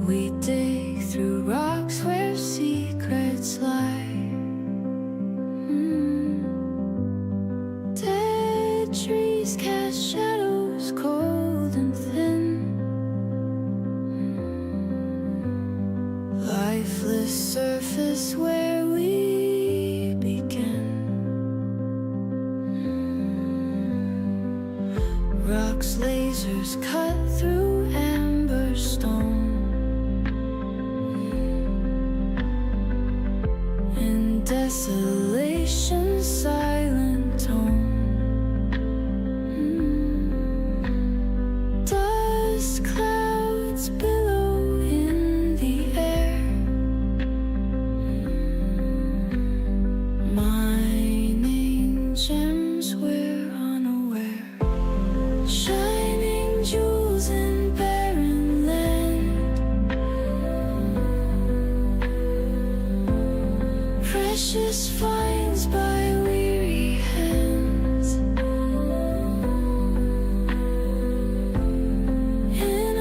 We dig through rocks where secrets lie. Dead trees cast shadows cold and thin. Lifeless surface where we begin. Rocks, lasers cut through amber stone. In desolation's silent tone. Dust clouds billow in the air. Mining gems we're unaware. Shining jewels in barren land. Precious finds by weary hands. In a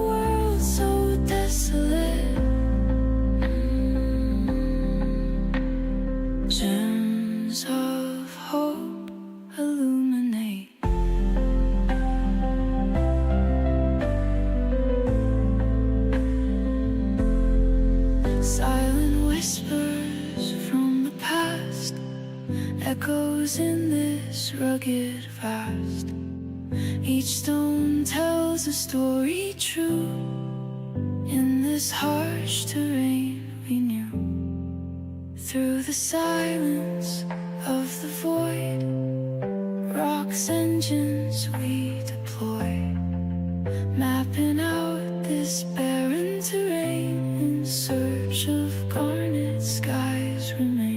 world so desolate, gems of hope illuminate. Silent whispers from the past, echoes in this rugged vast. Each stone tells a story true. In this harsh terrain we knew. Through the silence of the void, rocks engines we deploy, mapping out this barren terrain. In search of garnet skies remain.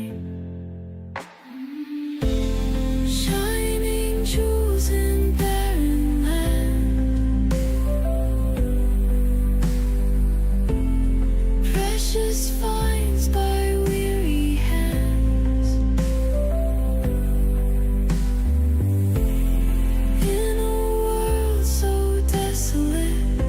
Shining jewels in barren land. Precious finds by weary hands. In a world so desolate,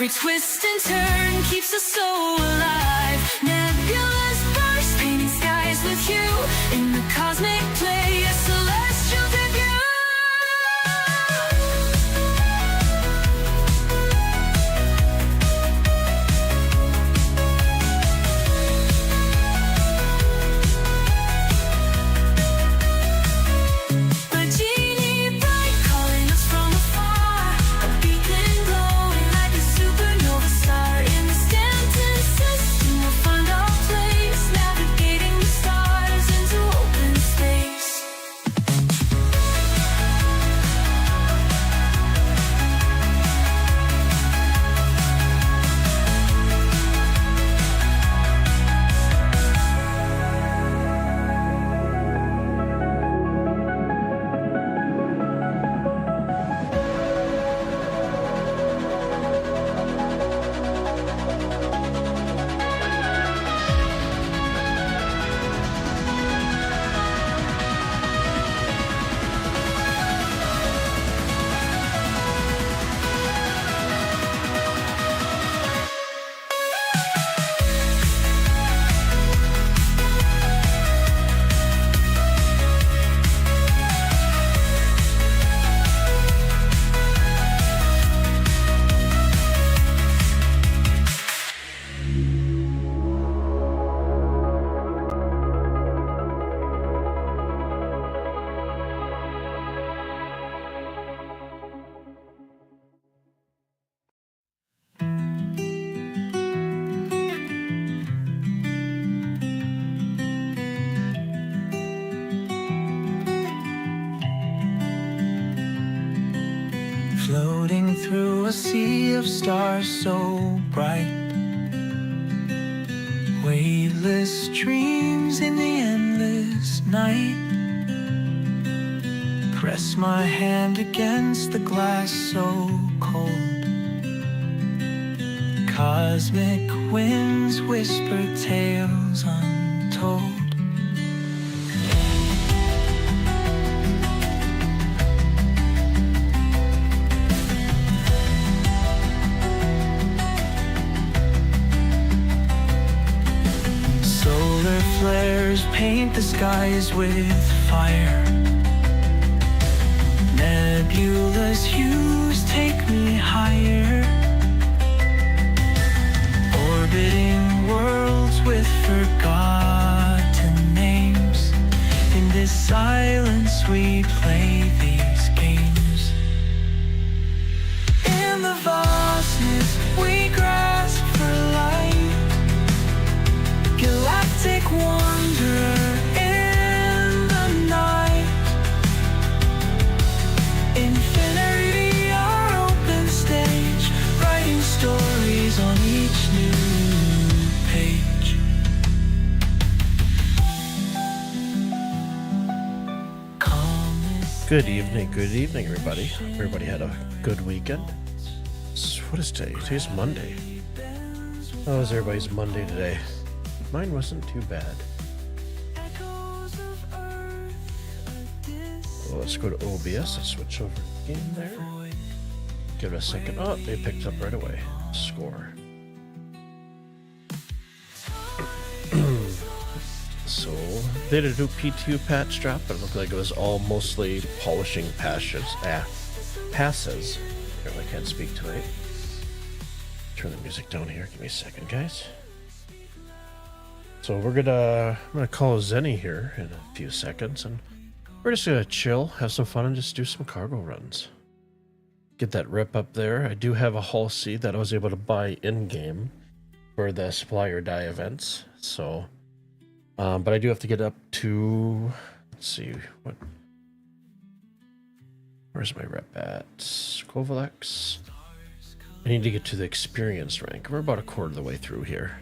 Every twist and turn keeps us so alive. Nebulous bursts, painting skies with you. In the cosmic play, a celestial debut. Floating through a sea of stars so bright, weightless dreams in the endless night. Press my hand against the glass so cold. Cosmic winds whisper tales untold. Solar flares paint the skies with fire. Nebulous hues take me higher, orbiting worlds with forgotten names. In this silence we play these games. In the vastness we grasp for light, galactic wanderer in the night. Infinity, our open stage, writing stories on each new page. Good evening, everybody. Everybody had a good weekend. What is today? Today's Monday. How was everybody's Monday today? Mine wasn't too bad. Well, let's go to OBS and switch over the game there. Give it a second. Oh, they picked up right away. Score. So, they did a new P2 patch drop, but it looked like it was all mostly polishing passes. Apparently I can't speak tonight. Turn the music down here. Give me a second, guys. So I'm gonna call Zenny here in a few seconds, and we're just gonna chill, have some fun, and just do some cargo runs. Get that rip up there. I do have a Hull C that I was able to buy in-game for the supply or die events, so... but I do have to get up to... Let's see, where's my rep at? Kovalex. I need to get to the experience rank. We're about a quarter of the way through here.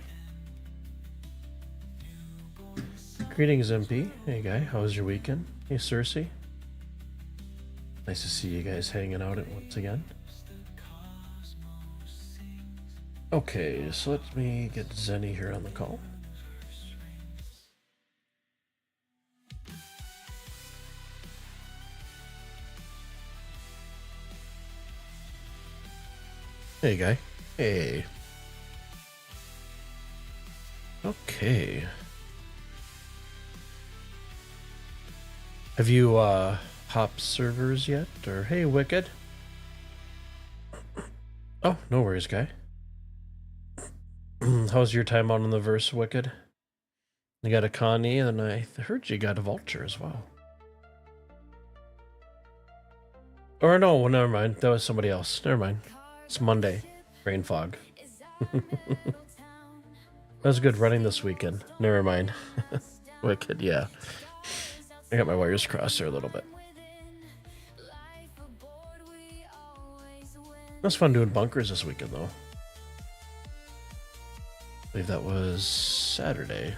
Greetings, MP. Hey, guy. How was your weekend? Hey, Cersei. Nice to see you guys hanging out once again. Okay, so let me get Zenny here on the call. Hey, guy. Hey. Okay. Have you hopped servers yet? Or hey, Wicked? Oh, no worries, guy. How's your time out on the verse, Wicked? You got a Connie, and I heard you got a Vulture as well. Or no, never mind. That was somebody else. Never mind. It's Monday. Rain fog. That was good running this weekend. Never mind. Wicked, yeah. I got my wires crossed there a little bit. It was fun doing bunkers this weekend, though. I believe that was Saturday.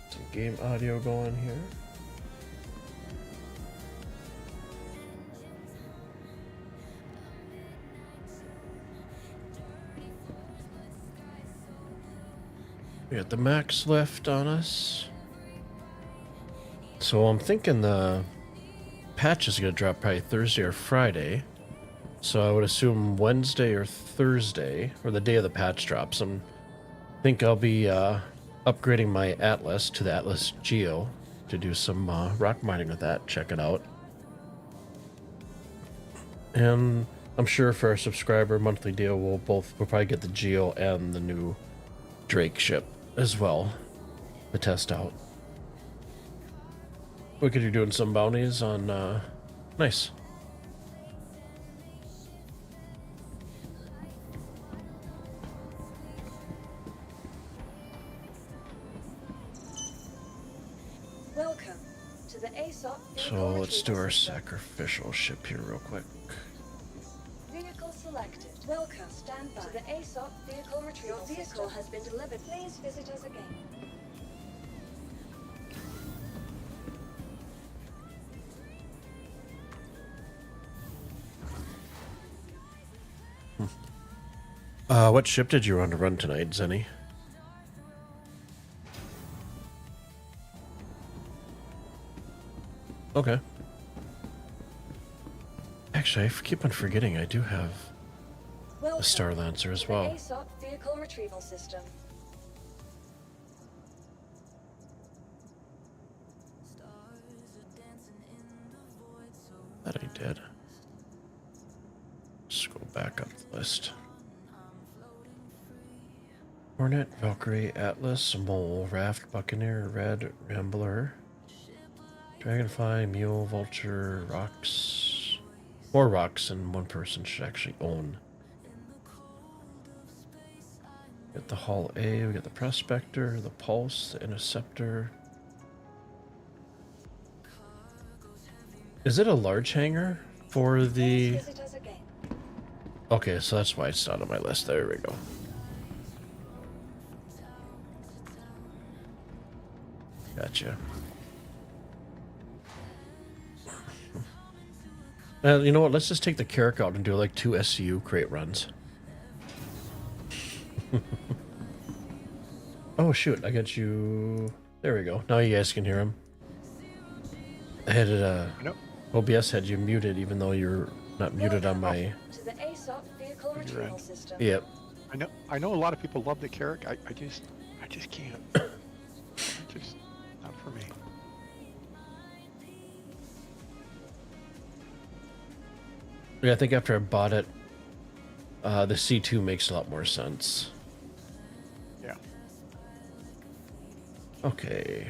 Some game audio going here. We got the max left on us. So I'm thinking the patch is going to drop probably Thursday or Friday. So I would assume Wednesday or Thursday, or the day of the patch drops. I think I'll be upgrading my Atlas to the Atlas Geo to do some rock mining with that. Check it out. And I'm sure for our subscriber monthly deal, we'll probably get the Geo and the new Drake ship as well to test out. Wicked, you're doing some bounties on nice. Welcome to the ASOP. So let's do our sacrificial ship here real quick. Vehicle selected. Welcome. Stand by. To the ASOP vehicle retrieval. Your vehicle has been delivered. Please visit us again. What ship did you want to run tonight, Zenny? Okay. Actually, I keep on forgetting I do have Welcome a Star Lancer as to the well. ASOP vehicle retrieval system. That I did. Let's go back up the list. Hornet, Valkyrie, Atlas, Mole, Raft, Buccaneer, Red, Rambler, Dragonfly, Mule, Vulture, Rocks. More rocks than one person should actually own. We got the Hull A, we got the Prospector, the Pulse, the Interceptor. Is it a large hangar for the... Please visit us again. Okay, so that's why it's not on my list. There we go. Gotcha. You know what? Let's just take the Carrick out and do like 2 SCU crate runs. Oh shoot! I got you. There we go. Now you guys can hear him. I had it. Nope. OBS had you muted, even though you're not muted on my. To the ASOP vehicle retrieval system. Yep. I know a lot of people love the Carrick. I just can't. Just not for me. Yeah, I think after I bought it, the C2 makes a lot more sense. Yeah. Okay.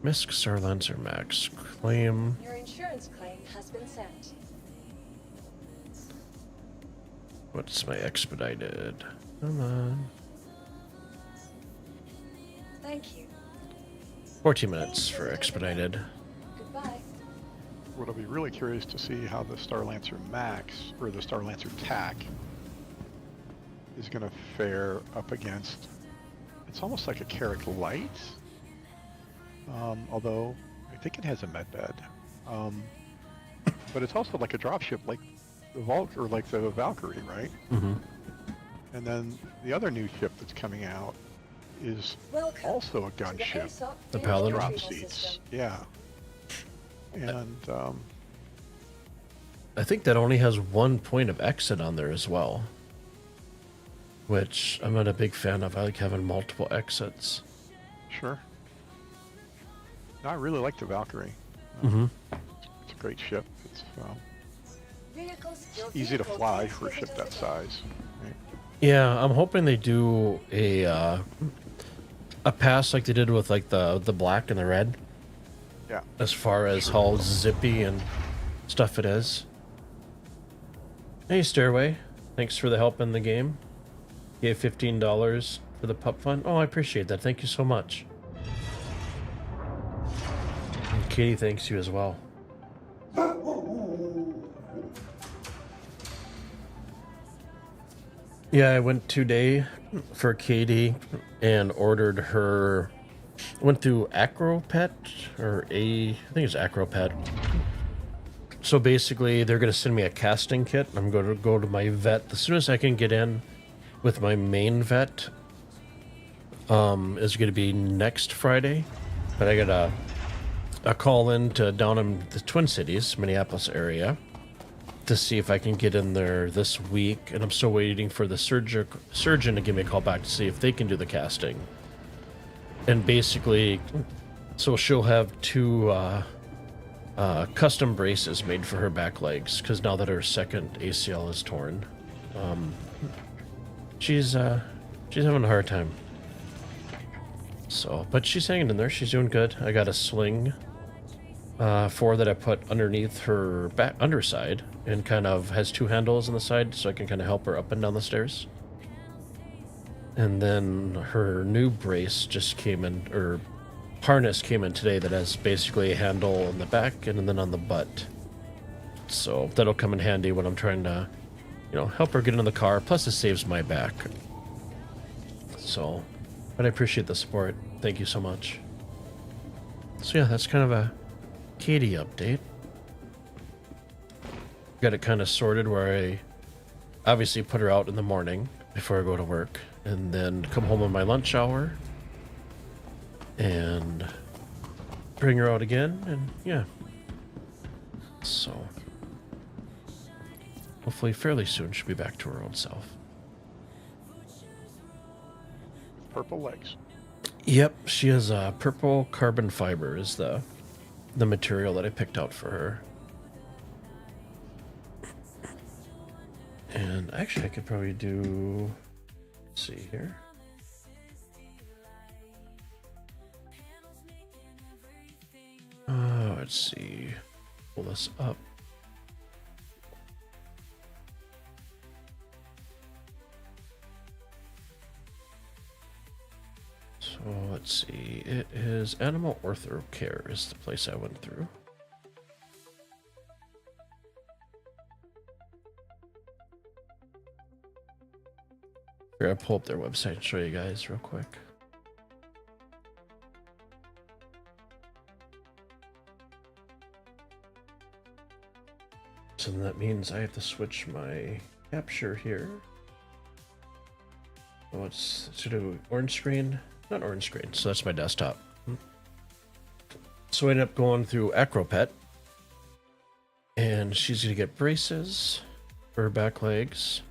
Misk Star Lancer Max. Claim. Your insurance claim has been sent. What's my expedited? Come on. Thank you. 14 minutes for expedited. Goodbye. What I'll be really curious to see how the Star Lancer Max or the Star Lancer TAC is going to fare up against. It's almost like a Carrick Light, although I think it has a med bed. But it's also like a dropship, like the like the Valkyrie, right? Mm-hmm. And then the other new ship that's coming out is Welcome also a to the gunship. ASOP The vehicle Paladin? Drop retrieval seats. system. Yeah. And I think that only has one point of exit on there as well, which I'm not a big fan of. I like having multiple exits. Sure. No, I really like the Valkyrie. Mm-hmm. It's a great ship. It's Your easy to vehicle fly please for a ship visit that size. Right? Yeah, I'm hoping they do a pass like they did with like the black and the red, Yeah. as far as how zippy and stuff it is. Hey, Stairway, thanks for the help in the game. Gave $15 for the pup fund. Oh, I appreciate that. Thank you so much. And Katie thanks you as well. Yeah, I went today for Katie and ordered her. Went through Acropet I think it's Acropet. So basically, they're going to send me a casting kit. I'm going to go to my vet as soon as I can get in with my main vet. Is going to be next Friday, but I got a call in to down in the Twin Cities, Minneapolis area, to see if I can get in there this week. And I'm still waiting for the surgeon to give me a call back to see if they can do the casting. And basically, so she'll have two custom braces made for her back legs, because now that her second ACL is torn, she's having a hard time. So, but she's hanging in there. She's doing good. I got a sling that I put underneath her back underside, and kind of has two handles on the side, so I can kind of help her up and down the stairs. And then her new brace just came in, or harness came in today, that has basically a handle on the back and then on the butt. So that'll come in handy when I'm trying to, help her get in the car. Plus it saves my back. So, but I appreciate the support. Thank you so much. So yeah, that's kind of a Katie update. Got it kind of sorted where I obviously put her out in the morning before I go to work, and then come home on my lunch hour and bring her out again, and yeah. So hopefully fairly soon she'll be back to her old self. Purple legs. Yep, she has purple carbon fiber is the material that I picked out for her. And actually I could probably do, let's see here. Let's see. Pull this up. So let's see. It is Animal Ortho Care is the place I went through. Here, I'll pull up their website and show you guys real quick. So that means I have to switch my capture here. Oh, it's to do orange screen, not orange screen. So that's my desktop. So I ended up going through Acropet, and she's gonna get braces for her back legs.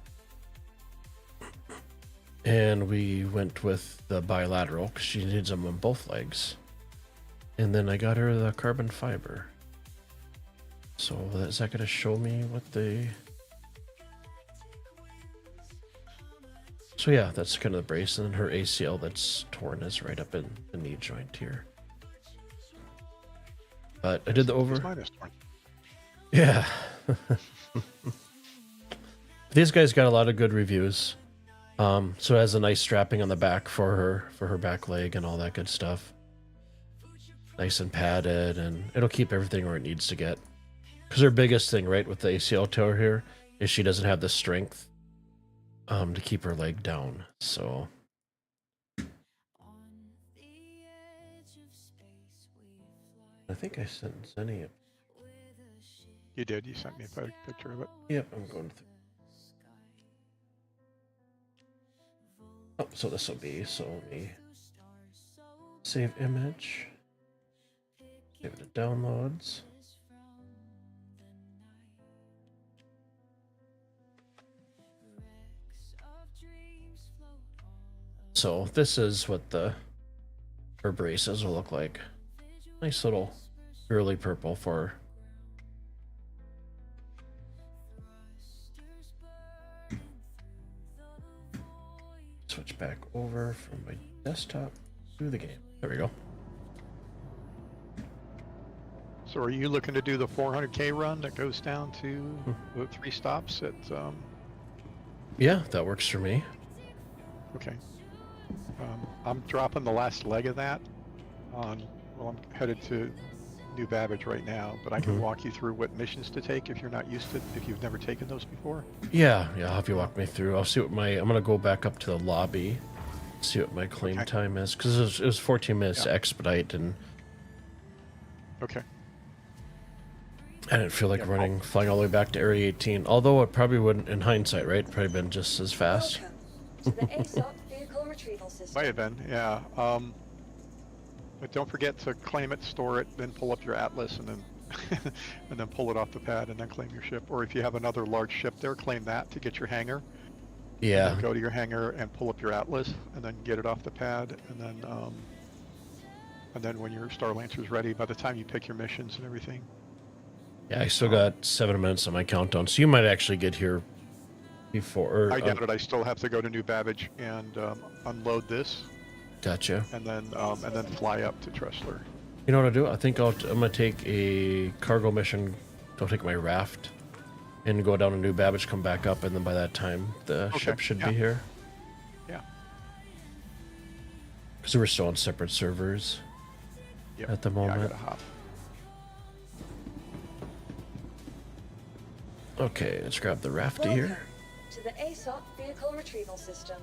And we went with the bilateral because she needs them on both legs. And then I got her the carbon fiber. So is that going to show me what they... So yeah, that's kind of the brace. And then her ACL that's torn is right up in the knee joint here. But I did the over... Mine is torn. Yeah. These guys got a lot of good reviews. So it has a nice strapping on the back for her back leg and all that good stuff. Nice and padded, and it'll keep everything where it needs to get. Because her biggest thing, right, with the ACL tear here, is she doesn't have the strength to keep her leg down. So I think I sent Zenny a... You did. You sent me a picture of it. Yep, I'm going through. Oh, so this will be, so let me save image, give it to downloads. so this is what the her braces will look like. Nice little early purple for. Switch back over from my desktop to the game. There we go. So are you looking to do the 400K run that goes down to the 3 stops at, Yeah, that works for me. okay. I'm dropping the last leg of that on, well, I'm headed to New Babbage right now, but I can walk you through what missions to take if you're not used to, if you've never taken those before. Yeah, I'll have you walk me through. I'll see what I'm gonna go back up to the lobby, see what my claim time is, because it was 14 minutes to expedite, and Okay. I didn't feel like flying all the way back to Area 18. Although it probably wouldn't, in hindsight, right? Probably been just as fast. Welcome to the ASOP vehicle retrieval system. Might have been, yeah. But don't forget to claim it, store it, then pull up your atlas, and then and then pull it off the pad, and then claim your ship. Or if you have another large ship there, claim that to get your hangar. Yeah. And then go to your hangar and pull up your atlas, and then get it off the pad, and then when your Star Lancer's ready, by the time you pick your missions and everything. Yeah, I still got 7 minutes on my countdown, so you might actually get here before. I doubt it. I still have to go to New Babbage and unload this, Gotcha. and then fly up to Tressler. You know what I'll do? I think I'm gonna take a cargo mission. Don't take my raft, and go down to New Babbage, come back up, and then by that time the ship should be here. Yeah. Because we're still on separate servers at the moment. Yeah, I gotta hop. Okay, let's grab the rafty here. Welcome to the ASOP vehicle retrieval system.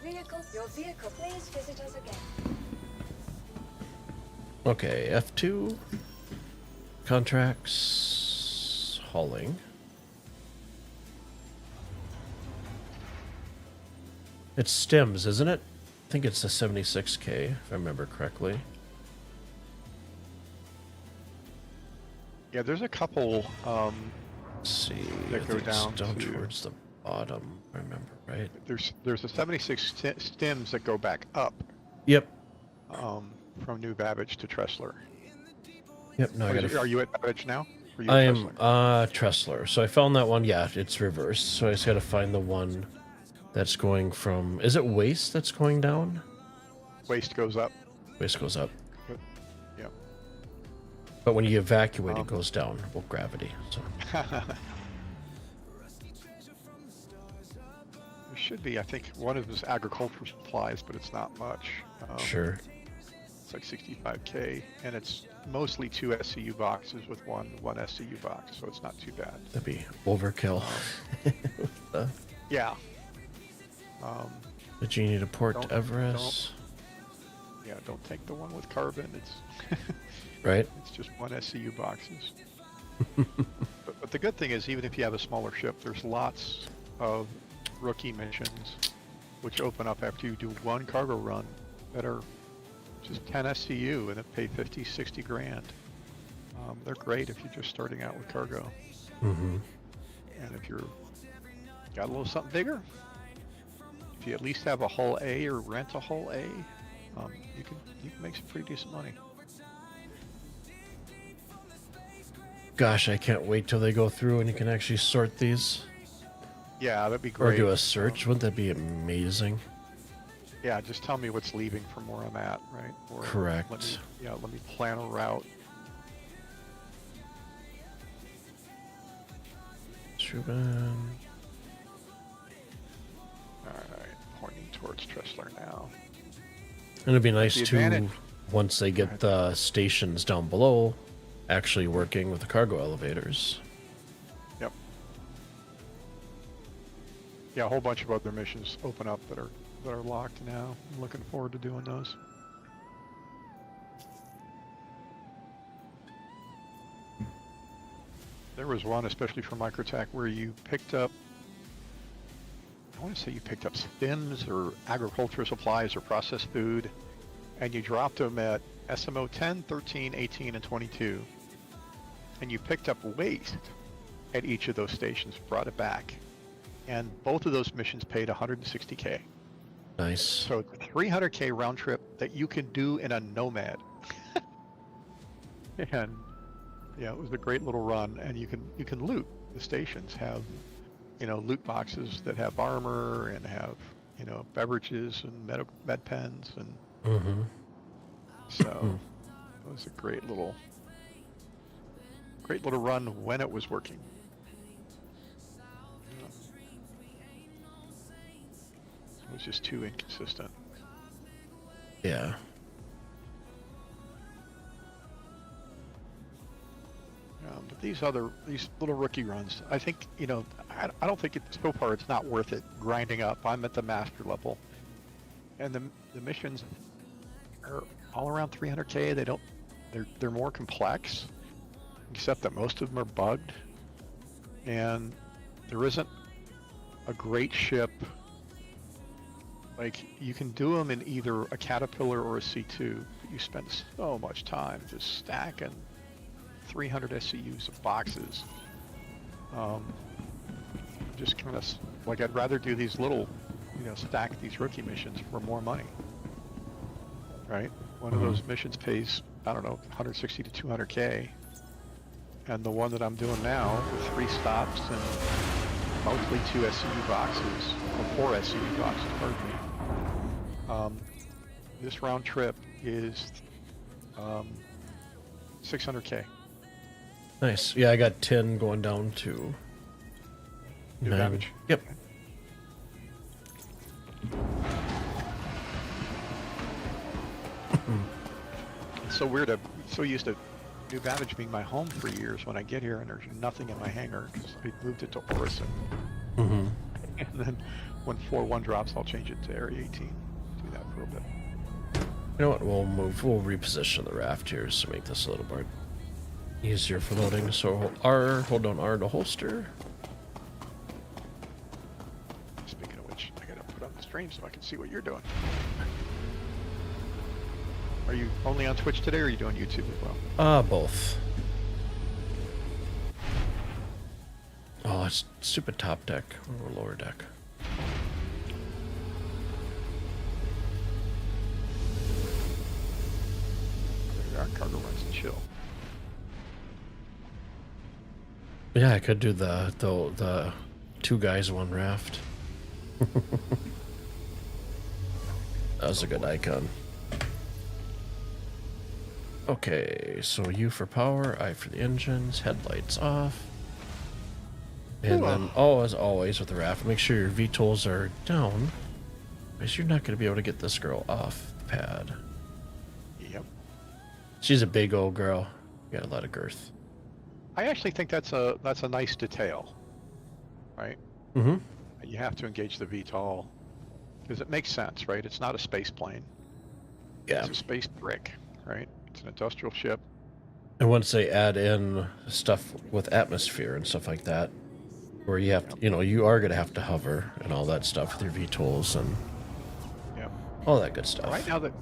Your vehicle, please visit us again. Okay, F2. Contracts. Hauling. It's stems, isn't it? I think it's a 76K, if I remember correctly. Yeah, there's a couple. Let's see. That I go think it's down down to- towards the bottom, if I remember right. There's a 76 stems that go back up Yep. from New Babbage to Tressler. Yep, no, I gotta... Are you at Babbage now? Or are you I at am Tressler? Tressler. So I found that one. Yeah, it's reversed. So I just gotta find the one that's going from... Is it waste that's going down? Waste goes up. Waste goes up. Yeah. But when you evacuate, it goes down with gravity. So There should be, I think, one of those agricultural supplies, but it's not much. sure. It's like 65K, and it's mostly 2 SCU boxes with one SCU box, so it's not too bad. That'd be overkill. Yeah. But you need a Port Don't- Everest. Yeah, don't take the one with carbon. It's Right? it's just 1 SCU boxes. but the good thing is, even if you have a smaller ship, there's lots of rookie missions which open up after you do one cargo run that are just 10 SCU and it pay 50, 60 grand. They're great if you're just starting out with cargo. Mm-hmm. And if you're got a little something bigger, if you at least have a hull A or rent a hull A, you can make some pretty decent money. Gosh, I can't wait till they go through and you can actually sort these. Yeah, that'd be Or great. do a search. Wouldn't that be amazing? Yeah, just tell me what's leaving from where I'm at, right? Or Correct. Let me plan a route. Shubin. Alright, pointing towards Tressler now. And it'd be nice The too, advantage- once they get the stations down below, actually working with the cargo elevators. Yep. Yeah, a whole bunch of other missions open up that are locked now. I'm looking forward to doing those. There was one, especially for Microtech, where you picked up, I want to say you picked up stems or agricultural supplies or processed food, and you dropped them at SMO 10, 13, 18, and 22. And you picked up waste at each of those stations, brought it back, and both of those missions paid 160K. Nice. So it's a 300K round trip that you can do in a Nomad. And yeah, it was a great little run, and you can loot. The stations have, loot boxes that have armor and have, beverages and med pens, and Mm-hmm. so it was a great little run when it was working. It was just too inconsistent. Yeah. But these little rookie runs, I think, I don't think so far it's not worth it grinding up. I'm at the master level, and the missions are all around 300K. They're more complex, except that most of them are bugged, and there isn't a great ship. Like, you can do them in either a Caterpillar or a C2, but you spend so much time just stacking 300 SCUs of boxes. Just kind of like, I'd rather do these little, stack these rookie missions for more money, right? One of those missions pays, I don't know, 160 to 200K, and the one that I'm doing now with 3 stops and mostly 2 SCU boxes, or 4 SCU boxes, pardon me. This round trip is 600K. Nice. Yeah, I got 10 going down to New 9. Babbage. Yep. It's so weird. I'm so used to New Babbage being my home for years when I get here, and there's nothing in my hangar because I moved it to Orison. Mm-hmm. And then when 4-1 drops, I'll change it to Area 18. Do that for a bit. You know what? We'll reposition the raft here to make this a little bit easier for loading. So hold down R to holster. Speaking of which, I gotta put on the stream so I can see what you're doing. Are you only on Twitch today, or are you doing YouTube as well? Both. Oh, it's stupid top deck or lower deck. There are cargo runs and chill. Yeah, I could do the 2 guys, 1 raft. That was a good icon. Okay, so U for power, I for the engines, headlights off. And then, as always with the raft, make sure your VTOLs are down, because you're not going to be able to get this girl off the pad. Yep. She's a big old girl. You got a lot of girth. I actually think that's a nice detail, right? Mm-hmm. You have to engage the VTOL because it makes sense, right? It's not a space plane. Yeah. It's a space brick, right? It's an industrial ship. And once they add in stuff with atmosphere and stuff like that, where you have to, you are going to have to hover and all that stuff with your VTOLs and all that good stuff. Right now that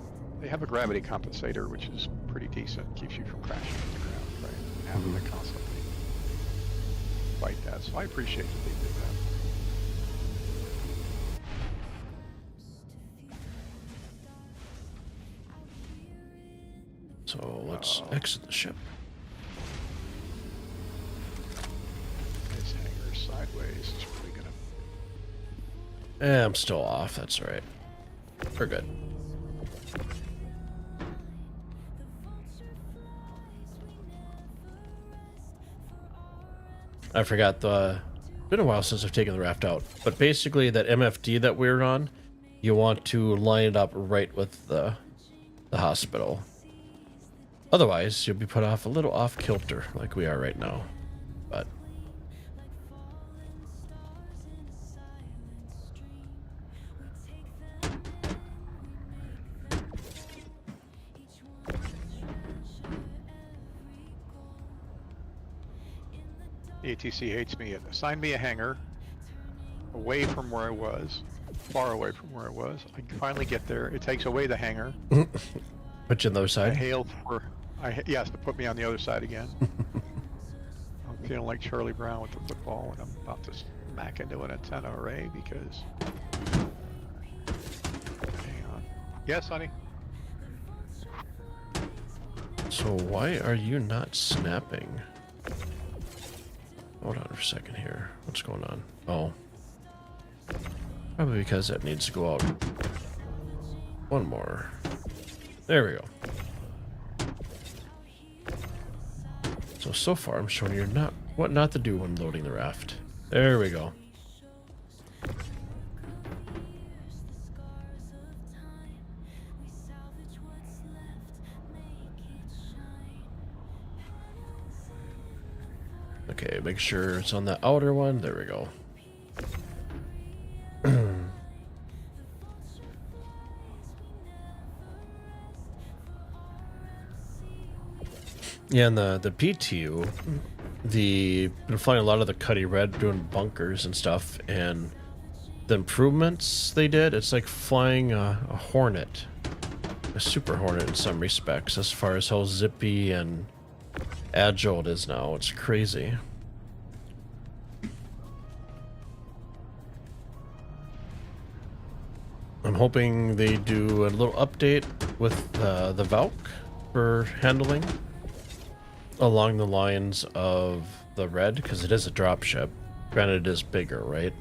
they have a gravity compensator, which is pretty decent, keeps you from crashing to the ground, right? And having to constantly fight that. So I appreciate that they did that. So let's exit the ship. This hangar sideways is probably gonna. I'm still off. That's all right. We're good. I forgot it's been a while since I've taken the raft out, but basically that MFD that we're on, you want to line it up right with the hospital. Otherwise, you'll be put off a little off kilter like we are right now. But The ATC hates me. It assigned me a hangar away from where I was, far away from where I was. I can finally get there. It takes away the hangar. put you on the other I side. hailed for, yes, to put me on the other side again. I'm feeling like Charlie Brown with the football, and I'm about to Mac into an antenna array because... Hang on. Yes, honey? So why are you not snapping? Hold on for a second here. What's going on? Oh. Probably because that needs to go out. One more. There we go. So far I'm showing you what not to do when loading the raft. There we go. Okay, make sure it's on the outer one. There we go. Yeah, and the PTU, been flying a lot of the Cuddy Red doing bunkers and stuff, and the improvements they did, it's like flying a Hornet, a Super Hornet in some respects, as far as how zippy and agile it is now. It's crazy. I'm hoping they do a little update with the Valk for handling along the lines of the Red, because it is a dropship. Granted, it is bigger, right?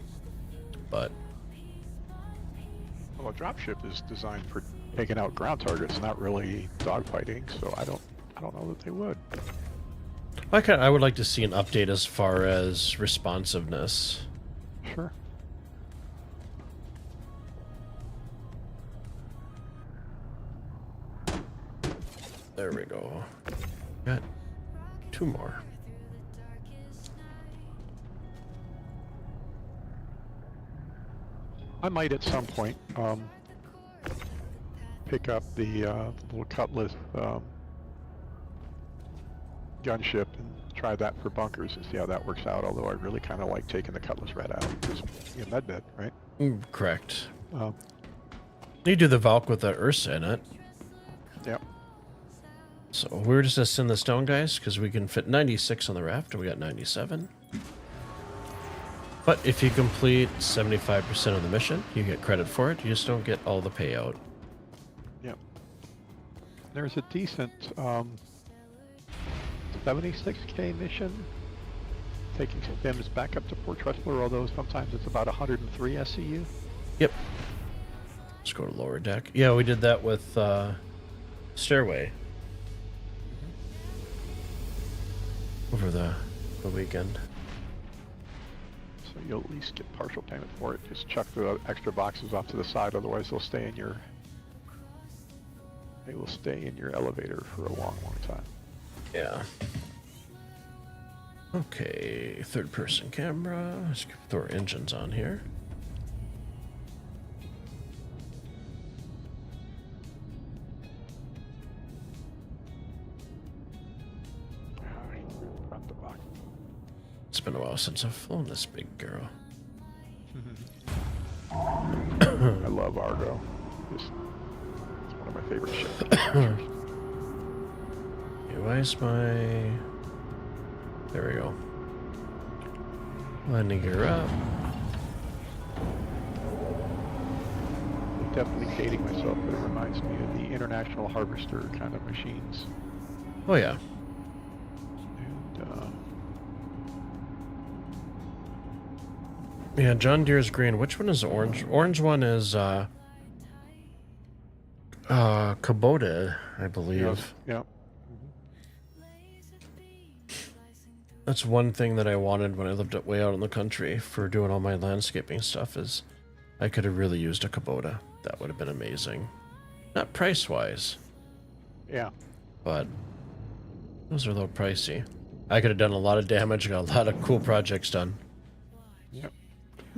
But Well, a dropship is designed for taking out ground targets, not really dogfighting, so I don't know that they would. I would like to see an update as far as responsiveness. Sure. There we go. Got 2 more. I might at some point pick up the little Cutlass gunship and try that for bunkers and see how that works out. Although I really kind of like taking the Cutlass Red out because medbed, right? Correct. Um, You do the Valk with the Ursa in it. yeah. So we're just gonna send this down, guys, because we can fit 96 on the raft, and we got 97. But if you complete 75% of the mission, you get credit for it. You just don't get all the payout. Yep. There's a decent 76k mission taking stems back up to Port Tressler, although sometimes it's about 103 SCU. Yep. Let's go to lower deck. Yeah, we did that with Stairway over the weekend. So you'll at least get partial payment for it. Just chuck the extra boxes off to the side, otherwise they'll stay in your elevator for a long time. Yeah. Okay, third person camera. Let's throw our engines on here. Front the box. It's been a while since I've flown this big girl. I love Argo. It's one of my favorite ships. Okay, why is my... There we go. Landing gear up. I'm definitely dating myself, but it reminds me of the International Harvester kind of machines. Oh yeah. And Yeah, John Deere's green. Which one is the orange? Orange one is Kubota, I believe. yeah. That's one thing that I wanted when I lived way out in the country for doing all my landscaping stuff, is I could have really used a Kubota. That would have been amazing. Not price-wise, Yeah. but those are a little pricey. I could have done a lot of damage, got a lot of cool projects done. Yep.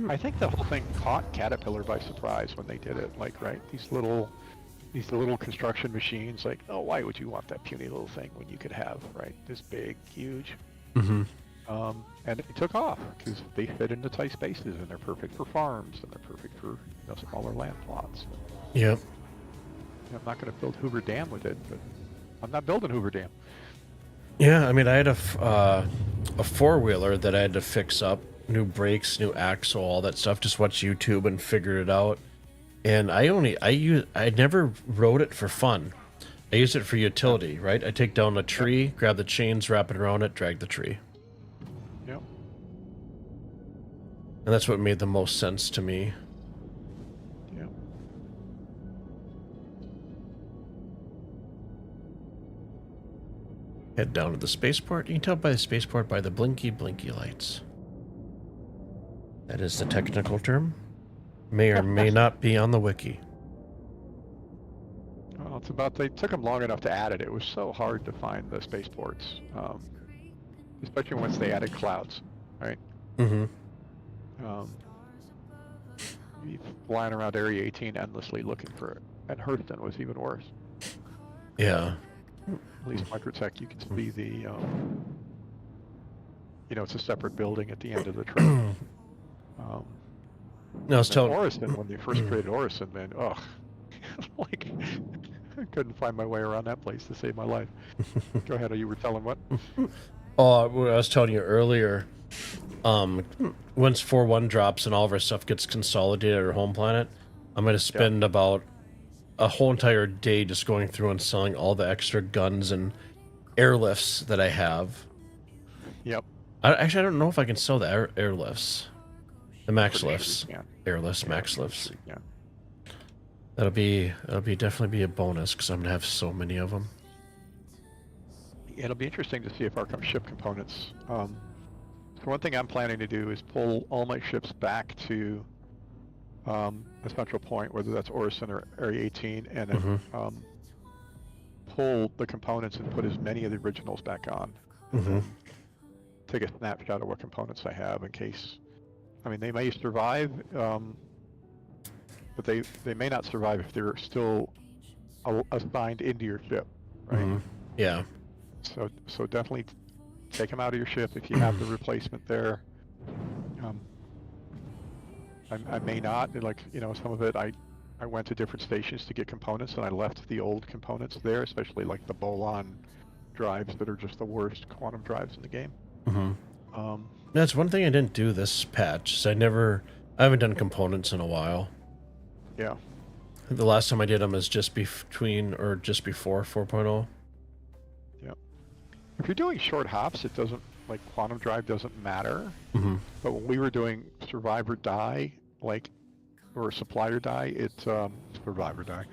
I think the whole thing caught Caterpillar by surprise when they did it. Like, right, these little construction machines. Like, oh, why would you want that puny little thing when you could have, right, this big, huge? Mm-hmm. And it took off because they fit into tight spaces and they're perfect for farms and they're perfect for smaller land plots. Yep. I'm not going to build Hoover Dam with it, but I'm not building Hoover Dam. Yeah, I mean, I had a four-wheeler that I had to fix up new brakes, new axle, all that stuff. Just watch YouTube and figure it out. And I never rode it for fun. I use it for utility, right? I take down a tree, grab the chains, wrap it around it, drag the tree. Yep. And that's what made the most sense to me. Yep. Head down to the spaceport. You can tell by the spaceport by the blinky lights. That is the technical term. May or may not be on the wiki. Well, it's about, they took them long enough to add it. It was so hard to find the spaceports, especially once they added clouds, right? Mm-hmm. You flying around Area 18 endlessly looking for it. And Hurston was even worse. Yeah. At least Microtech, you can see the, you know, it's a separate building at the end of the trail. No, I was telling Orison, when they first created Orison, man, ugh, like, I couldn't find my way around that place to save my life. Go ahead, you were telling what? Oh, what I was telling you earlier, once 4.1 drops and all of our stuff gets consolidated at our home planet, I'm going to spend about a whole entire day just going through and selling all the extra guns and airlifts that I have. Yep. Actually, I don't know if I can sell the airlifts. The max Pretty lifts. sure you can. Airlifts, Yeah, max pretty lifts. sure you can. That'll be definitely be a bonus because I'm going to have so many of them. It'll be interesting to see if our ship components. So one thing I'm planning to do is pull all my ships back to a central point, whether that's Orison or Area 18, and then pull the components and put as many of the originals back on. Mm-hmm. Take a snapshot of what components I have in case. I mean, they may survive, but they may not survive if they're still assigned into your ship, right? Mm-hmm. Yeah. So definitely take them out of your ship if you have the replacement there. I may not, like, you know, some of it I went to different stations to get components and I left the old components there, especially like the Bolon drives that are just the worst quantum drives in the game. Mm-hmm. That's one thing I didn't do this patch. So I haven't done components in a while. Yeah. The last time I did them is just between or just before 4.0. Yep. If you're doing short hops, it doesn't, like, quantum drive doesn't matter. Mm-hmm. But when we were doing survive or die, like, or supply or die, it's survive or die.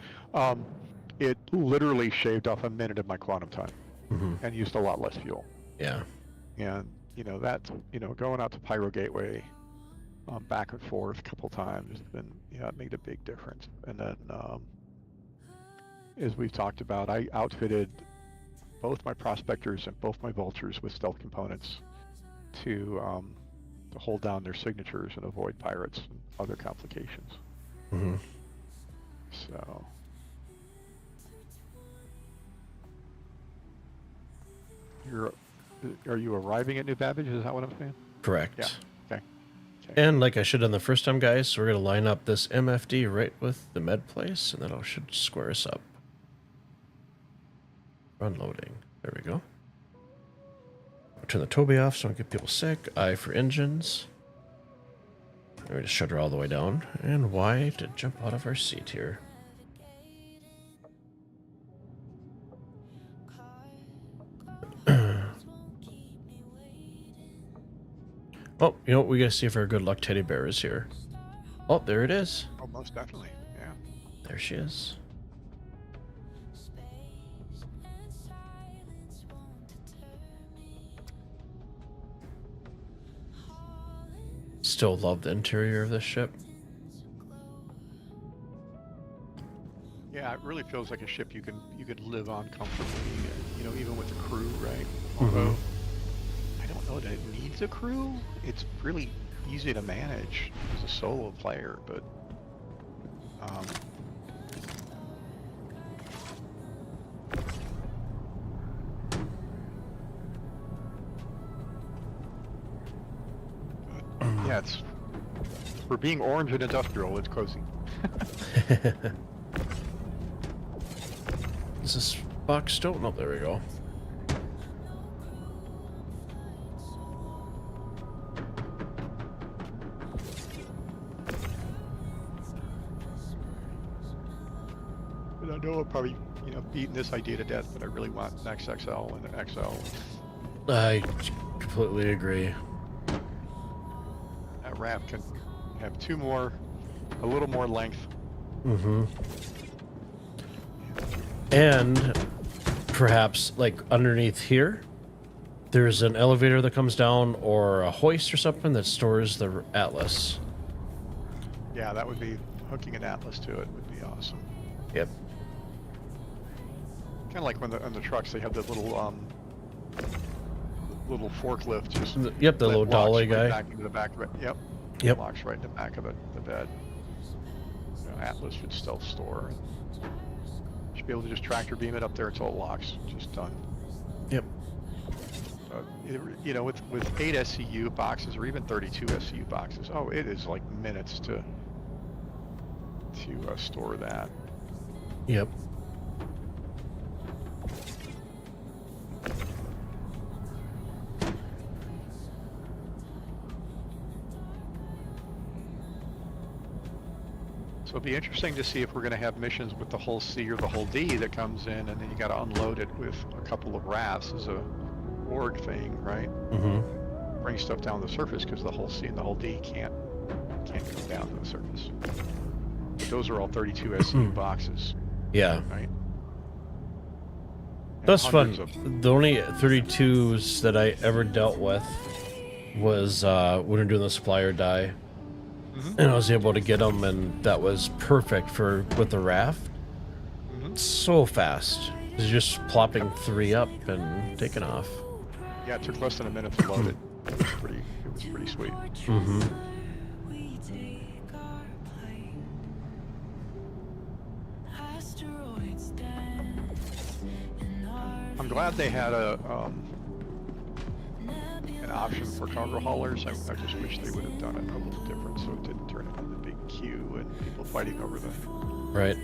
It literally shaved off a minute of my quantum time and used a lot less fuel. Yeah. And you know, that's, you know, going out to Pyro Gateway back and forth a couple times has been, yeah, it made a big difference. And then as we've talked about, I outfitted both my prospectors and both my vultures with stealth components to hold down their signatures and avoid pirates and other complications. Mm-hmm. So are you arriving at New Babbage? Is that what I'm saying? Correct. Yeah. Okay. And like I should have done the first time, guys, so we're going to line up this MFD right with the med place, and then I should square us up. Unloading. There we go. I'll turn the Toby off so I don't get people sick. I for engines. We're going to shut her all the way down. And Y to jump out of our seat here. Oh, you know what? We gotta see if our good luck teddy bear is here. Oh, there it is. Oh, most definitely. Yeah. There she is. Still love the interior of this ship. Yeah, it really feels like a ship you could live on comfortably. You know, even with the crew, right? Although I don't know that it needs a crew. It's really easy to manage as a solo player, but yeah, it's for being orange and industrial, it's cozy. Is this box stone? Oh, there we go. know I'm probably, you know, beating this idea to death, but I really want an XXL and an XL. I completely agree. That raft can have a little more length. Mm-hmm. And perhaps like underneath here, there's an elevator that comes down or a hoist or something that stores the Atlas. Yeah, that would be hooking an Atlas to it would be awesome. Yep. Kind of like when on the trucks they have the little forklift just. Yep, the that little locks dolly right guy. Back into the back of it. Yep. Yep. Locks right in the back of the bed. You know, Atlas should self-store. Should be able to just tractor beam it up there until it locks. Just done. Yep. You know, with 8 SCU boxes or even 32 SCU boxes, oh, it is like minutes to store that. Yep. So it'll be interesting to see if we're going to have missions with the whole C or the whole D that comes in, and then you got to unload it with a couple of rafts as a org thing, right? Mm-hmm. Bring stuff down to the surface because the whole C and the whole D can't come down to the surface. But those are all 32 SCU boxes, Yeah. right? And That's fun. hundreds The only 32s that I ever dealt with was when we were doing the supply or die. Mhm. And I was able to get them, and that was perfect with the raft. Mhm. So fast. It's just plopping 3 up and taking off. Yeah, it took less than a minute to load it. It was pretty sweet. Mm-hmm. I'm glad they had an option for cargo haulers. I just wish they would have done it a little different so it didn't turn into the big queue and people fighting over Right.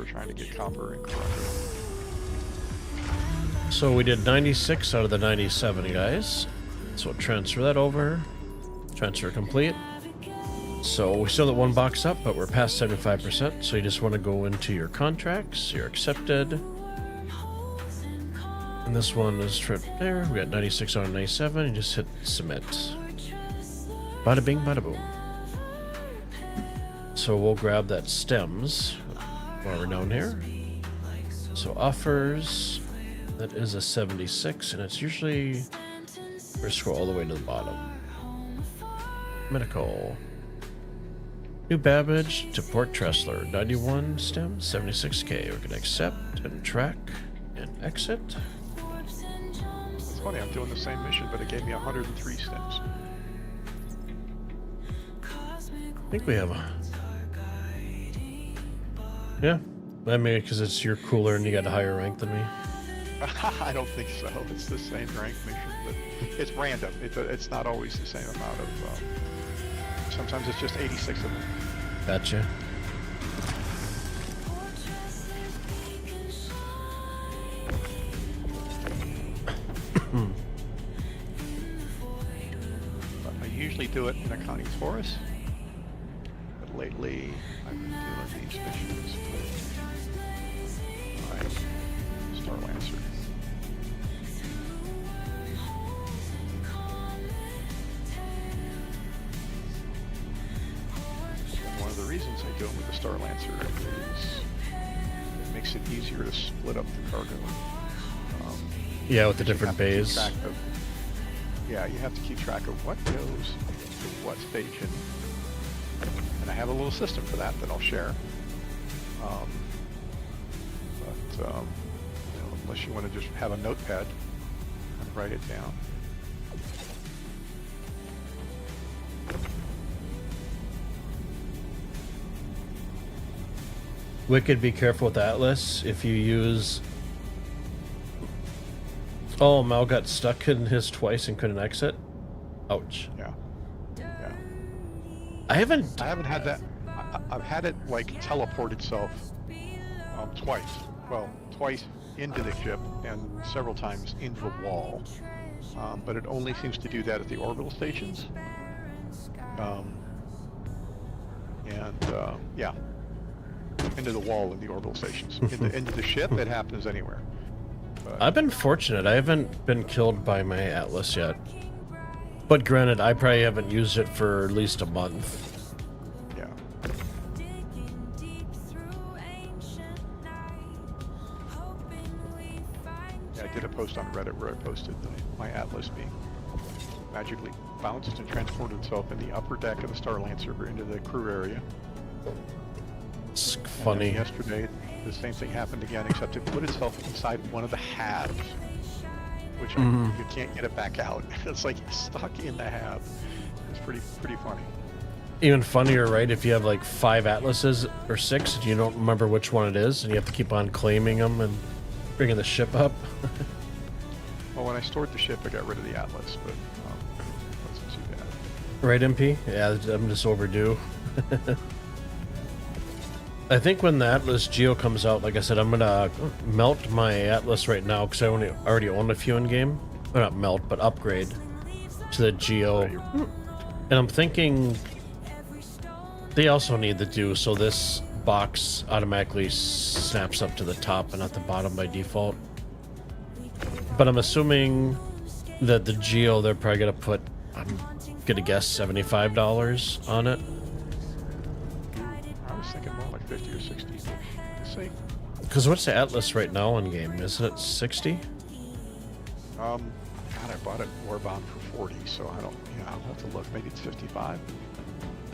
trying to get copper and corrupted. So we did 96 out of the 97, guys. So transfer that over. Transfer complete. So we still have 1 box up, but we're past 75%. So you just want to go into your contracts. You're accepted. And this one is right there. We got 96 out of 97. You just hit submit. Bada bing, bada boom. So we'll grab that stems while we're down here. So offers. That is a 76, and it's usually. We're scroll all the way to the bottom. Medical. New Babbage to Port Tressler. 91 stems, 76k. We can accept and track and exit. It's funny, I'm doing the same mission, but it gave me 103 stems. I think we have a. Yeah. I mean, because it's you're cooler and you got a higher rank than me. I don't think so. It's the same rank mission, but it's random. It's not always the same amount of. Sometimes it's just 86 of them. Gotcha. But I usually do it in a Connie Taurus. But lately, I've been doing these missions with my Star Lancer. One of the reasons I do it with the Star Lancer is it makes it easier to split up the cargo. Yeah, with the You different have to keep bays. track of- yeah, you have to keep track of what goes to what station. And I have a little system for that I'll share. You know, unless you want to just have a notepad and write it down. Wicked, be careful with Atlas if you use. Oh, Mal got stuck in his twice and couldn't exit. Ouch. Yeah. Yeah. I haven't. I haven't had that. I've had it like teleport itself twice. Well, twice into the ship and several times into the wall. But it only seems to do that at the orbital stations. Yeah. into the wall in the orbital stations. Into the ship, it happens anywhere. But, I've been fortunate. I haven't been killed by my Atlas yet. But granted, I probably haven't used it for at least a month. yeah. Yeah, I did a post on Reddit where I posted my Atlas being magically bounced and transported itself in the upper deck of the Star Lancer into the crew area. It's And funny. then yesterday, the same thing happened again, except it put itself inside one of the halves, which you can't get it back out. It's like stuck in the half. It's pretty funny. Even funnier, right? If you have like 5 Atlases or 6 and you don't remember which one it is, and you have to keep on claiming them and bringing the ship up. Well, when I stored the ship, I got rid of the Atlas, but wasn't too bad. Right, MP? Yeah, I'm just overdue. I think when the Atlas Geo comes out, like I said, I'm gonna melt my Atlas right now because I already own a few in game. Or not melt, but upgrade to the Geo. And I'm thinking they also need to do so this box automatically snaps up to the top and not the bottom by default. But I'm assuming that the Geo, they're probably gonna put, I'm gonna guess $75 on it. I was thinking more like 50 or 60. Let's see. Because what's the Atlas right now in game? Isn't it 60? God, I bought it Warbound for 40, so I don't. Yeah, I'll have to look. Maybe it's 55.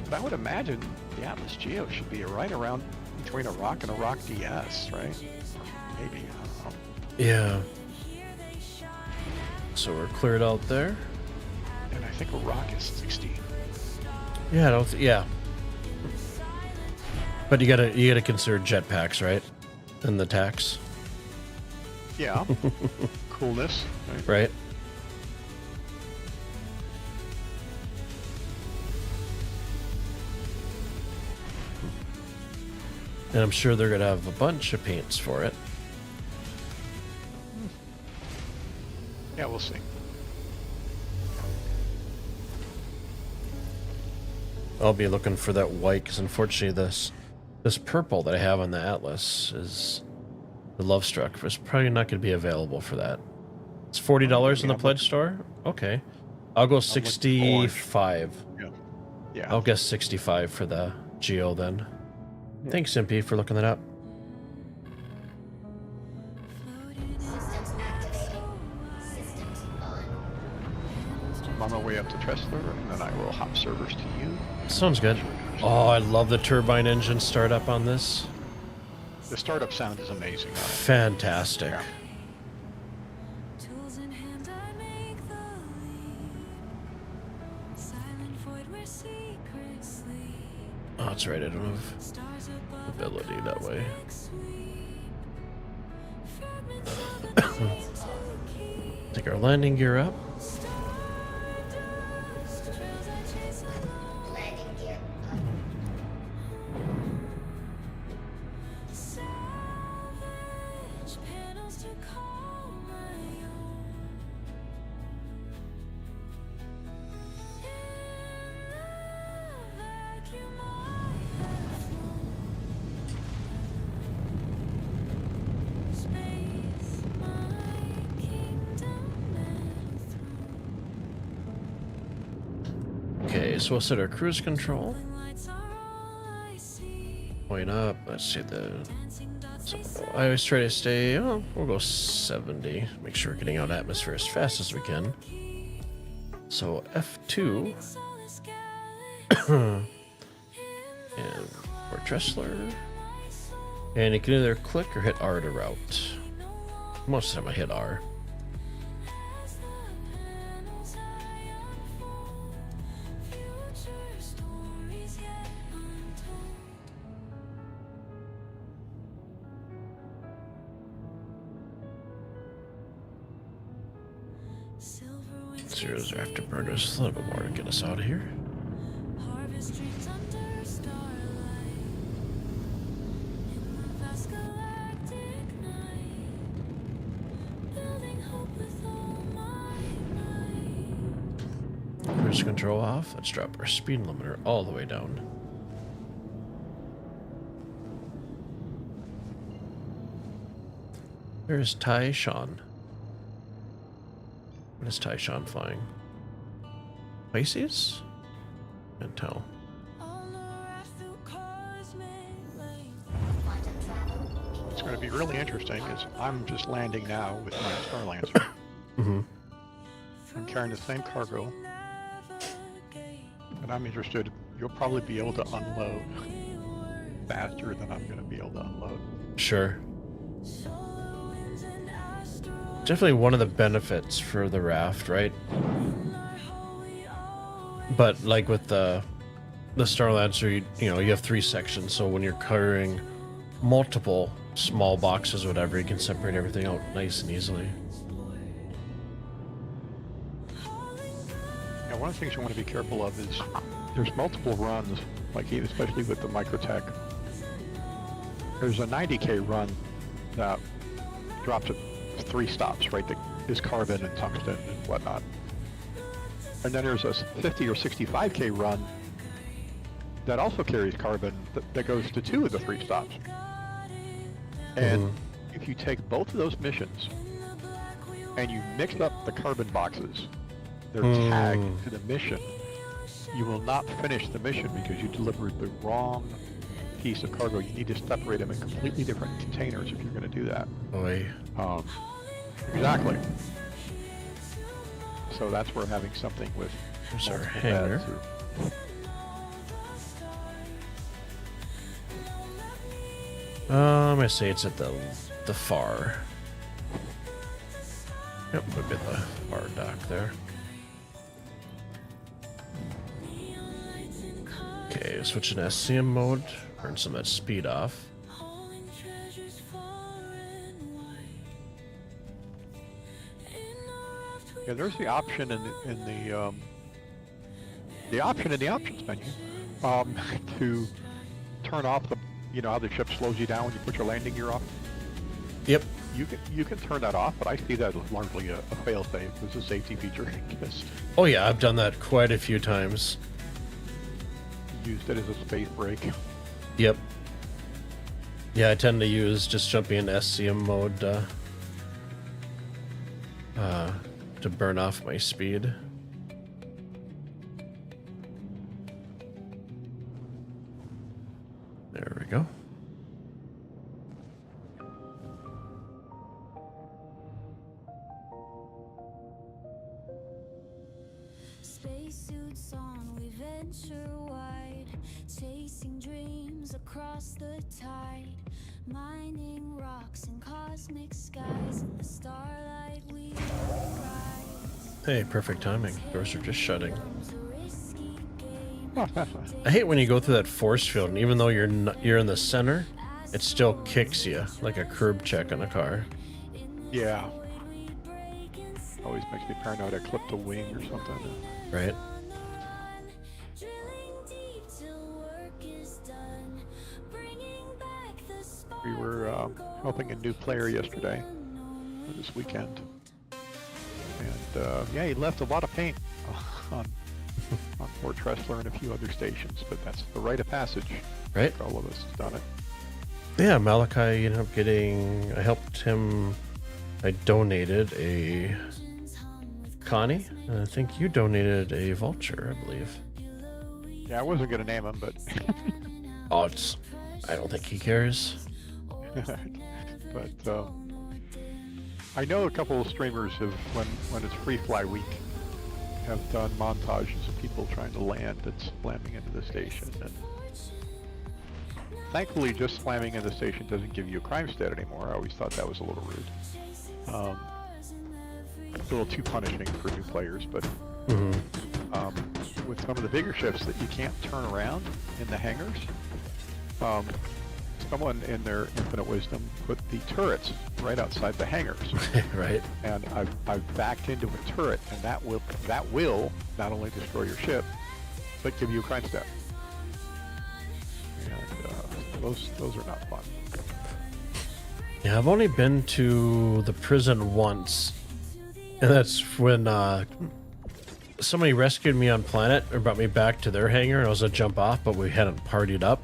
But I would imagine the Atlas Geo should be right around between a Rock and a Rock DS, right? Maybe. I don't know. Yeah. So we're cleared out there. And I think a Rock is 60. Yeah, I don't. Yeah. But you gotta consider jetpacks, right? And the tax, Yeah. Coolness. Right? right? And I'm sure they're gonna have a bunch of paints for it. Yeah, we'll see. I'll be looking for that white because unfortunately this purple that I have on the Atlas is the Love Struck. It's probably not going to be available for that. It's $40 in the pledge store. Okay, I'll go 65. Yeah. Yeah. I'll guess 65 for the Geo then. Yeah. Thanks, MP, for looking that up. I'm on my way up to Tressler, and then I will hop servers to you. Sounds good. Oh, I love the turbine engine startup on this. The startup sound is amazing on it. Fantastic. Yeah. Tools in hand, I make the leap. Silent void where secrets sleep. Oh, that's right. I don't have Stars above ability that way. cosmic sweep. Fragments of the night to keep. Take our landing gear up. Stardust trails I chase along. Landing gear Savage panels to call my own. In the vacuum I have flown. Space, my kingdom and throne. Okay, so we'll set our cruise control. Lights are all I see. Point up. Let's see the. Dancing dots So they say. I always try to stay. Oh, we'll go 70. Make sure we're getting out atmosphere as fast as we can. So F2 Solace and for Tressler. And you can either click or hit R to route. Most of the time I hit R. as the panels I unfold. Future stories yet untold. Silver wings Zeros are afterburners. A little bit more to get us out of here. harvest dreams under starlight. In the vast galactic night. Building hope with all my might. Cruise control off. Let's drop our speed limiter all the way down. There's Tai Shan. What is Tai Shan flying? Pisces? Can't tell. What's going to be really interesting is I'm just landing now with my Starlancer. Mm-hmm. I'm carrying the same cargo, and I'm interested. You'll probably be able to unload faster than I'm going to be able to unload. Sure. Definitely one of the benefits for the raft, right? But like with the Starlancer, you know, you have 3 sections, so when you're carrying multiple small boxes or whatever, you can separate everything out nice and easily. Now, one of the things you want to be careful of is there's multiple runs, like especially with the Microtech. There's a 90K run that drops at 3 stops, right? That is carbon and tungsten and whatnot. And then there's a 50 or 65K run that also carries carbon that goes to 2 of the 3 stops. And if you take both of those missions and you mix up the carbon boxes, they're tagged to the mission, you will not finish the mission because you delivered the wrong piece of cargo. You need to separate them in completely different containers if you're going to do that. Boy. Exactly. So that's where having something with There's our multiple hangar. beds I say it's at the far. Yep, would be the far dock there. Okay, switching SCM mode. Turn some of that speed off. Yeah, there's the option in the option in the options menu to turn off the, you know how the ship slows you down when you put your landing gear off. Yep. You can turn that off, but I see that as largely a fail-safe. It's a safety feature. Oh yeah, I've done that quite a few times. Used it as a space break. Yep. Yeah, I tend to use just jumping into SCM mode to burn off my speed. There we go. Spacesuits on, we venture wide, chasing dreams across the tide, mining rocks in cosmic skies, in the starlight we rise. Hey, perfect timing. Doors are just shutting. It's a risky game. I hate when you go through that force field, and even though you're in the center, it still kicks you like a curb check on a car. Yeah. Always makes me paranoid I clipped a wing or something. Right? We were helping a new player yesterday, or this weekend. And yeah, he left a lot of paint on Fort Tressler and a few other stations, but that's the rite of passage. Right? All of us have done it. Yeah, Malachi ended up getting... I helped him... I donated a Connie, and I think you donated a Vulture, I believe. Yeah, I wasn't going to name him, but... Oh, it's... I don't think he cares. but I know a couple of streamers have, when it's free fly week, have done montages of people trying to land and slamming into the station. And thankfully, just slamming into the station doesn't give you a crime stat anymore. I always thought that was a little rude. It's a little too punishing for new players, but with some of the bigger ships that you can't turn around in the hangars, someone in their infinite wisdom put the turrets right outside the hangars. Right. And I've backed into a turret, and that will not only destroy your ship, but give you a crime stat. And those are not fun. Yeah, I've only been to the prison once, and that's when somebody rescued me on planet or brought me back to their hangar, and I was gonna jump off, but we hadn't partied up.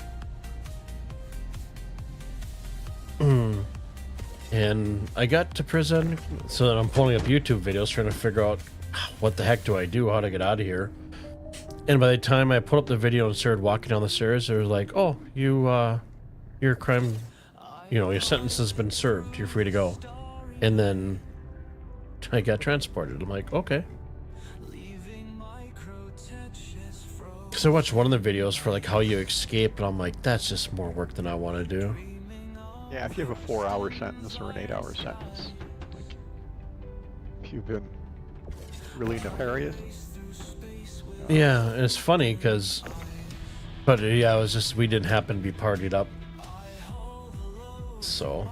And I got to prison, so that I'm pulling up YouTube videos trying to figure out what the heck do I do, how to get out of here. And by the time I put up the video and started walking down the stairs, they were like, "Oh, your crime, your sentence has been served. You're free to go." And then I got transported. I'm like, okay. Because I watched one of the videos for like how you escape, and I'm like, that's just more work than I want to do. Yeah, if you have a 4-hour sentence or an 8-hour sentence, like, if you've been really nefarious. Yeah, and it's funny because, but yeah, it was just, we didn't happen to be partied up. So,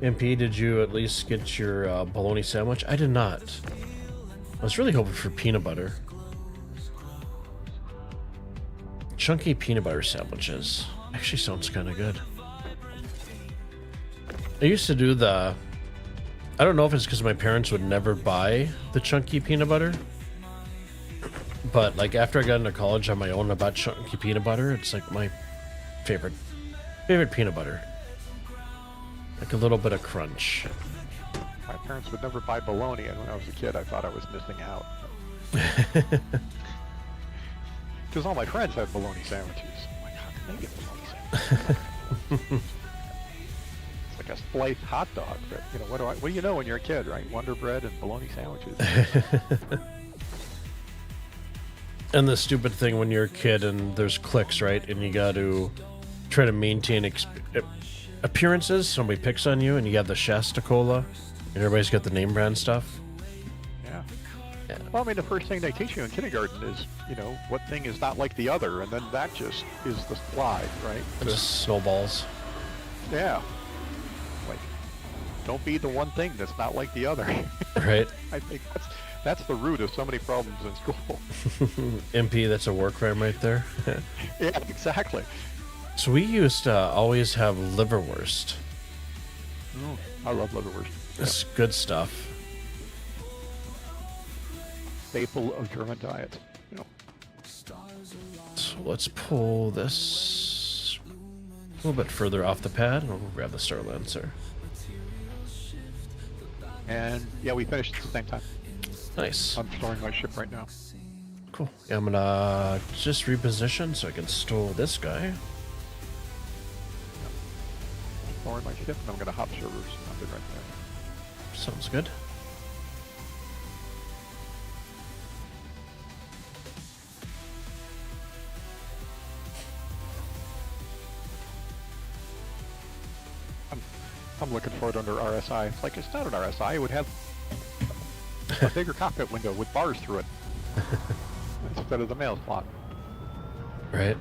MP, did you at least get your bologna sandwich? I did not. I was really hoping for peanut butter. Chunky peanut butter sandwiches. Actually sounds kind of good. I used to do the... I don't know if it's because my parents would never buy the chunky peanut butter. But like after I got into college on my own, I bought chunky peanut butter. It's like my favorite peanut butter. Like a little bit of crunch. My parents would never buy bologna, and when I was a kid, I thought I was missing out. Because all my friends had bologna sandwiches. I'm like, how can they get bologna sandwiches? It's like a sliced hot dog, but what do you know when you're a kid, right? Wonder Bread and bologna sandwiches. And the stupid thing when you're a kid and there's cliques, right? And you got to try to maintain appearances. Somebody picks on you, and you have the Shasta Cola, and everybody's got the name brand stuff. Yeah. Yeah. Well, I mean, the first thing they teach you in kindergarten is, what thing is not like the other, and then that just is the slide, right? Just snowballs. Yeah. Like, don't be the one thing that's not like the other. Right. I think that's the root of so many problems in school. MP, that's a war crime right there. Yeah, exactly. So we used to always have liverwurst. I love liverwurst. It's good stuff. Staple of German diet. So let's pull this a little bit further off the pad, and we'll grab the Star Lancer. And yeah, we finished at the same time. Nice. I'm storing my ship right now. Cool. Yeah, I'm gonna just reposition so I can store this guy. Storing my ship, and I'm gonna hop servers. I'll be right there. Sounds good. I'm looking for it under RSI. It's like, it's not an RSI. It would have a bigger cockpit window with bars through it instead of the mail slot. Right.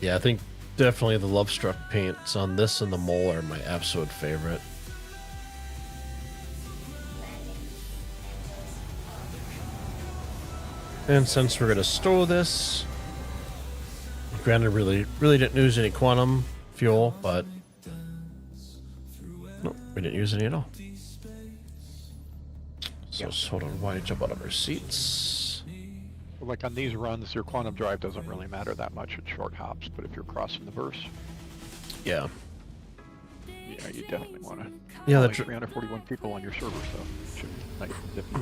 Yeah, I think definitely the Love Struck paints on this and the Mole are my absolute favorite. And since we're going to stow this, granted, really didn't use any quantum fuel, but no, we didn't use any at all. So hold on, why jump out of our seats? Like on these runs, your quantum drive doesn't really matter that much at short hops, but if you're crossing the verse, Yeah. yeah, you definitely want to. Yeah, only that's 341 people on your server, so it should be nice and zippy.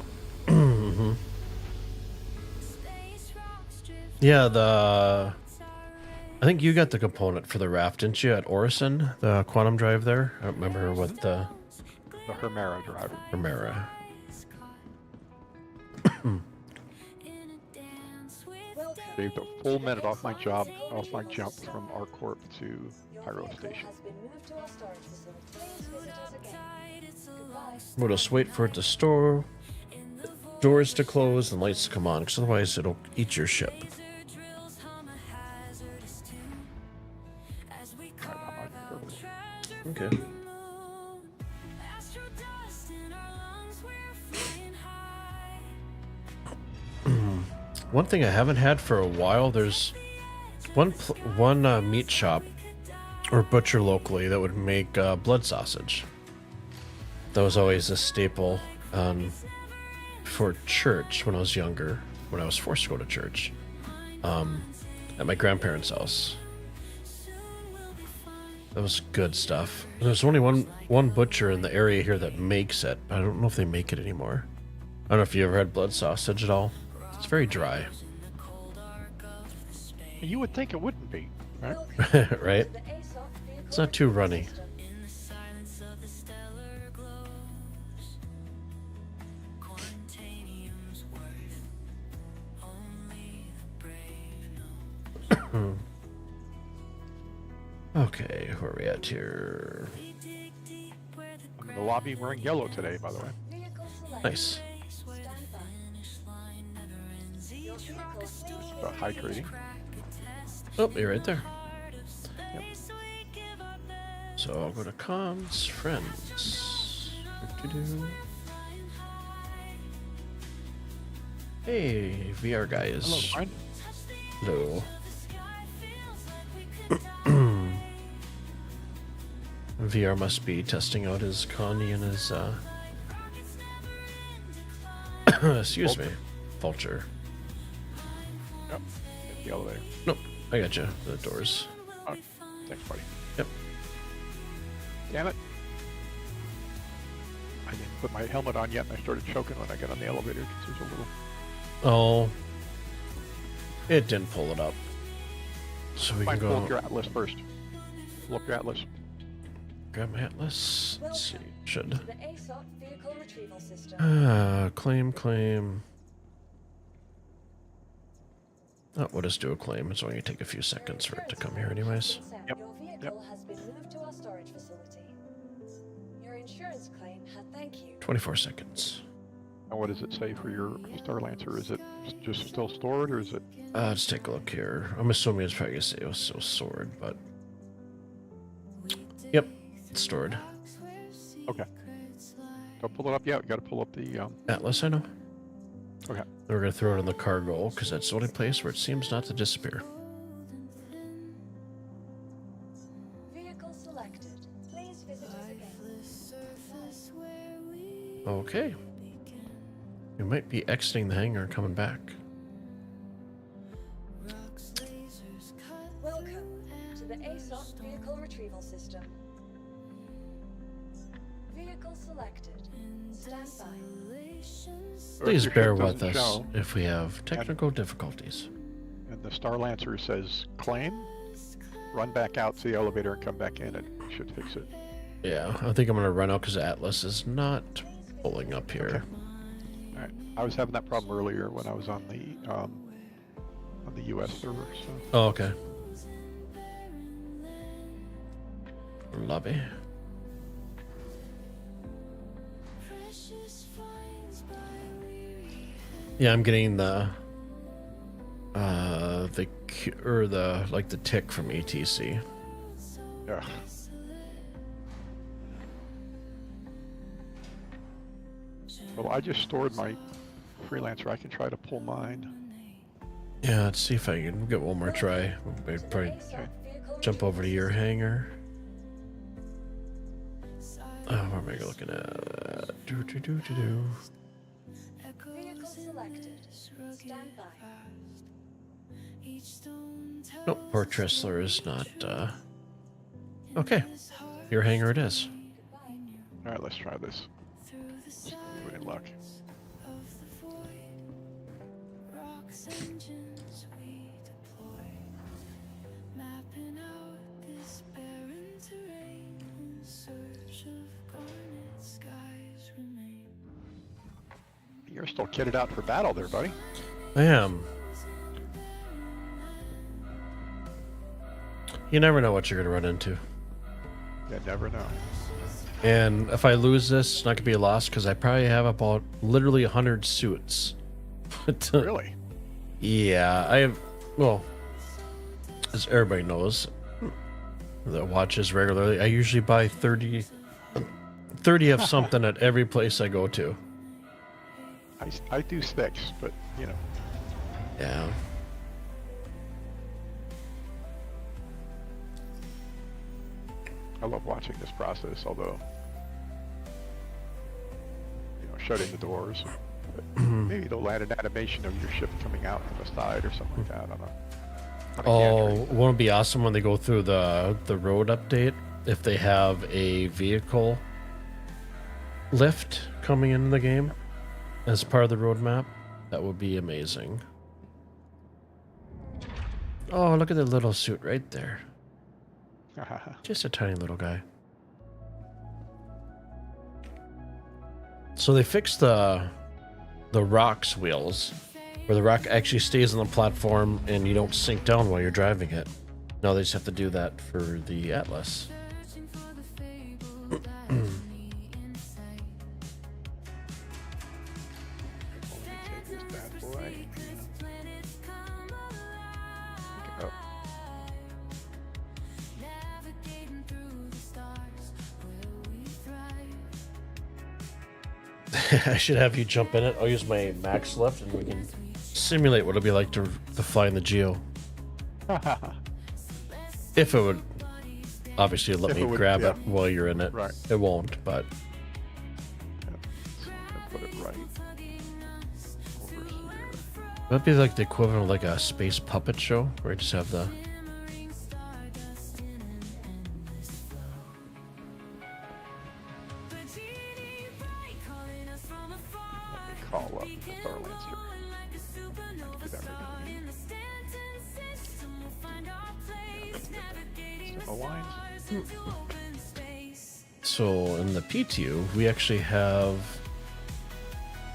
mm-hmm. Yeah, I think you got the component for the raft, didn't you, at Orison? The quantum drive there? I don't remember what the... The Hermera driver. Hermera. Saved a full minute off my jump from our corp to Pyro Station. We'll just wait for it to store, doors to close, and lights to come on, because otherwise it'll eat your ship. Okay. One thing I haven't had for a while, there's one meat shop or butcher locally that would make blood sausage. That was always a staple on for church when I was younger, when I was forced to go to church, at my grandparents' house. That was good stuff. There's only one butcher in the area here that makes it. I don't know if they make it anymore. I don't know if you ever had blood sausage at all. It's very dry. You would think it wouldn't be, right? Right? The ASOP vehicle It's not too retrieval runny. system. Okay, where are we at here? I'm in the lobby wearing yellow today, by the way. Vehicle selected. Nice. Stand by. Your vehicle please About hydrating. Oh, you're right there. Yep. So I'll go to comms, friends. Doo-doo-doo. Hey, VR guys. Hello, Brian. Hello. VR must be testing out his Connie and his excuse me, Vulture. Yep. Hit the elevator. Nope, I got you. The doors. Oh, thanks, buddy. Yep. Damn it. I didn't put my helmet on yet, and I started choking when I got on the elevator because there's a little. Oh, it didn't pull it up. So we Fine, can pull go up your atlas first. Pull up your atlas. grab my atlas. Let's see. Should to the ASOP vehicle retrieval system. claim. Oh, we'll just do a claim. It's only gonna take a few seconds for it to come here, anyways. Yep. Your vehicle has been moved to our storage facility. Your insurance claim had thank you. 24 seconds. And what does it say for your Star Lancer? Is it just still stored, or is it? Let's take a look here. I'm assuming it's probably gonna say it was still stored, but yep, it's stored. Okay. Don't pull it up yet. You got to pull up the. Atlas, I know. Okay. Then we're gonna throw it in the cargo because that's the only place where it seems not to disappear. Vehicle selected. Please visit us again. Okay. We might be exiting the hangar and coming back. Welcome to the ASOP vehicle retrieval system. Vehicle selected. Stand by. Please Your bear ship with doesn't us show, if we have technical difficulties. and the Star Lancer says claim. Run back out to the elevator and come back in, and it should fix it. Yeah, I think I'm gonna run out because Atlas is not pulling up here. Okay. All right. I was having that problem earlier when I was on the U.S. server. So Oh, okay. Lobby. Yeah, I'm getting the the tick from ETC. yeah. Well, I just stored my freelancer. I can try to pull mine. Yeah, let's see if I can get one more try. We'll probably ASOP vehicle jump over to your hangar. Oh, what am I looking at? Do. Vehicle selected. Stand by. Nope, poor Tressler is not, Okay, your hangar it is. All right, let's try this. We're in luck. You're still kitted out for battle there, buddy. I am. You never know what you're going to run into. You never know. And if I lose this, it's not going to be a loss because I probably have about literally 100 suits. Really? Yeah, I have, well, as everybody knows that watches regularly, I usually buy 30 of something at every place I go to. I do sticks, but you know. Yeah. I love watching this process, although, you know, shutting the doors, Maybe they'll add an animation of your ship coming out from the side or something like that. I don't know. On a Oh, gantry. won't it be awesome when they go through the road update if they have a vehicle lift coming in the game as part of the roadmap? That would be amazing. Oh, look at the little suit right there. Just a tiny little guy. So they fixed the rocks wheels, where the rock actually stays on the platform and you don't sink down while you're driving it. Now they just have to do that for the Atlas. Let me take this bad boy. Pick it up. I should have you jump in it. I'll use my max lift and we can simulate what it'll be like to fly in the Geo. If it would, obviously, let If me it would, grab yeah. it while you're in it. Right. It won't, but So I'm gonna put it right over here. that'd be like the equivalent of like a space puppet show where you just have the. Let me call up the Star Lancer. I can do that right here. So the lines. So in the PTU, we actually have.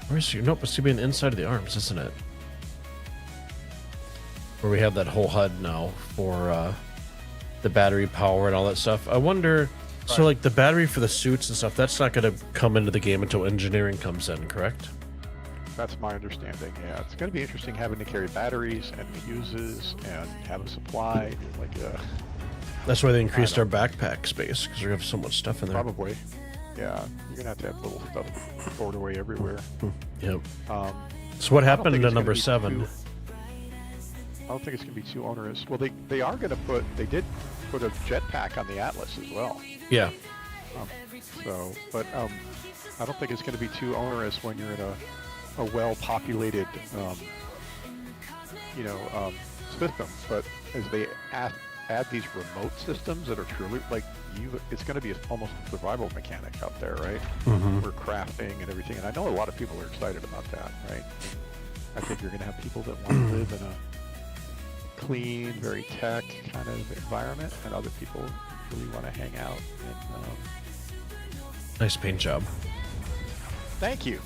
Where's your? Nope, it's gonna be an inside of the arms, isn't it? Where we have that whole HUD now for the battery power and all that stuff. I wonder. So like the battery for the suits and stuff, that's not gonna come into the game until engineering comes in, correct? That's my understanding. Yeah, it's going to be interesting having to carry batteries and fuses and have a supply. Like, That's why they increased our backpack space because we have so much stuff in there. probably. Yeah, you're going to have little stuff stored away everywhere. Yep. Um, So what I don't happened think to it's gonna number be 7? I don't think it's going to be too onerous. Well, they are going to put. They did put a jetpack on the Atlas as well. Yeah. I don't think it's going to be too onerous when you're in a well-populated, system. But as they add these remote systems that are truly like it's going to be almost a survival mechanic out there, right? Mhm. For crafting and everything. And I know a lot of people are excited about that, right? I think you're going to have people that want to live in a clean, very tech kind of environment, and other people really want to hang out. And Nice paint job. thank you.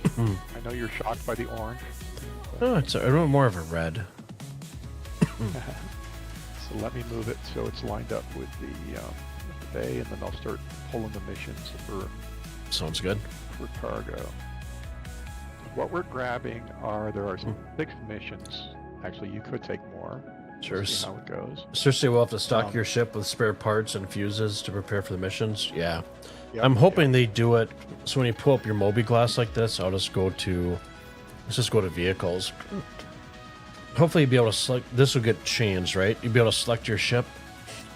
Thank you. I know you're shocked by the orange. Oh, it's a little more of a red. So let me move it so it's lined up with the bay, and then I'll start pulling the missions for Sounds good. cargo. What we're grabbing there are 6 missions. Actually, you could take more. Sure. See how it goes. Seriously, we'll have to stock Um, your ship with spare parts and fuses to prepare for the missions. Yeah. Yep, I'm hoping they do it. So when you pull up your Moby glass like this, let's just go to vehicles. Hopefully you'll be able to select, this will get changed, right? You'll be able to select your ship,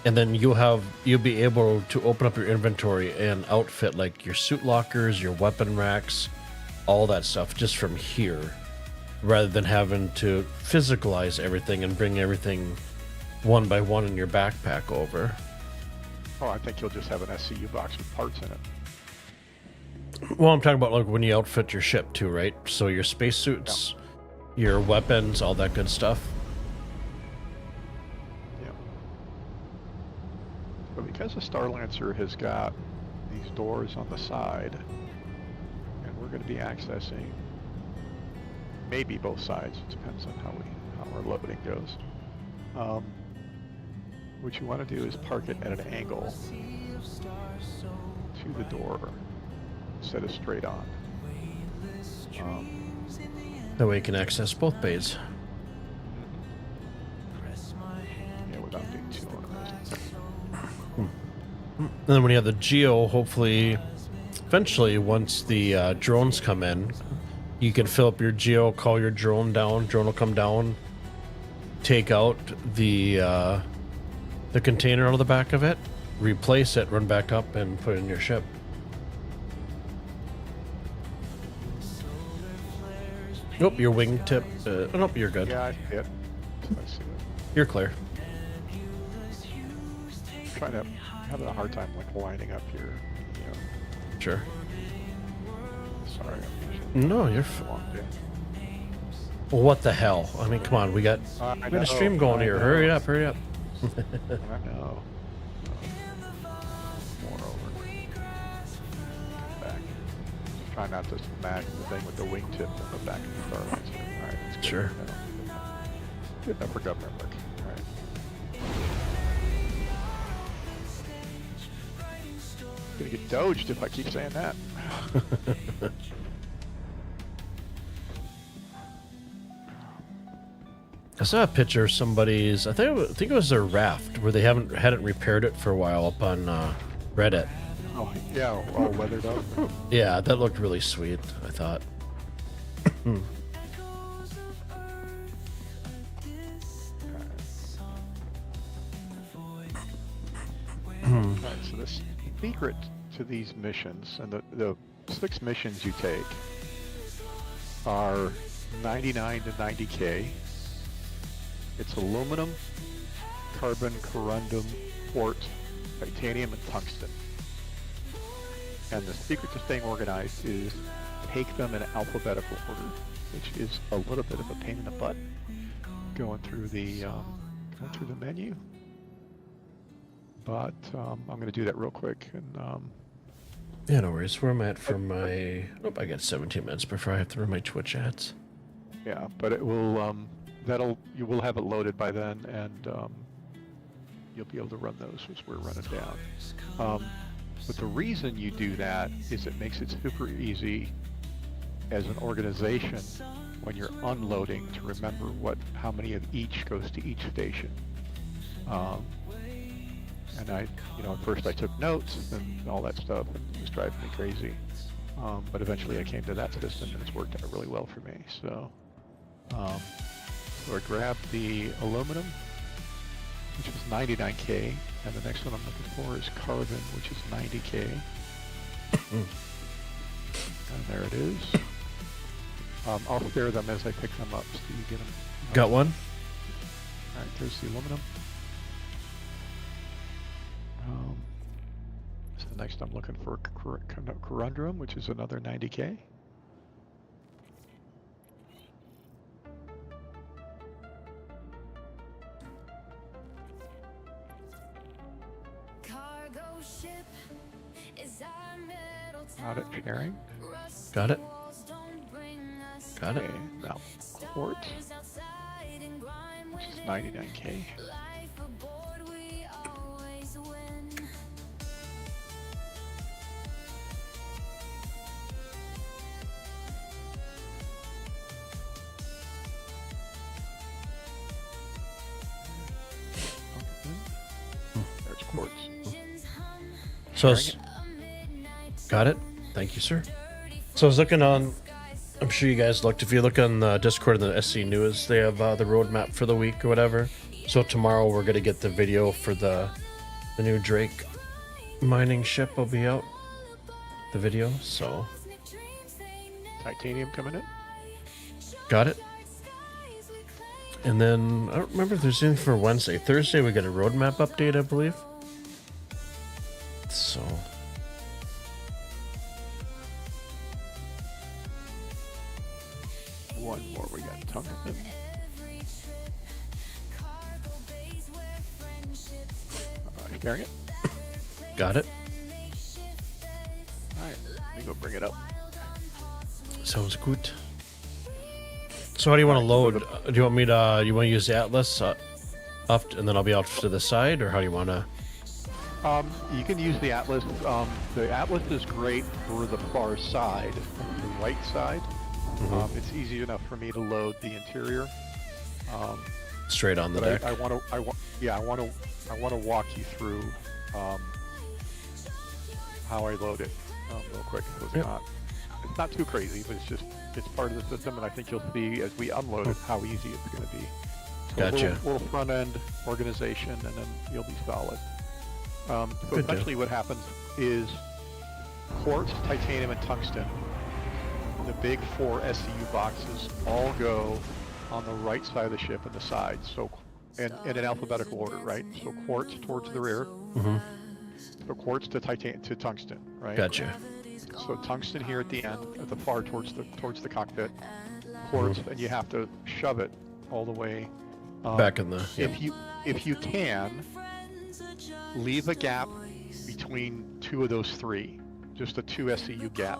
and then you'll be able to open up your inventory and outfit like your suit lockers, your weapon racks, all that stuff just from here, rather than having to physicalize everything and bring everything one by one in your backpack over. Oh, I think you'll just have an SCU box with parts in it. Well, I'm talking about like when you outfit your ship too, right? So your spacesuits, your weapons, all that good stuff. Yeah. But because the Star Lancer has got these doors on the side, and we're going to be accessing maybe both sides. It depends on how our loading goes. What you want to do is park it at an angle to the door instead of straight on. That way you can access both bays. Yeah, without being too onerous. And then when you have the Geo, hopefully, eventually, once the drones come in, you can fill up your Geo, call your drone down, drone will come down, take out the container out of the back of it, replace it, run back up, and put it in your ship. Nope, your wingtip. Nope, you're good. Yeah, I see it. I see it. You're clear. Trying to having a hard time like lining up here. You know, Sure. sorry. No, you're. Well, what the hell? I mean, come on. We got a stream going here. Hurry up! Hurry up! I know. Moreover, back. Try not to smack the thing with the wingtip on the back of the Star Lancer. All right, that's good. Sure. Good enough for government work. All right. Gonna get doged if I keep saying that. I saw a picture of somebody's. I think it was their raft where they hadn't repaired it for a while up on Reddit. Oh yeah, all weathered up. Yeah, that looked really sweet. I thought. Alright, so the secret to these missions, and the 6 missions you take are 99 to 90K. It's aluminum, carbon, corundum, quartz, titanium, and tungsten. And the secret to staying organized is take them in alphabetical order, which is a little bit of a pain in the butt going through the menu. But I'm going to do that real quick. And Yeah, no worries. Where am I at for my... Nope, I got 17 minutes before I have to run my Twitch ads. yeah, but it will you will have it loaded by then, and you'll be able to run those as we're running down. But the reason you do that is it makes it super easy as an organization when you're unloading to remember how many of each goes to each station. And at first I took notes and all that stuff, and it was driving me crazy. But eventually I came to that system, and it's worked out really well for me. So I grabbed the aluminum, which is 99K, and the next one I'm looking for is carbon, which is 90K. And there it is. I'll stare them as I pick them up so you get them. Got one? Alright, there's the aluminum. So next I'm looking for corundum, which is another 90K. Got it, sharing. Got it. Got it. Okay, now quartz, which is 99K. There's quartz. So got it. Thank you, sir. So I was looking on. I'm sure you guys looked. If you look on the Discord and the SC News, they have the roadmap for the week or whatever. So tomorrow we're gonna get the video for the new Drake mining ship will be out. The video. So Titanium coming in. got it. And then I don't remember if there's anything for Wednesday. Thursday we got a roadmap update, I believe. So. One more, we got tungsten. Carrying it. Got it. Alright, let me go bring it up. Sounds good. So how do you want to load? Do you want me to? You want to use the Atlas up, and then I'll be out to the side, or how do you want to? You can use the Atlas. The Atlas is great for the far side, the right side. It's easy enough for me to load the interior. Straight on the deck. I want to walk you through how I load it real quick. So it's not too crazy, but it's part of the system, and I think you'll see as we unload it how easy it's going to be. So Gotcha. A little front end organization, and then you'll be solid. So essentially what happens is quartz, titanium, and tungsten the big 4 SCU boxes all go on the right side of the ship and the sides. So, in an alphabetical order, right? So quartz towards the rear. Mm-hmm. So quartz to tungsten, right? Gotcha. So tungsten here at the end, at the far towards the cockpit. Quartz, and you have to shove it all the way Back in the. Yeah. If you can, leave a gap between 2 of those 3, just a 2 SCU gap.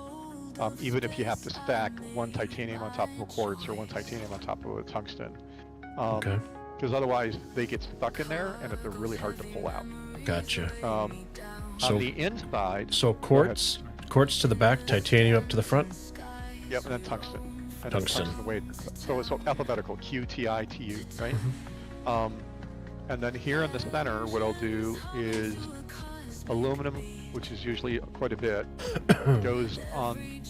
Even if you have to stack 1 titanium on top of a quartz or 1 titanium on top of a tungsten. Okay. Because otherwise they get stuck in there and they're really hard to pull out. Gotcha. On the inside. So quartz to the back, titanium up to the front. Yep, and then tungsten. And Tungsten. Then away. So it's alphabetical: Q, T, I, T, U, right? And then here in the center, what I'll do is aluminum, which is usually quite a bit, goes on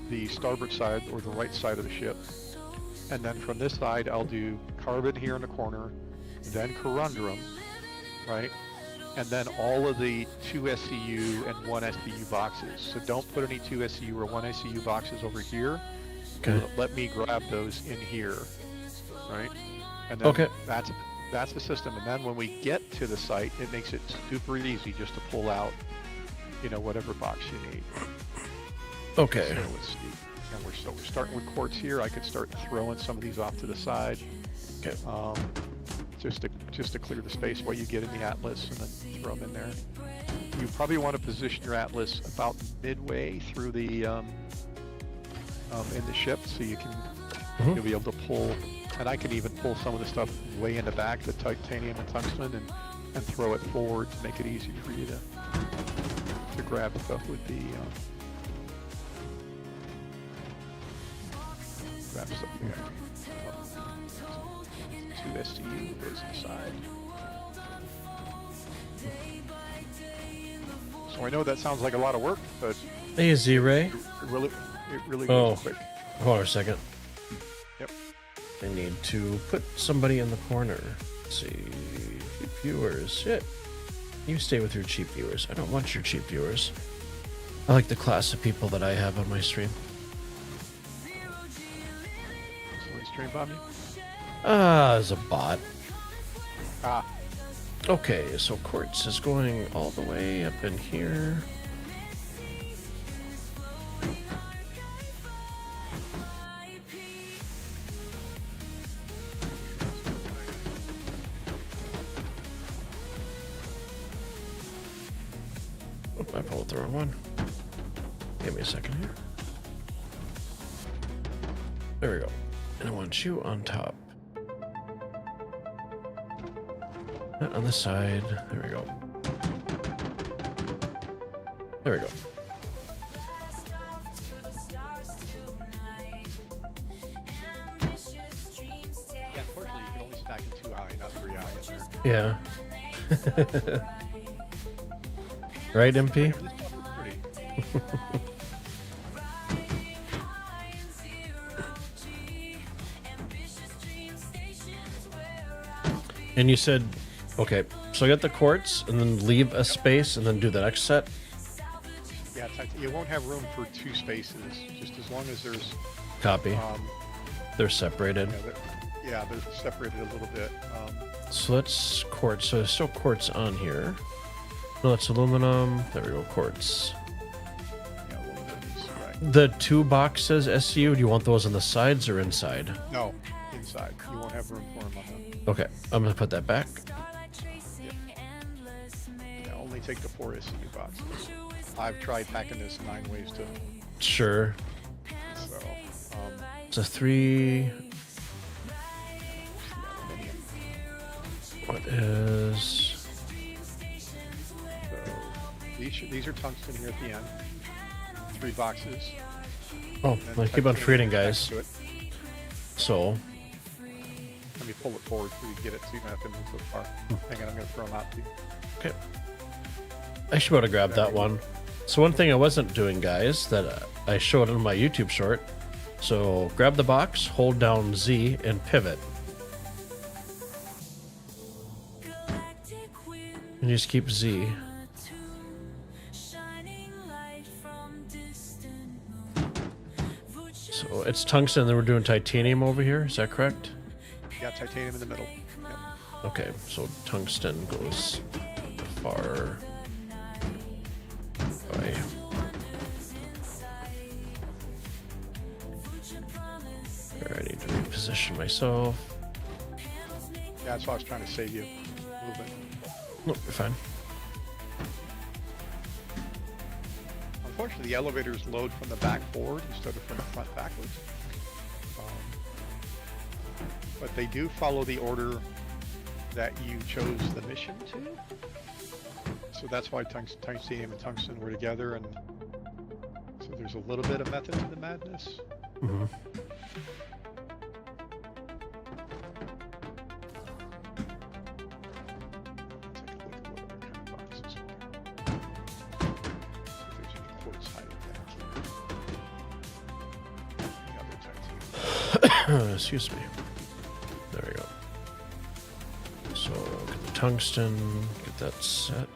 the starboard side or the right side of the ship. And then from this side, I'll do carbon here in the corner, then corundum, right? And then all of the 2 SCU and 1 SCU boxes. So don't put any 2 SCU or 1 SCU boxes over here. Okay. Let me grab those in here, right? And then Okay. that's the system. And then when we get to the site, it makes it super easy just to pull out, whatever box you need. Okay. So let's see. And we're starting with quartz here. I could start throwing some of these off to the side. Okay. Just to clear the space while you get in the Atlas and then throw them in there. You probably want to position your Atlas about midway through the in the ship, so you can you'll be able to pull, and I can even pull some of the stuff way in the back, the titanium and tungsten, and throw it forward to make it easy for you to grab stuff with the grab stuff there. 2 SCU goes inside. So I know that sounds like a lot of work, but Hey, Z-Ray. it really goes quick. Hold on a second. Yep. I need to put somebody in the corner. Let's see. Cheap viewers. Shit. You stay with your cheap viewers. I don't want your cheap viewers. I like the class of people that I have on my stream. Somebody stream bomb you? As a bot. Ah. Okay, so quartz is going all the way up in here. Oh, I pulled the wrong one. Give me a second here. There we go. And I want you on top. Not on the side. There we go. There we go. Yeah, unfortunately, you can only stack it 2 high, not 3 high in there. Yeah. Right, MP? This is pretty. And you said, okay, so I got the quartz and then leave a space and then do the next set. Yeah, you won't have room for 2 spaces, just as long as there's Copy. They're separated. they're separated a little bit. So let's quartz. So there's still quartz on here. No, it's aluminum. There we go, quartz. Yeah, aluminum is right. The 2 boxes SU, do you want those on the sides or inside? No, inside. You won't have room for them on the. Okay, I'm gonna put that back. Yeah, only take the 4 SCU boxes. I've tried packing this 9 ways to. Sure. So, It's a 3. aluminium. What is? So these are tungsten here at the end. 3 boxes. Oh, and I keep on titanium forgetting, next guys. to it. So, Let me pull it forward so you get it, so you don't have to move so far. Hang on, I'm gonna throw them out to you. okay. I should be able to grab that one. So one thing I wasn't doing, guys, that I showed in my YouTube short. So grab the box, hold down Z, and pivot. And just keep Z. it's tungsten, then we're doing titanium over here. Is that correct? Yeah, titanium in the middle. Yep. Okay, so tungsten goes far away. I need to reposition myself. Yeah, that's why I was trying to save you a little bit. Nope, you're fine. Unfortunately, the elevators load from the back forward instead of from the front backwards. But they do follow the order that you chose the mission to. So that's why titanium and tungsten were together, and so there's a little bit of method to the madness. Mm-hmm. Take a look at what other kind of boxes are. See if there's any quartz hiding back here. The other titanium. Excuse me. There we go. So get the tungsten, get that set.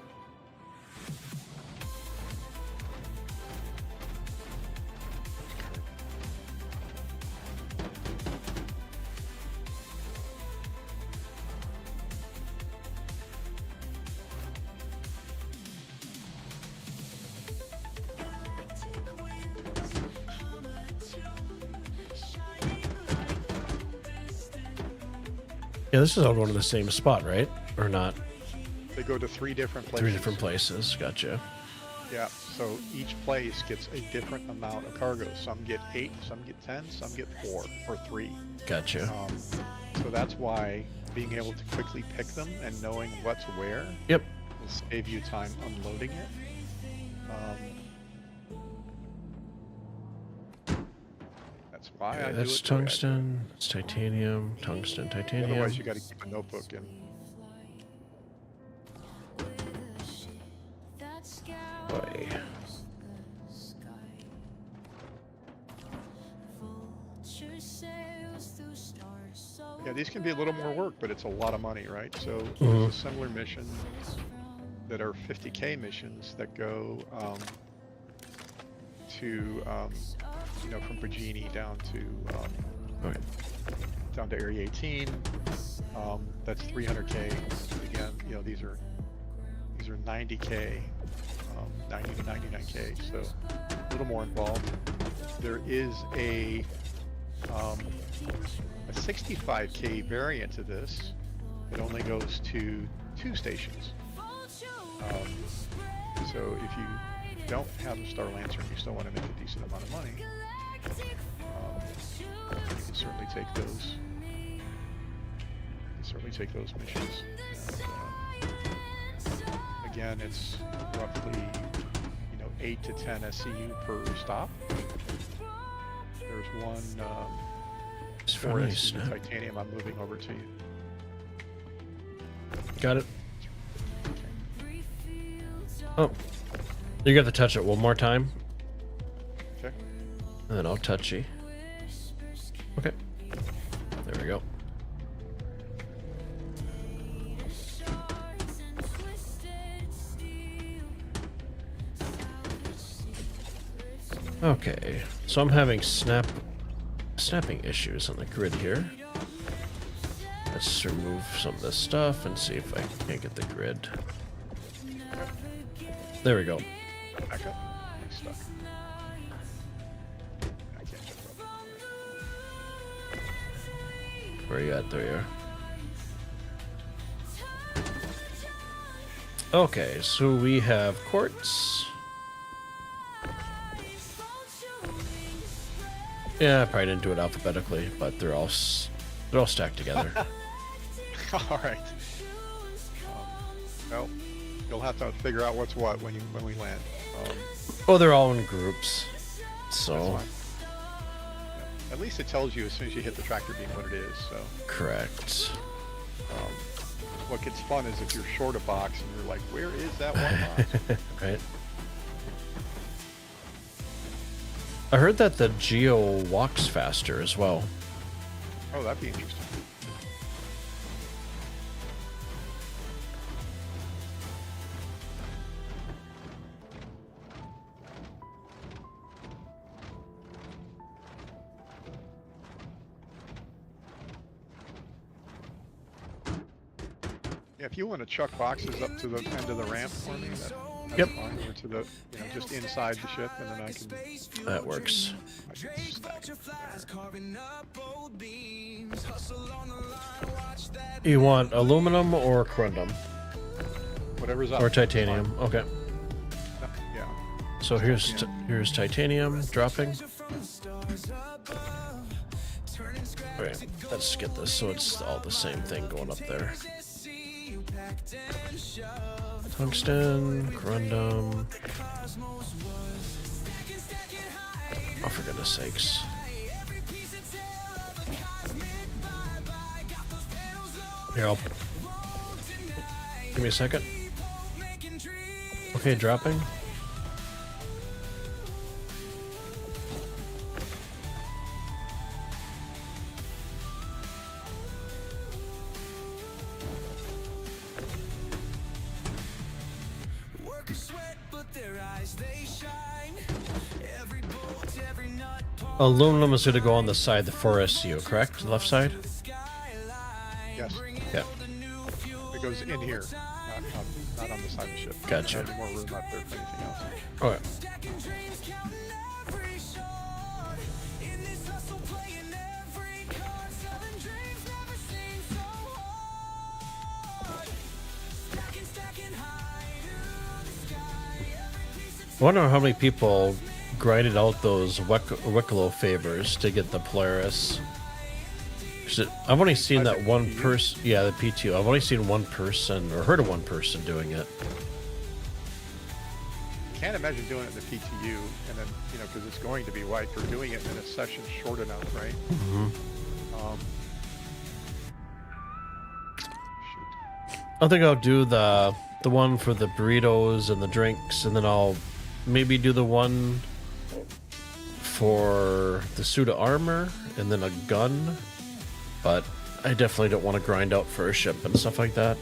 Yeah, this is all going to the same spot, right? Or not? They go to 3 different places. 3 different places. Gotcha. Yeah, so each place gets a different amount of cargo. Some get 8, some get 10, some get 4 or 3. Gotcha. So that's why being able to quickly pick them and knowing what's where Yep. will save you time unloading it. That's why I Okay, do that's it the way I do it. tungsten. It's titanium. Tungsten. Titanium. Otherwise, you got to keep a notebook and Boy. yeah, these can be a little more work, but it's a lot of money, right? So Mhm. there's a similar mission that are 50K missions that go to you know, from Virginia down to Okay. down to Area 18. That's 300K. Again, you know, these are 90K, 90 to 99K, so a little more involved. There is a 65K variant of this. It only goes to 2 stations. So if you don't have a Star Lancer and you still want to make a decent amount of money, you can certainly take those. Missions. And, again, it's roughly 8 to 10 SCU per stop. There's one It's 4 very SCU snap. titanium I'm moving over to you. Got it. Oh. You got to touch it one more time, Okay. and then I'll touch you. Okay. There we go. Okay, so I'm having snapping issues on the grid here. Let's remove some of this stuff and see if I can get the grid. There we go. Back up. I'm stuck. I can't jump up. Where you at? There you are. Okay, so we have quartz. Yeah, I probably didn't do it alphabetically, but they're all stacked together. All right. Well, you'll have to figure out what's what when we land. Oh, they're all in groups. That's So fine. Yeah. At least it tells you as soon as you hit the tractor beam what it is. So correct. what gets fun is if you're short a box and you're like, where is that one box? Right. I heard that the Geo walks faster as well. Oh, that'd be interesting. Yeah, if you want to chuck boxes up to the end of the ramp for me, that's Yep. fine. Or to the, just inside the ship, and then That works. I can stack them there. You want aluminum or corundum? Whatever's up. Or it's titanium? fine. Okay. Yeah. So here's here's titanium dropping. Okay, let's get this so it's all the same thing going up there. Tungsten, corundum. Oh, for goodness sakes. Here, give me a second. Okay, dropping. Aluminum is going to go on the side, the 4SU, correct? Left side? Yes. Yeah. It goes in here, not on the side of the ship. Gotcha. There's more room up there for anything else. Okay. I wonder how many people grinded out those Wicklow favors to get the Polaris. I've only seen that one person. Yeah, the P2. I've only seen one person, or heard of one person doing it. Can't imagine doing it in the PTU, and then, because it's going to be white, or doing it in a session short enough, right? Mm-hmm. Shoot. I think I'll do the one for the burritos and the drinks, and then I'll maybe do the one for the suit of armor and then a gun. But I definitely don't want to grind out for a ship and stuff like that.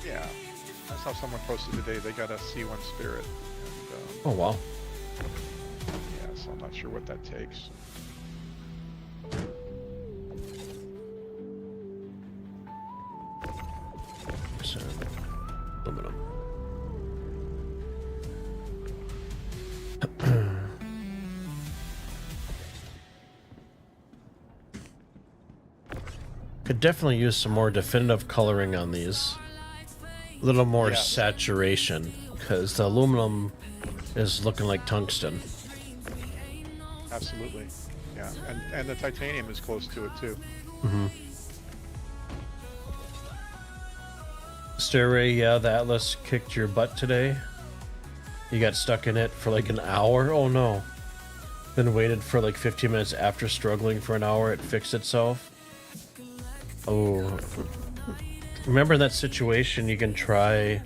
Yeah, I saw someone posted today. They got a C1 Spirit. And, Oh wow. yeah, so I'm not sure what that takes. So, aluminum. Could definitely use some more definitive coloring on these. A little more Yes. saturation, because the aluminum is looking like tungsten. Absolutely. Yeah, and the titanium is close to it too. Mm-hmm. Stairway, yeah, the Atlas kicked your butt today. You got stuck in it for like an hour. Oh no. Then waited for like 15 minutes after struggling for an hour. It fixed itself. Oh. Remember that situation? You can try.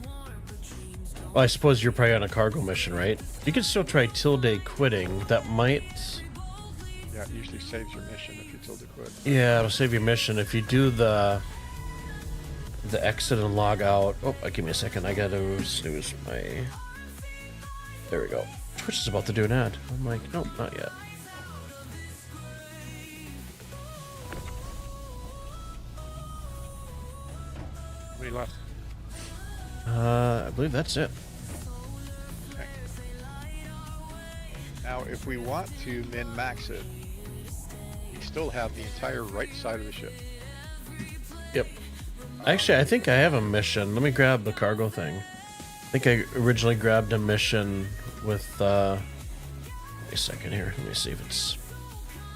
Well, I suppose you're probably on a cargo mission, right? You can still try tilde quitting. That might. Yeah, it usually saves your mission if you tilde quit. Yeah, it'll save your mission. If you do the exit and log out. Oh, give me a second. I gotta snooze my. There we go. Twitch is about to do an ad. I'm like, nope, not yet. How many left? I believe that's it. Okay. Now, if we want to min-max it, we still have the entire right side of the ship. Yep. Actually, I think I have a mission. Let me grab the cargo thing. I think I originally grabbed a mission with, wait a second here. Let me see if it's...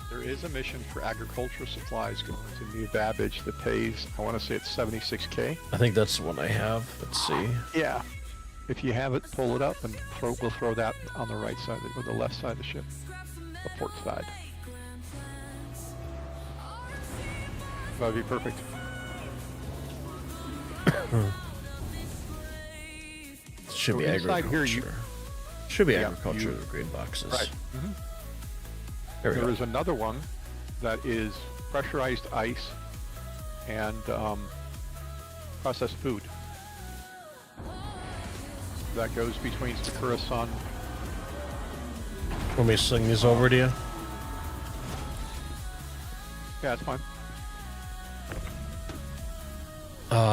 There is a mission for agricultural supplies going to New Babbage that pays, I want to say it's 76K. I think that's the one I have. Let's see. Yeah. If you have it, pull it up and we'll throw that on the right side or the left side of the ship, the port side. That would be perfect. Should So be inside agriculture. here Should be Yeah, agriculture grade boxes. Right. There we There go. is another one that is pressurized ice and processed food. That goes between Sakura-san. Want me to sling these over to you? Yeah, it's fine.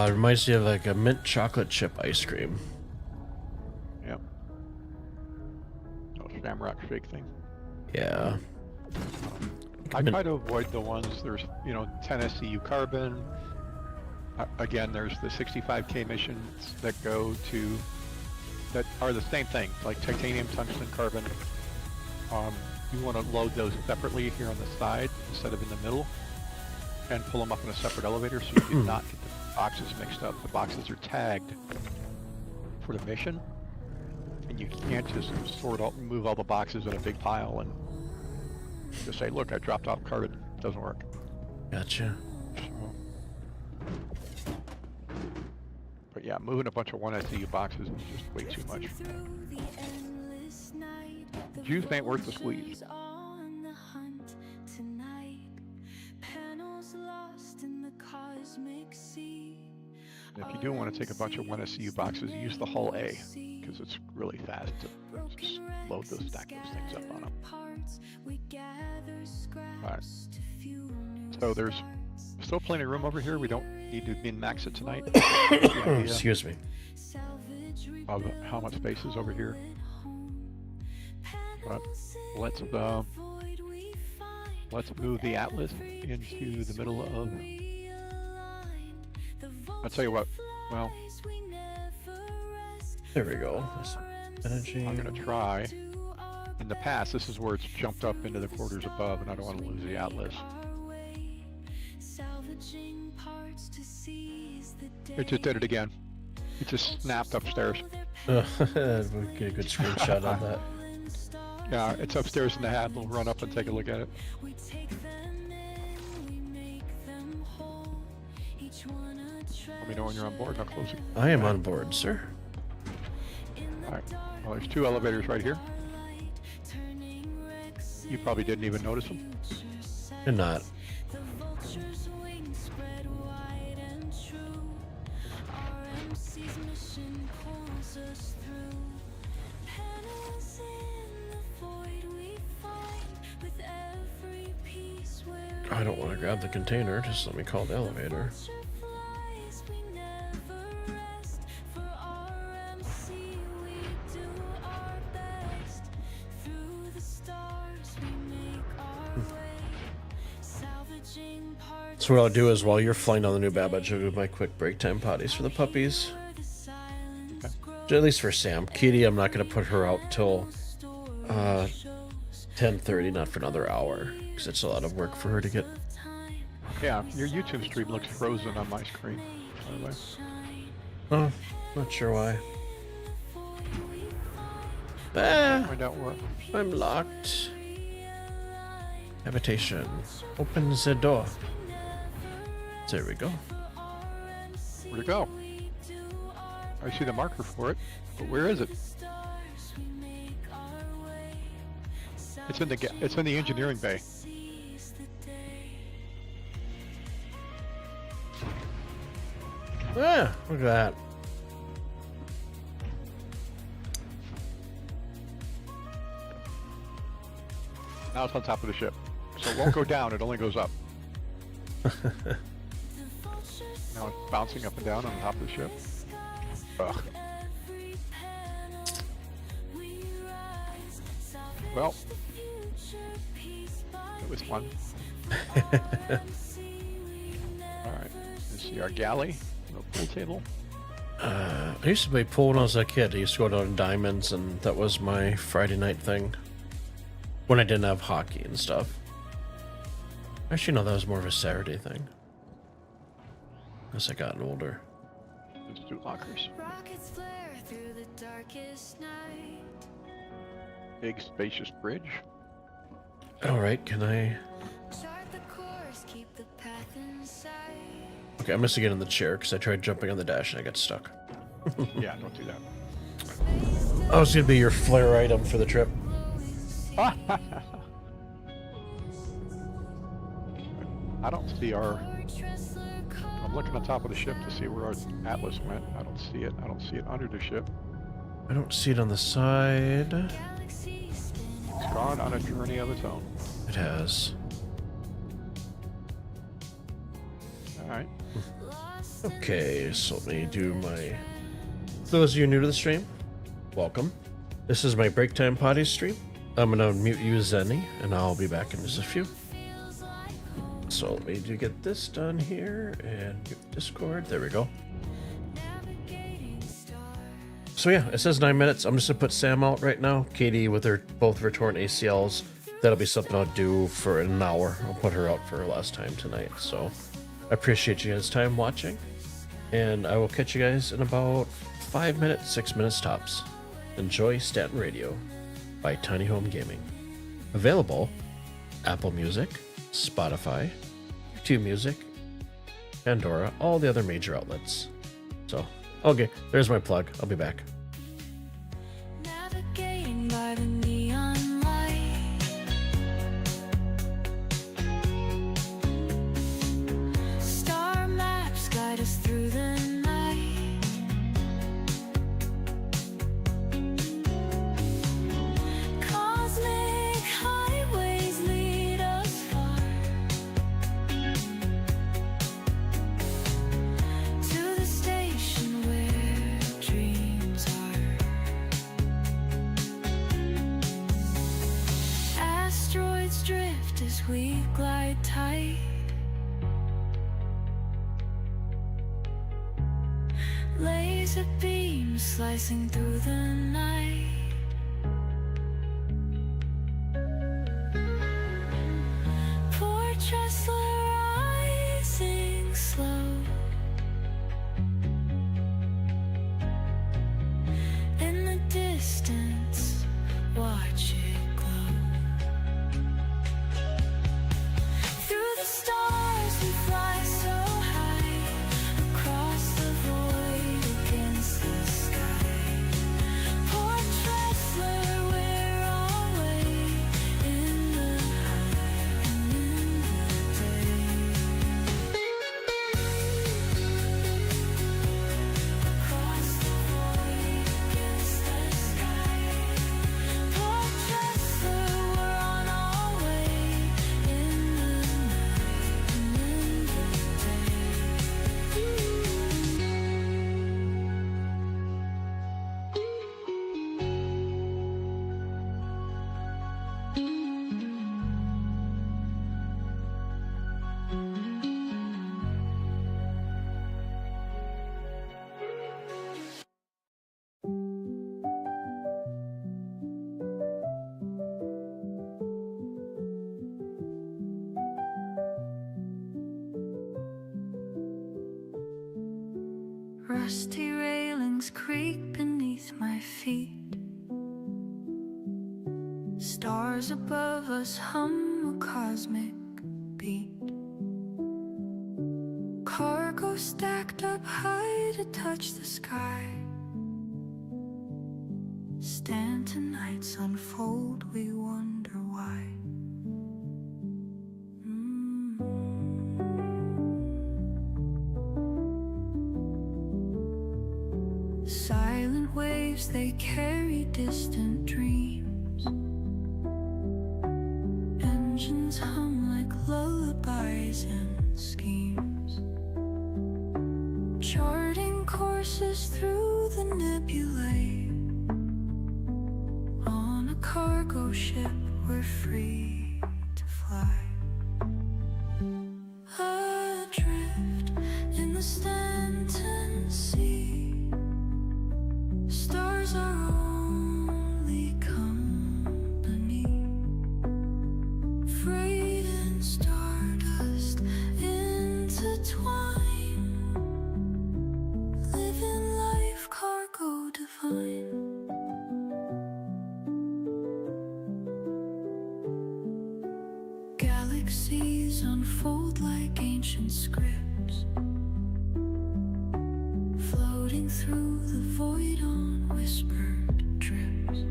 Reminds me of like a mint chocolate chip ice cream. Yep. Oh, shamrock shake thing. Yeah. I try to avoid the ones, there's, 10 SCU carbon. Again, there's the 65K missions that are the same thing, like titanium, tungsten, carbon. You want to load those separately here on the side instead of in the middle, and pull them up in a separate elevator so you do not get the boxes mixed up. The boxes are tagged for the mission, and you can't just move all the boxes in a big pile and just say, look, I dropped off carbon. It doesn't work. Gotcha. But yeah, moving a bunch of 1 SCU boxes is just way too much. Juice ain't worth the squeeze. If you do want to take a bunch of 1 SCU boxes, use the Hull A, because it's really fast to just stack those things up on them. Alright. So there's still plenty of room over here. We don't need to min-max it tonight. Excuse me. Of how much space is over here. But let's move the Atlas into the middle of... I'll tell you what, well... There we go. Energy. I'm going to try. In the past, this is where it's jumped up into the quarters above, and I don't want to lose the Atlas. It just did it again. It just snapped upstairs. We'll get a good screenshot on that. Yeah, it's upstairs in the hat. We'll run up and take a look at it. Let me know when you're on board. I'll close it. I am on board, sir. Alright. Well, there's 2 elevators right here. You probably didn't even notice them. And not. I don't want to grab the container, just let me call the elevator. So what I'll do is while you're flying on the new Babbage, I'll do my quick break time potties for the puppies. Okay. At least for Sam. Kitty, I'm not going to put her out till 10:30, not for another hour, because it's a lot of work for her to get. Yeah, your YouTube stream looks frozen on my screen, by the way. Oh, not sure why. Ah, Find out what. I'm locked. Habitation. Open the door. There we go. Where'd it go? I see the marker for it, but where is it? It's in the engineering bay. Ah, look at that. Now it's on top of the ship. So it won't go down, it only goes up. Now it's bouncing up and down on the top of the ship. Ugh. Well, it was fun. Alright, let's see our galley, no pool table. I used to play pool when I was a kid. I used to go down to Diamonds, and that was my Friday night thing. When I didn't have hockey and stuff. Actually, no, that was more of a Saturday thing. As I gotten older. Let's do lockers. Rockets flare through the darkest night. Big spacious bridge. Alright, can I... Chart the course, keep the path in sight. Okay, I'm just gonna get in the chair, because I tried jumping on the dash and I got stuck. Yeah, don't do that. I was gonna be your flare item for the trip. I don't see our... I'm looking on top of the ship to see where our Atlas went. I don't see it. I don't see it under the ship. I don't see it on the side. It's gone on a journey of its own. It has. Alright. Okay, so let me do my... For those of you new to the stream, welcome. This is my break time potty stream. I'm gonna mute you, Zenny, and I'll be back in just a few. So let me do get this done here and mute Discord. There we go. So yeah, it says 9 minutes. I'm just gonna put Sam out right now. Katie with her both her torn ACLs. That'll be something I'll do for an hour. I'll put her out for her last time tonight. So I appreciate you guys' time watching, and I will catch you guys in about 5 minutes, 6 minutes tops. Enjoy Staten Radio by Tiny Home Gaming. Available Apple Music, Spotify, YouTube Music, Pandora, all the other major outlets. So, okay, there's my plug. I'll be back. Navigating by the neon light. Star maps guide us through the night. Cosmic highways lead us far to the station where dreams are. Asteroids drift as we glide tight. Laser beams slicing through the night. Fortress rising slow. In the distance, watch it glow. Through the stars we fly so high, across the void against the sky. Portraits where we're always in the night and in the day. Across the void against the sky. Portraits where we're on our way in the night and in the day. Rusty railings creak beneath my feet. Stars above us hum a cosmic beat. Cargo stacked up high to touch the sky. Stanton nights unfold, we wonder why. Silent waves, they carry distant dreams. Engines hum like lullabies and schemes. Charting courses through the nebulae. On a cargo ship, we're free to fly. Adrift in the Stanton Sea. Stars are only company. Freight and stardust intertwine. Living life cargo divine. Galaxies unfold like ancient scripts. Floating through the void on whispered trips.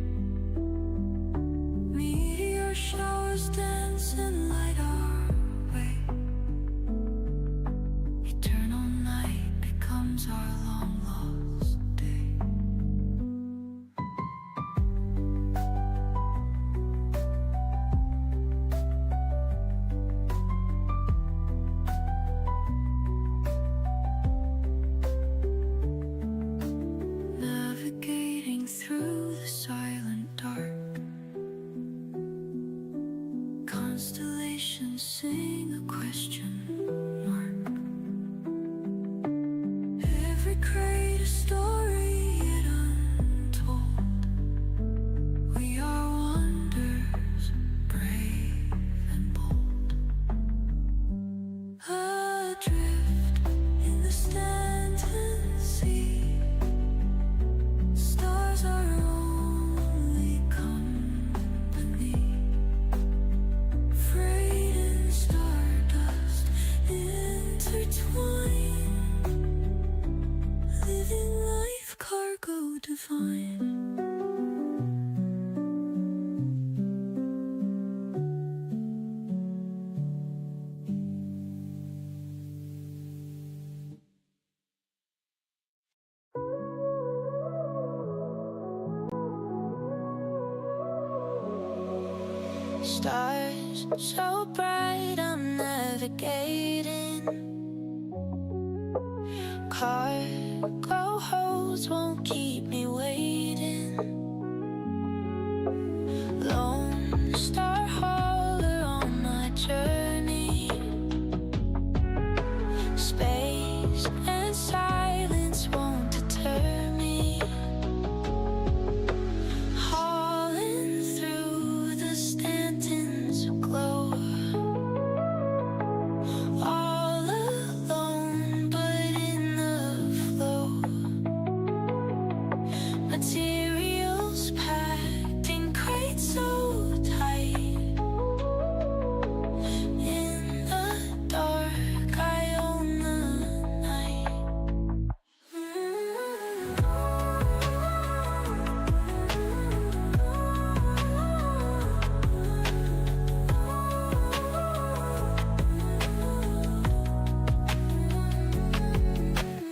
Meteor showers dance and light our way. Eternal night becomes our long lost day. move on. Stars so bright, I'm navigating. Cargo holds won't keep me waiting. Lone star hauler on my journey. Space and silence won't deter me. Hauling through the Stanton's glow. All alone, but in the flow. Materials packed in crates so tight. In the dark, I own the night.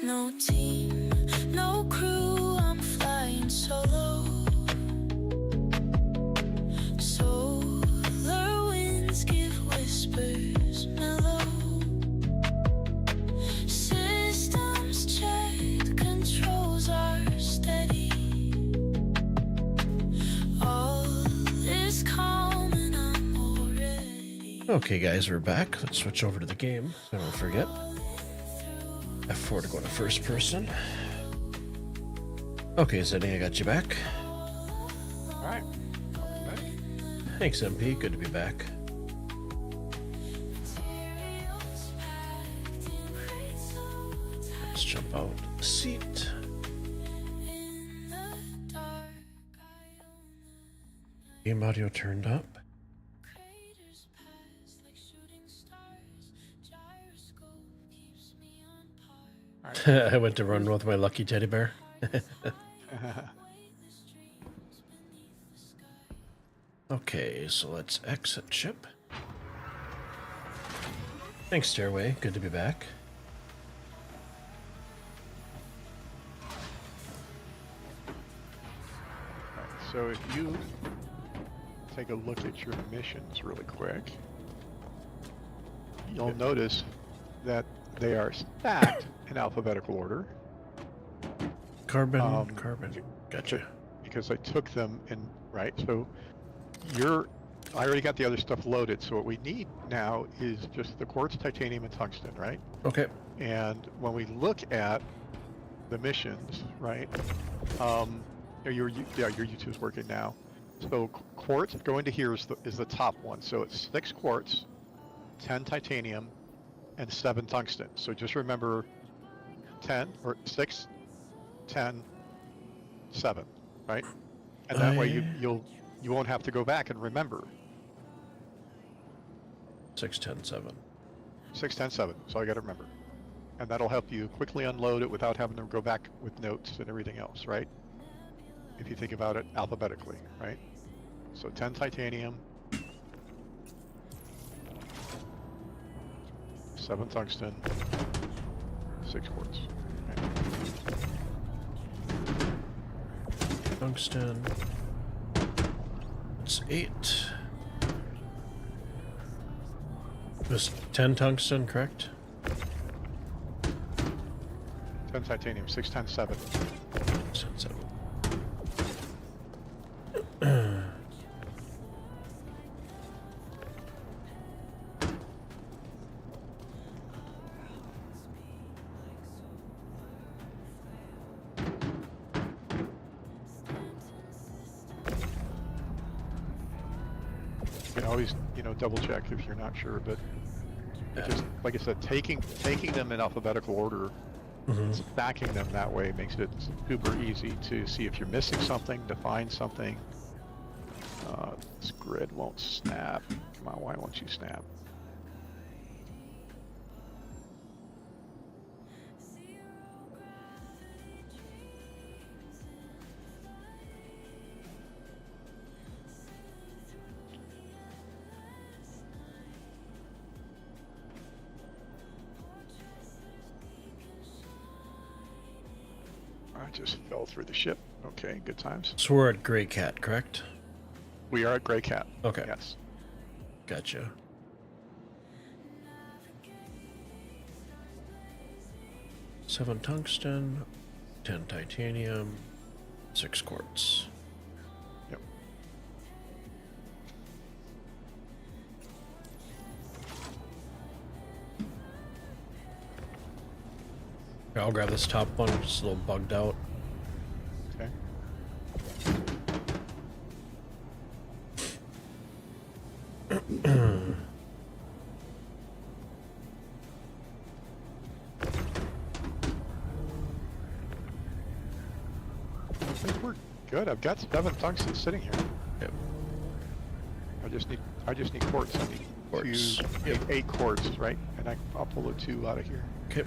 No team, no crew, I'm flying solo. Solar winds give whispers mellow. Systems checked, controls are steady. All is calm and I'm already. Okay, guys, we're back. Let's switch over to the game. So I don't forget. F4 to go to first person. Okay, Zenny, I got you back. All right. Welcome back. Thanks, MP. Good to be back. Let's jump out the seat. Game audio turned up. I went to run with my lucky teddy bear. Okay, so let's exit ship. Thanks, Stairway. Good to be back. Alright, so if you take a look at your missions really quick, you'll notice that they are stacked in alphabetical order. Carbon. Gotcha. Because I took them in, right? So I already got the other stuff loaded, so what we need now is just the quartz, titanium, and tungsten, right? Okay. And when we look at the missions, right? Your YouTube is working now. So quartz, go into here is the top one. So it's 6 quartz, 10 titanium, and 7 tungsten. So just remember 10 or 6, 10, 7, right? And that way you won't have to go back and remember. 6, 10, 7. 6, 10, 7. So I got to remember. And that'll help you quickly unload it without having to go back with notes and everything else, right? If you think about it alphabetically, right? So 10 titanium, 7 tungsten, 6 quartz. Right? Tungsten. It's 8. It was 10 tungsten, correct? 10 titanium, 6, 10, 7. 10, 7. You can always, double check if you're not sure, but it just, like I said, taking them in alphabetical order, stacking them that way makes it super easy to see if you're missing something, to find something. This grid won't snap. Come on, why won't you snap? I just fell through the ship. Okay, good times. So we're at Gray Cat, correct? We are at Gray Cat. Okay. Yes. Gotcha. 7 tungsten, 10 titanium, 6 quartz. Yep. I'll grab this top one, just a little bugged out. Okay. I think we're good. I've got 7 tungsten sitting here. Yep. I just need quartz. I need Quartz. two, 8 quartz, right? And I'll pull the 2 out of here. Okay.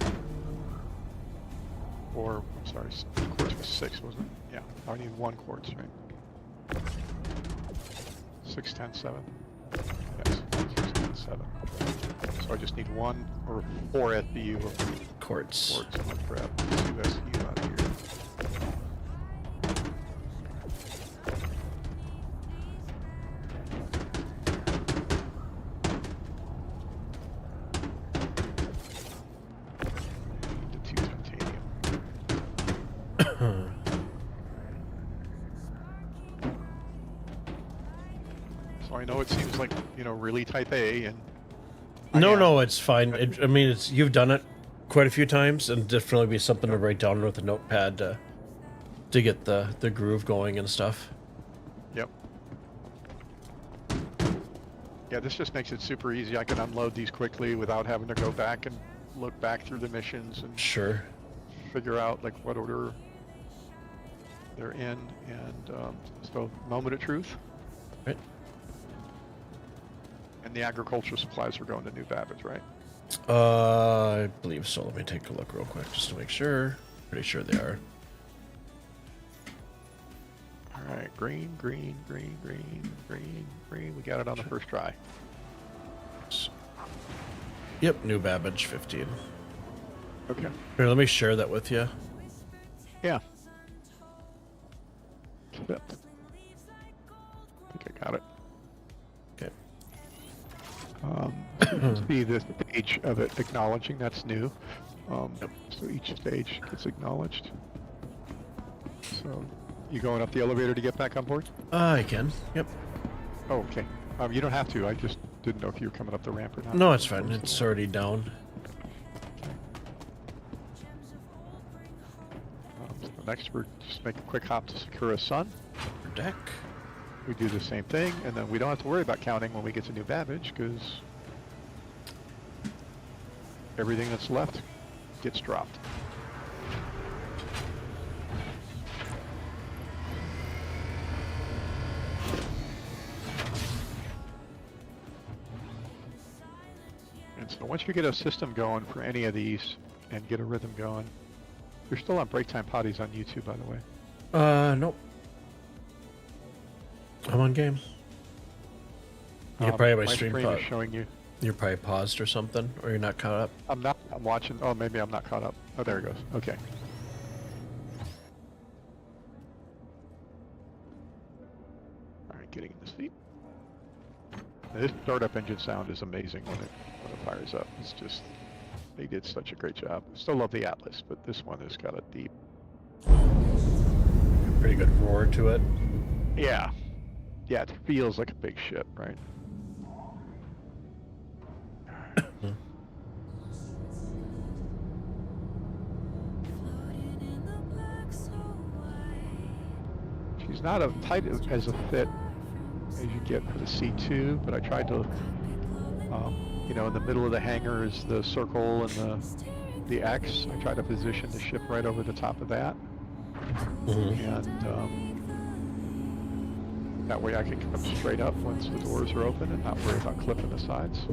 Or, I'm sorry, quartz was 6, wasn't it? Yeah, I need 1 quartz, right? 6, 10, 7. Yes, 6, 10, 7. So I just need 1 or 4 SBU of Quartz. quartz. I'm gonna grab 2 SBU out of here. Need the 2 titanium. So I know it seems like, really type A, and No, am. no, it's fine. I mean, you've done it quite a few times, and definitely be something to write down with a notepad to get the groove going and stuff. Yep. Yeah, this just makes it super easy. I can unload these quickly without having to go back and look back through the missions and Sure. figure out like what order they're in. And so, moment of truth. Right. And the agricultural supplies are going to New Babbage, right? I believe so. Let me take a look real quick just to make sure. Pretty sure they are. All right, green, green, green, green, green, green. We got it on the first try. Yep, New Babbage 15. Okay. Here, let me share that with you. Yeah. Yep. I think I got it. Okay. See this stage of it acknowledging, that's new. Yep. So each stage gets acknowledged. So you going up the elevator to get back on board? I can. Yep. Oh, okay. You don't have to. I just didn't know if you were coming up the ramp or not. No, it's fine. It's already down. So next, we're just make a quick hop to Sakura Sun. Upper deck. We do the same thing, and then we don't have to worry about counting when we get to New Babbage, because everything that's left gets dropped. And so once you get a system going for any of these and get a rhythm going, you're still on Break Time Potties on YouTube, by the way. Nope. I'm on game. You probably have my My stream screen paused. is showing you. You're probably paused or something, or you're not caught up. I'm not. I'm watching. Oh, maybe I'm not caught up. Oh, there it goes. Okay. All right, getting in the seat. Now, this startup engine sound is amazing when it fires up. It's just, they did such a great job. Still love the Atlas, but this one has got a deep. Pretty good roar to it. Yeah. Yeah, it feels like a big ship, right? She's not as tight as a fit as you get for the C2, but I tried to, in the middle of the hangar is the circle and the X. I tried to position the ship right over the top of that. And that way I can come straight up once the doors are open and not worry about clipping the sides.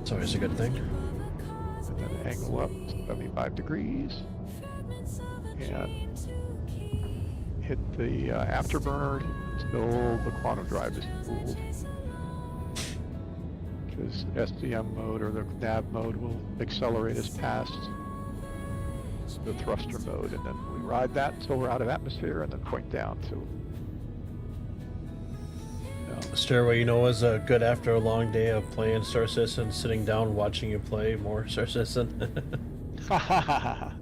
It's always a good thing. And then angle up 75 degrees. And hit the afterburner until the quantum drive is cooled. Because SDM mode or the nav mode will accelerate us past the thruster mode, and then we ride that until we're out of atmosphere, and then point down to. Stairway, was good after a long day of playing Star Citizen, sitting down watching you play more Star Citizen. Ha ha ha ha.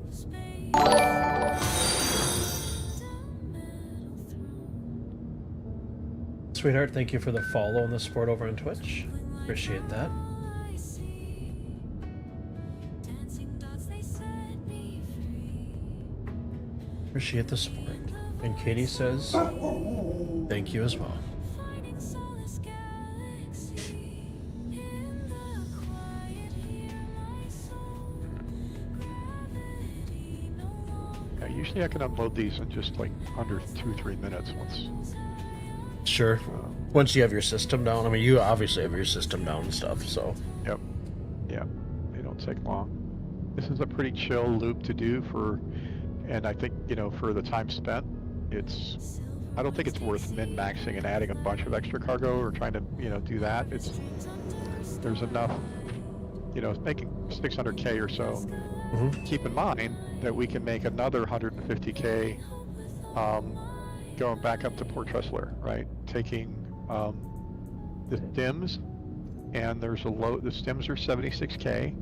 Sweetheart, thank you for the follow and the support over on Twitch. Appreciate that. Appreciate the support. And Katie says, thank you as well. Yeah, usually I can unload these in just like under 2-3 minutes once. Sure. Once you have your system down. I mean, you obviously have your system down and stuff, so. Yep. Yeah. They don't take long. This is a pretty chill loop to do for, and I think, for the time spent, I don't think it's worth min-maxing and adding a bunch of extra cargo or trying to, do that. There's enough, it's making 600K or so. Mm-hmm. Keep in mind that we can make another 150K going back up to Port Tressler, right? Taking the stims, and there's a load. The stims are 76K.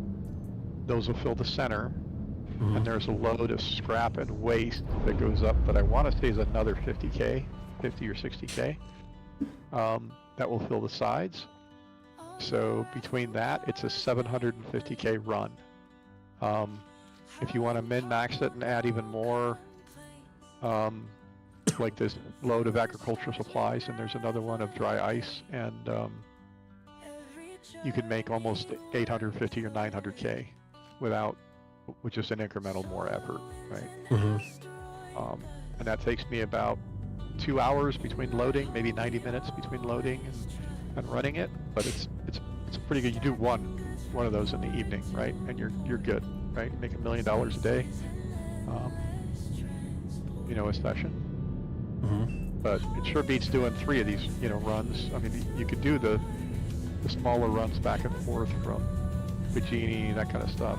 Those will fill the center, Mm-hmm. and there's a load of scrap and waste that goes up that I want to say is another 50K, 50 or 60K. That will fill the sides. So between that, it's a 750K run. If you want to min-max it and add even more, like this load of agricultural supplies, and there's another one of dry ice, and you can make almost 850 or 900K with just an incremental more effort, right? Mm-hmm. And that takes me about 2 hours between loading, maybe 90 minutes between loading and running it, but it's pretty good. You do one of those in the evening, right? And you're good, right? Make $1 million a day, a session. Mm-hmm. But it sure beats doing 3 of these, runs. I mean, you could do the smaller runs back and forth from Virginia, that kind of stuff.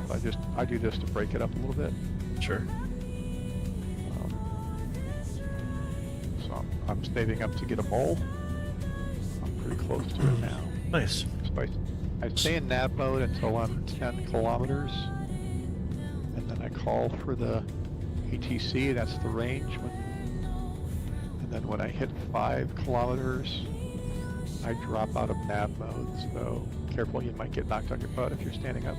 I do this to break it up a little bit. Sure. So I'm saving up to get a mole. I'm pretty close to it now. Nice. So I stay in nav mode until I'm 10 kilometers, and then I call for the ATC. That's the range. And then when I hit 5 kilometers, I drop out of nav mode. So careful, you might get knocked on your butt if you're standing up.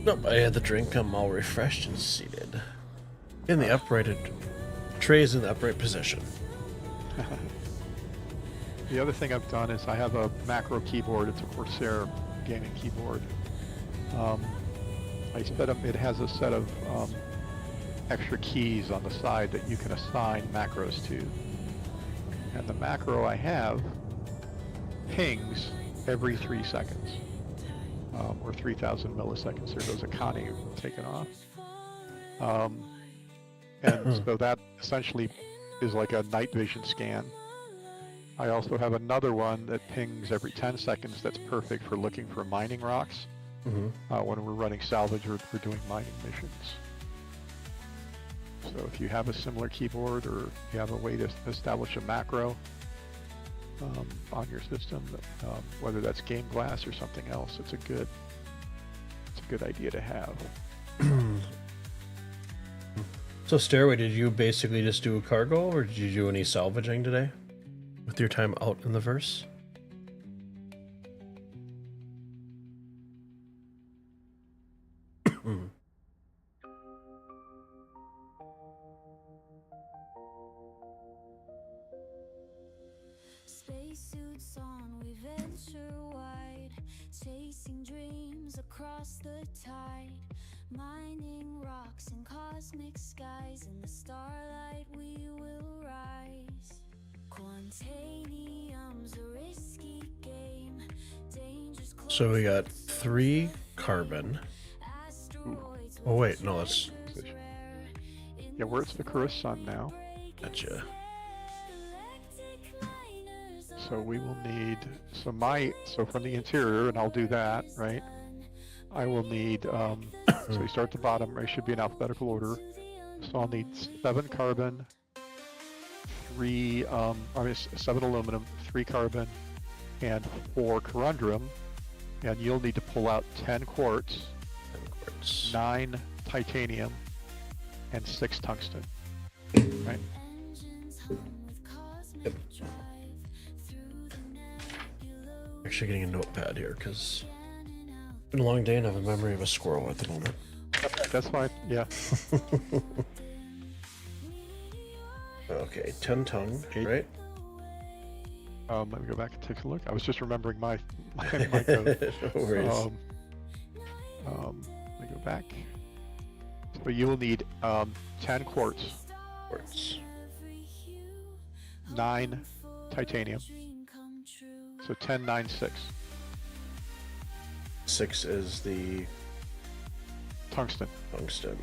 Nope, I had the drink. I'm all refreshed and seated. In the uprighted... Trays in the upright position. The other thing I've done is I have a macro keyboard. It's a Corsair gaming keyboard. I set up, it has a set of extra keys on the side that you can assign macros to. And the macro I have pings every 3 seconds, or 3,000 milliseconds. There goes a Connie taken off. And so that essentially is like a night vision scan. I also have another one that pings every 10 seconds that's perfect for looking for mining rocks when we're running salvage or we're doing mining missions. So if you have a similar keyboard or you have a way to establish a macro on your system, whether that's Game Glass or something else, it's a good idea to have. So Stairway, did you basically just do a cargo, or did you do any salvaging today with your time out in the verse? Spacesuits on, we venture wide, chasing dreams across the tide, mining rocks in cosmic skies. In the starlight we will rise. Quantanium's a risky game, dangers close. So we got 3 carbon. Asteroids Oh wait, no, that's... Yeah, we're at the Sakurra Sun now. Gotcha. So we will need, so from the interior, and I'll do that, right? I will need, so we start at the bottom, it should be in alphabetical order. So I'll need 7 carbon, 7 aluminum, 3 carbon, and 4 corundum. And you'll need to pull out 10 quartz, 9 titanium, and 6 tungsten. Right? Yep. Actually getting a notepad here because it's been a long day and I have a memory of a squirrel at the moment. That's fine. Yeah. Okay, 10 tongue, Okay. right? Let me go back and take a look. I was just remembering my code. No worries. Let me go back. So you will need 10 quartz, Quartz. 9 titanium. So 10, 9, 6. 6 is the Tungsten. tungsten.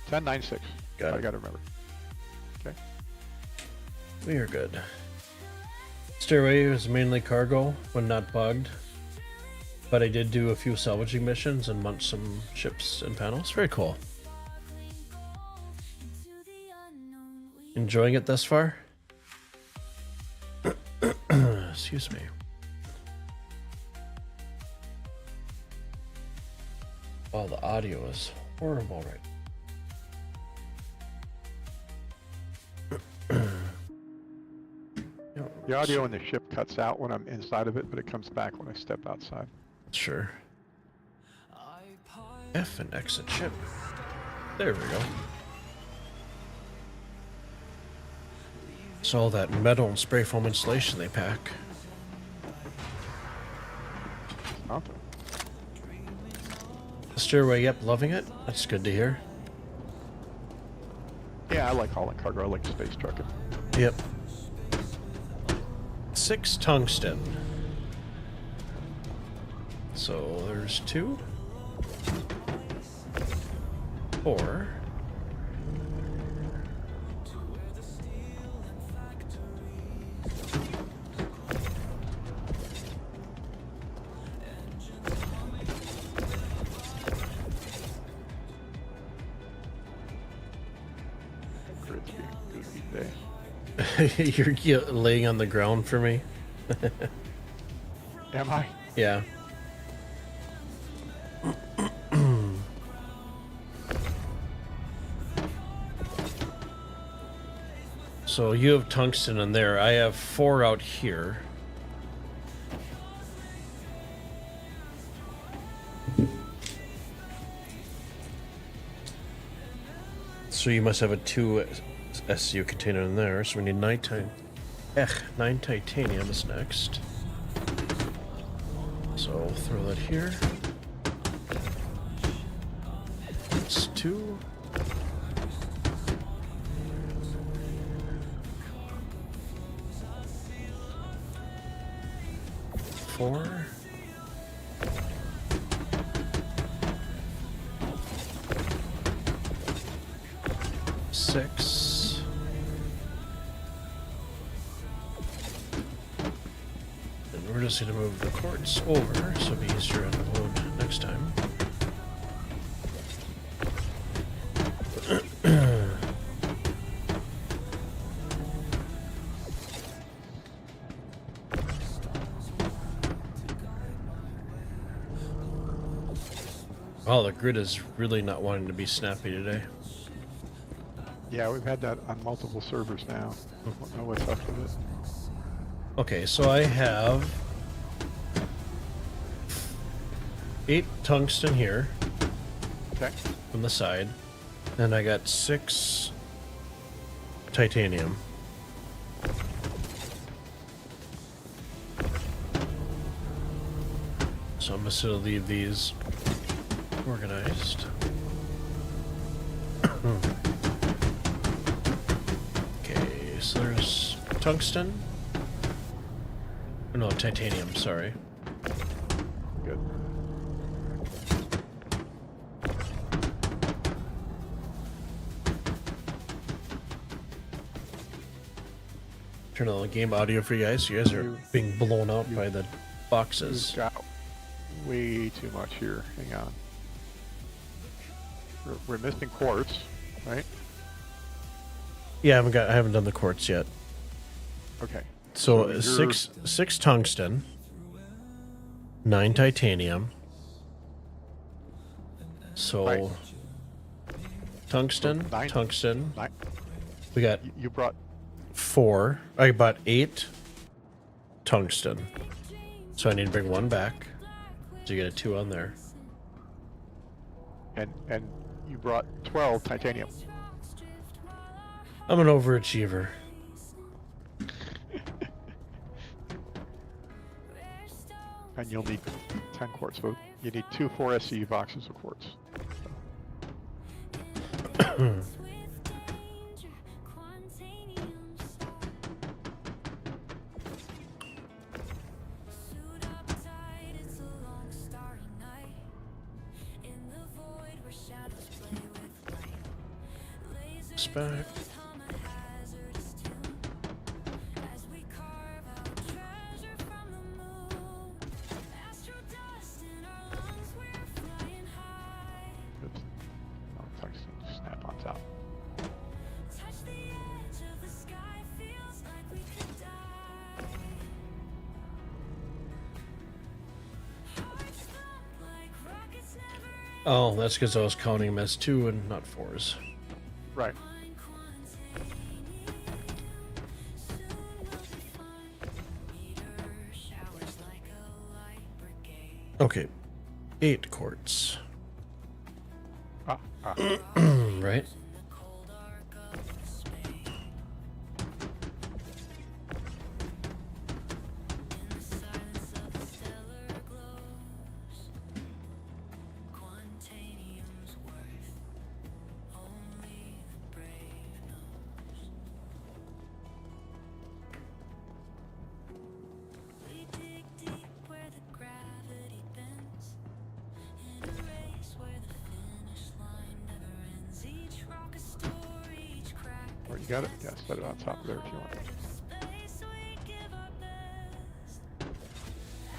10, 9, 6. Got I it. gotta remember. Okay. We are good. Stairway is mainly cargo when not bugged. But I did do a few salvaging missions and munch some ships and panels. Very cool. Enjoying it thus far? Excuse me. Oh, the audio is horrible right. The audio in the ship cuts out when I'm inside of it, but it comes back when I step outside. Sure. F and exit ship. There we go. It's all that metal and spray foam insulation they pack. Huh? The stairway, yep, loving it. That's good to hear. Yeah, I like hauling cargo. I like space trucking. Yep. 6 tungsten. So there's 2. 4. Grid's being goofy today. You're laying on the ground for me. Am I? Yeah. So you have tungsten in there. I have 4 out here. So you must have a 2 SU container in there. So we need 9 titanium is next. So throw that here. That's 2. Four. Six. And we're just going to move the quartz over so it'll be easier to load next time. Oh, the grid is really not wanting to be snappy today. Yeah, we've had that on multiple servers now. Don't know what's up with it. Okay, so I have 8 tungsten here Okay. from the side, and I got 6 titanium. So I'm just gonna leave these organized. Okay, so there's tungsten. Oh, no, titanium, sorry. Good. Turn on the game audio for you guys. You guys are being blown out by the boxes. We've got way too much here. Hang on. we're missing quartz, right? Yeah, I haven't done the quartz yet. Okay. So, you're- six tungsten, 9 titanium. So Right. tungsten, So nine- tungsten. nine- We got you brought 4. I bought 8 tungsten. So I need to bring 1 back. So you get a 2 on there. and you brought 12 titanium. I'm an overachiever. And you'll need 10 quartz. So you need 2 4SE boxes of quartz. Back. Oops. Oh, tungsten snap on top. Oh, that's because I was counting them as 2 and not 4s. Right. Okay, 8 quartz. Ah. Right? Or you got it? Yeah, set it on top there if you want.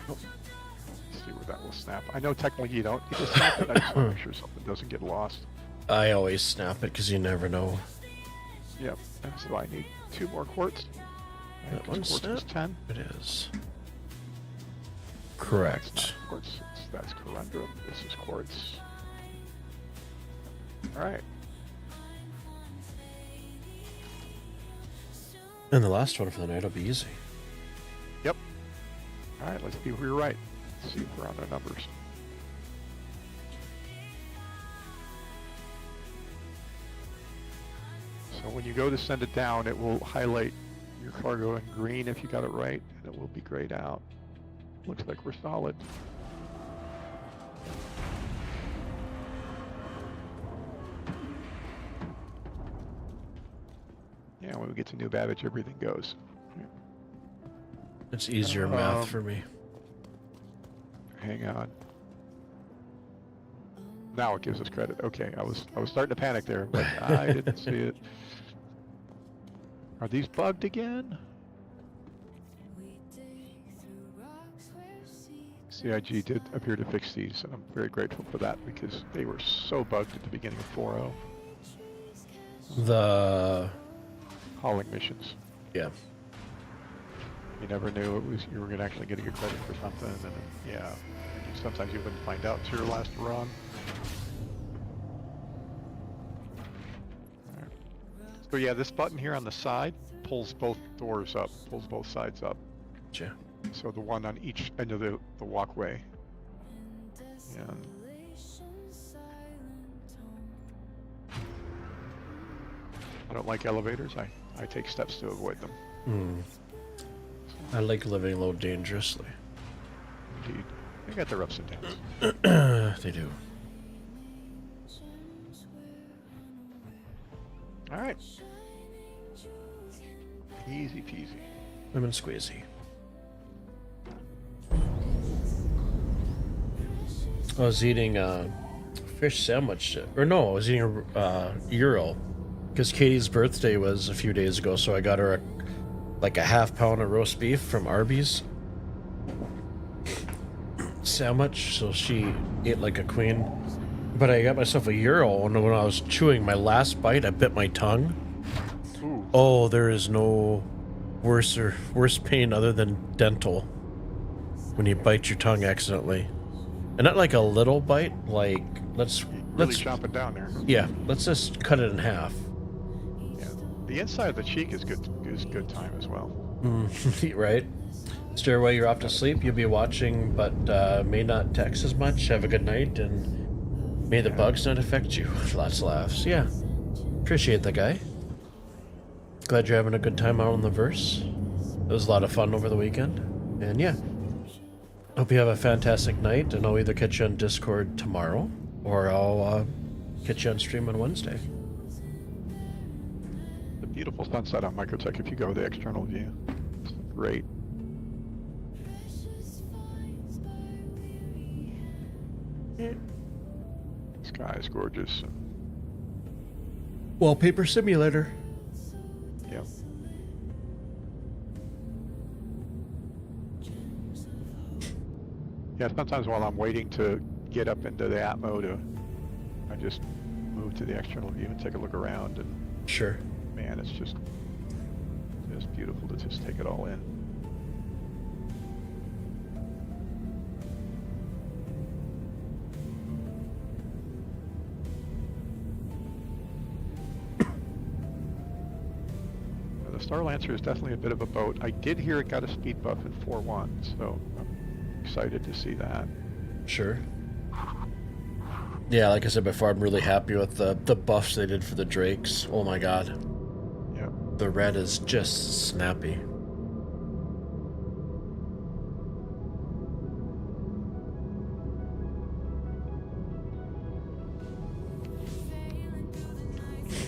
Oh. Let's see where that will snap. I know technically you don't need to snap it. I just want to make sure something doesn't get lost. I always snap it because you never know. Yep. And so I need 2 more quartz. That one Quartz is snap? 10. It is. That's Correct. not quartz. That's corundum. This is quartz. All right. And the last one for the night will be easy. Yep. All right. Let's see if we were right. Let's see if we're on our numbers. So when you go to send it down, it will highlight your cargo in green if you got it right, and it will be grayed out. Looks like we're solid. Yeah, when we get to New Babbage, everything goes. It's easier math for me. Hang on. Now it gives us credit. Okay, I was starting to panic there, but I didn't see it. Are these bugged again? CIG did appear to fix these, and I'm very grateful for that because they were so bugged at the beginning of 4.0. The Hauling missions. yeah. You never knew it was you were gonna actually get a good credit for something, and yeah, sometimes you wouldn't find out until your last run. Alright. So yeah, this button here on the side pulls both doors up, pulls both sides up. Gotcha. So the one on each end of the walkway. And I don't like elevators. I take steps to avoid them. Hmm. I like living low dangerously. Indeed. They got their ups and downs. They do. Alright. Easy peasy. Lemon squeezy. I was eating a fish sandwich, or no, I was eating a gyro, because Katie's birthday was a few days ago, so I got her like a half pound of roast beef from Arby's sandwich, so she ate like a queen. But I got myself a Euro, and when I was chewing my last bite, I bit my tongue. Ooh. Oh, there is no worse pain other than dental when you bite your tongue accidentally. And not like a little bite, like Really chomping down there. yeah, let's just cut it in half. Yeah. The inside of the cheek is good time as well. Right? Stairway, you're off to sleep. You'll be watching, but may not text as much. Have a good night, and may the bugs not affect you. Lots of laughs. Yeah. Appreciate that, guy. Glad you're having a good time out on the verse. It was a lot of fun over the weekend. And yeah. Hope you have a fantastic night, and I'll either catch you on Discord tomorrow, or I'll catch you on stream on Wednesday. The beautiful sunset on Microtech if you go the external view. It's great. Sky is gorgeous. Wallpaper simulator. Yeah. Yeah, sometimes while I'm waiting to get up into the app mode, I just move to the external view and take a look around, and Sure. man, it's just beautiful to just take it all in. The Star Lancer is definitely a bit of a boat. I did hear it got a speed buff in 4.1, so I'm excited to see that. Sure. Yeah, like I said before, I'm really happy with the buffs they did for the Drakes. Oh my god. Yeah. The red is just snappy.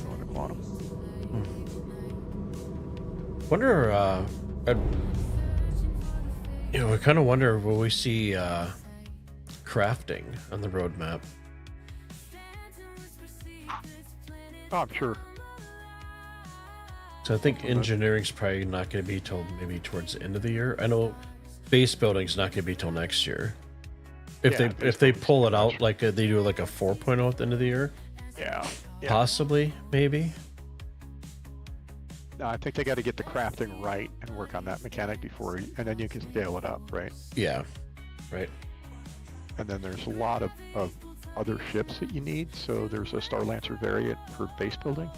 Going to quantum. Wonder, I kind of wonder, will we see crafting on the roadmap? Oh, I'm sure. So I think engineering's probably not going to be till maybe towards the end of the year. I know base building's not going to be till next year. If Yeah, they pull it out like they do like a 4.0 at the end of the year, Yeah. possibly, maybe. No, I think they got to get the crafting right and work on that mechanic before, and then you can scale it up, right? Yeah, right. And then there's a lot of other ships that you need. So there's a Star Lancer variant for base building.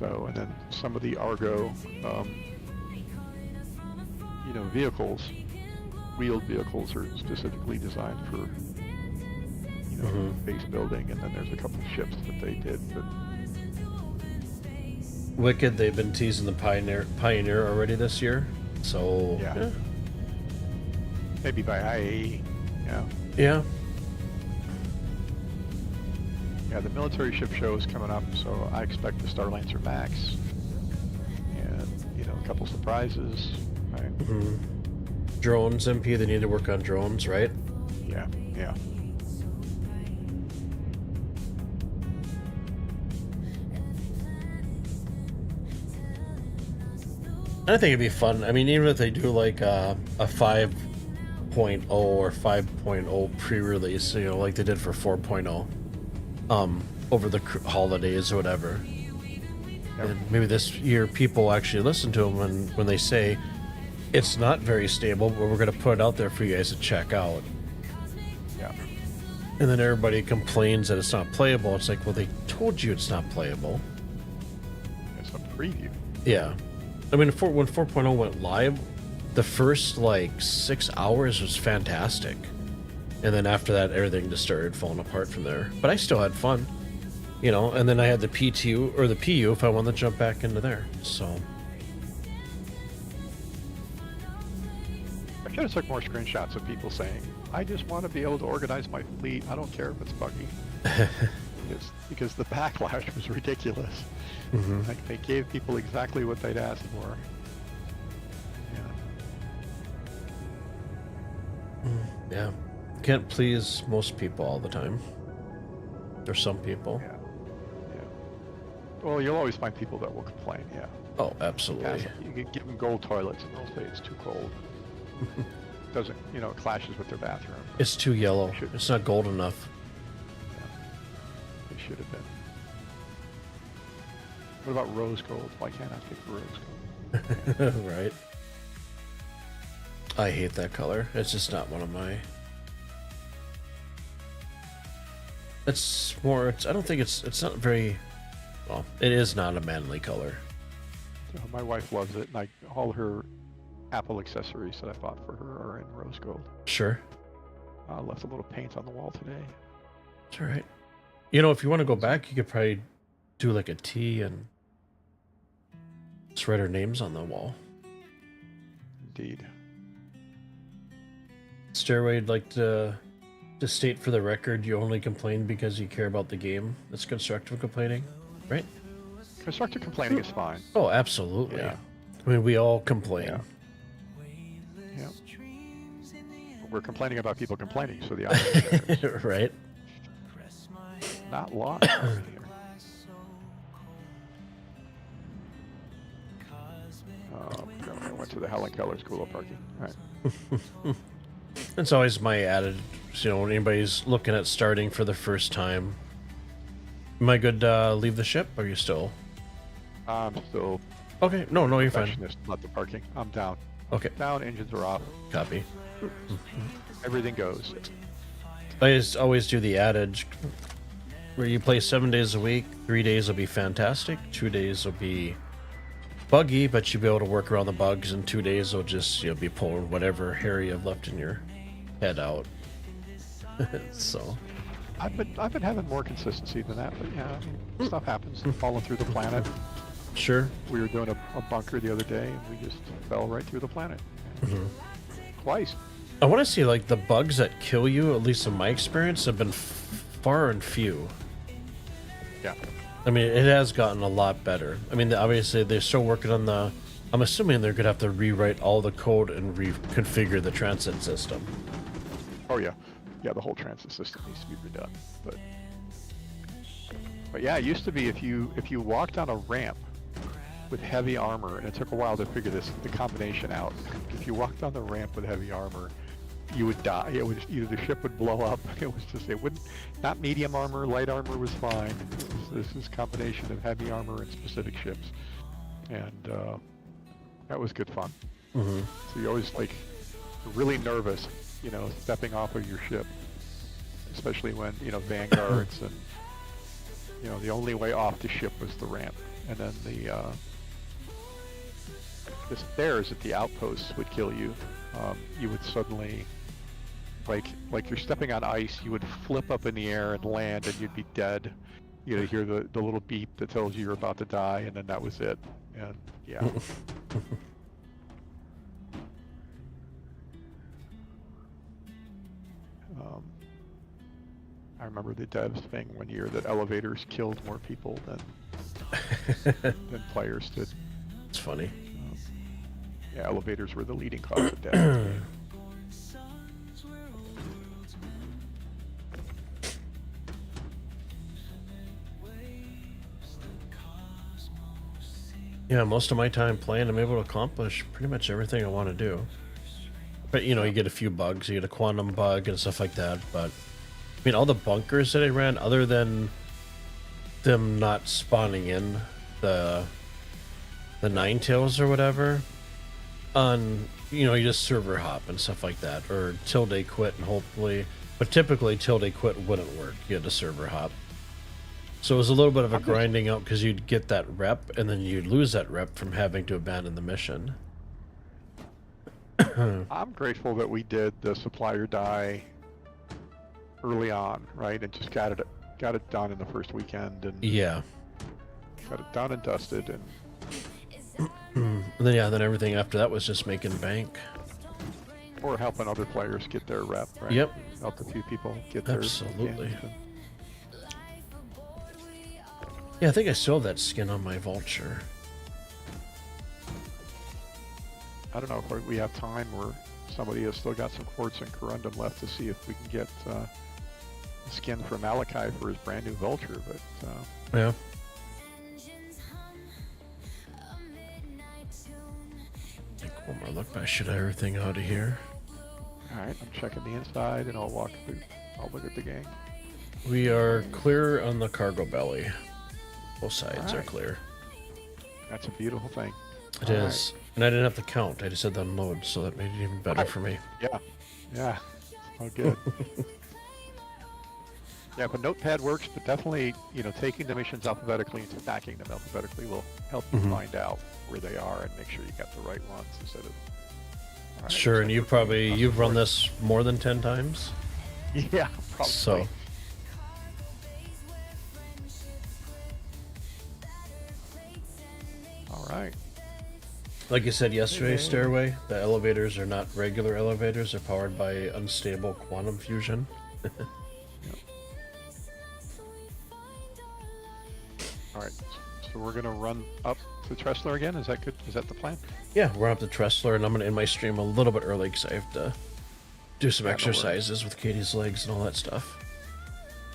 And then some of the Argo, vehicles, wheeled vehicles are specifically designed for, base building. And then there's a couple of ships that they did, but Wicked, they've been teasing the Pioneer already this year. So yeah. Maybe by IAE, yeah. Yeah. Yeah, the military ship show is coming up, so I expect the Star Lancer Max and, a couple surprises. Right? Drones, MP, they need to work on drones, right? Yeah, yeah. I think it'd be fun. I mean, even if they do like a 5.0 or 5.0 pre-release, like they did for 4.0, over the holidays or whatever. Yep. And maybe this year people actually listen to them when they say it's not very stable, but we're going to put it out there for you guys to check out. Yeah. And then everybody complains that it's not playable. It's like, well, they told you it's not playable. It's a preview. Yeah. I mean, when 4.0 went live, the first, 6 hours was fantastic. And then after that, everything just started falling apart from there. But I still had fun, and then I had the PTU, or the PU, if I wanted to jump back into there, so. I should have took more screenshots of people saying, I just want to be able to organize my fleet. I don't care if it's buggy. because the backlash was ridiculous. Like, they gave people exactly what they'd asked for. Yeah. Can't please most people all the time. There's some people. Yeah. Yeah. Well, you'll always find people that will complain, yeah. Oh, absolutely. You can give them gold toilets and they'll say it's too cold. Doesn't, it clashes with their bathroom. It's too yellow. Should- It's not gold enough. It should have been. What about rose gold? Why can't I pick rose gold? Right. I hate that color. It's just not one of my. It's more. I don't think it's not very. Well, it is not a manly color. My wife loves it, and all her Apple accessories that I bought for her are in rose gold. Sure. I left a little paint on the wall today. It's all right. You know, if you want to go back, you could probably do like a T and just write our names on the wall. Indeed. Stairway, would like to state for the record, you only complain because you care about the game. That's constructive complaining, right? Constructive complaining is fine. Oh, absolutely. Yeah. I mean, we all complain. Yeah. Yeah. We're complaining about people complaining, so the audience is Right? not lost here. I went to the Helen Keller School of Parking. All right. It's always my attitude, when anybody's looking at starting for the first time. Am I good to leave the ship? Or are you still? I'm still Okay, no, you're fine. perfectionist about the parking. I'm down. Okay, Down, engines are off. copy. Everything goes. I just always do the adage where you play 7 days a week, 3 days will be fantastic, 2 days will be buggy, but you'll be able to work around the bugs, and 2 days will just be pulling whatever hair you have left in your head out. So I've been having more consistency than that, but yeah, I mean, stuff happens. Falling through the planet. sure. We were doing a bunker the other day, and we just fell right through the planet. Twice. I want to see like the bugs that kill you, at least in my experience, have been far and few. Yeah. I mean, it has gotten a lot better. I mean, obviously they're still working on the. I'm assuming they're gonna have to rewrite all the code and reconfigure the transit system. Oh yeah. Yeah, the whole transit system needs to be redone. But yeah, it used to be if you walked on a ramp with heavy armor, and it took a while to figure the combination out. If you walked on the ramp with heavy armor, you would die. It would either the ship would blow up. It wouldn't. Not medium armor, light armor was fine. This is combination of heavy armor and specific ships, and that was good fun. Mm-hmm. So you always really nervous, stepping off of your ship, especially when vanguards and the only way off the ship was the ramp, and then the stairs at the outposts would kill you. You would suddenly, like you're stepping on ice, you would flip up in the air and land, and you'd be dead. You'd hear the little beep that tells you you're about to die, and then that was it. And yeah. I remember the devs thing one year that elevators killed more people than players did. It's funny. Yeah, elevators were the leading cause of death. Yeah, most of my time playing, I'm able to accomplish pretty much everything I want to do. But you get a few bugs, you get a quantum bug and stuff like that. But I mean, all the bunkers that I ran, other than them not spawning in the nine tails or whatever, on you just server hop and stuff like that, or till they quit, and hopefully, but typically till they quit wouldn't work. You had to server hop. So it was a little bit of a grinding out because you'd get that rep, and then you'd lose that rep from having to abandon the mission. I'm grateful that we did the supplier die early on, right, and just got it done in the first weekend, and Yeah. got it done and dusted, And then everything after that was just making bank. or helping other players get their rep, right? Yep. Helped a few people get their Absolutely. skins, and Yeah, I think I still have that skin on my vulture. I don't know if we have time, or somebody has still got some quartz and corundum left to see if we can get the skin for Malachi for his brand new vulture, but Yeah. Take one more a look, but I should have everything out of here. All right, I'm checking the inside, and I'll walk through. I'll look at the gang. We are clear on the cargo belly. Both sides are Alright. clear. That's a beautiful thing. It All is. And I didn't have to count. I just had to unload, so that made it even better for me. Yeah, yeah. Oh, good. Yeah, but Notepad works, but definitely, taking the missions alphabetically and stacking them alphabetically will help you find out where they are and make sure you got the right ones instead of. All right, Sure, looks and like you we're probably, going you've run forward. this more than 10 times? Yeah, probably. So, All right. like you said yesterday, Hey. Stairway, the elevators are not regular elevators. They're powered by unstable quantum fusion. All right. So we're gonna run up to Tressler again. Is that good? Is that the plan? Yeah, we're up to Tressler, and I'm going to end my stream a little bit early because I have to do some Yeah, no worries. exercises with Katie's legs and all that stuff.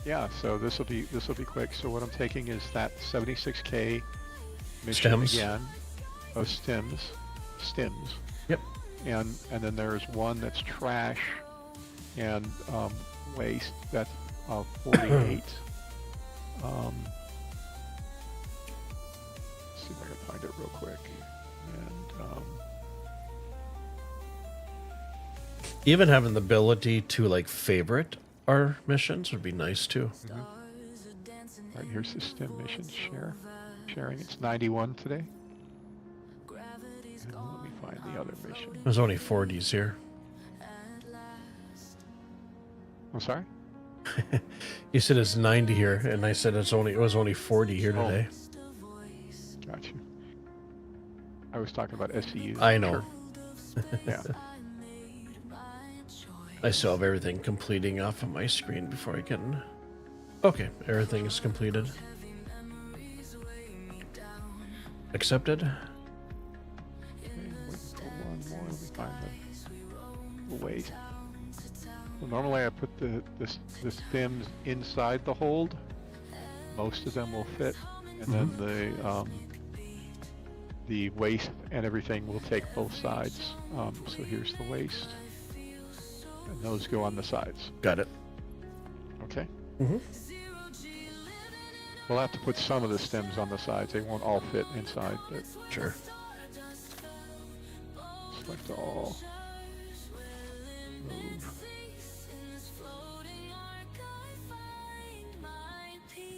Yeah. So this will be quick. So what I'm taking is that 76K mission Stems. again of stims. Yep. And then there's one that's trash and waste. That's 48. See if I can find it real quick. And Even having the ability to like favorite our missions would be nice too. right, here's the stim mission sharing. It's 91 today. And let me find the other mission. There's only 40s here. I'm sorry. You said it's 90 here, and I said it was only 40 here Oh. today. Got you. I was talking about SCU. I know. Sure. Yeah. I still have everything completing off of my screen before I can. Okay, everything is completed. Accepted. Okay, wait for one more. Let me find the weight. Well, normally I put the stems inside the hold. Most of them will fit, and then the waist and everything will take both sides. So here's the waist, and those go on the sides. Got it. Okay. Mhm. We'll have to put some of the stems on the sides. They won't all fit inside, but Sure. select all. Move.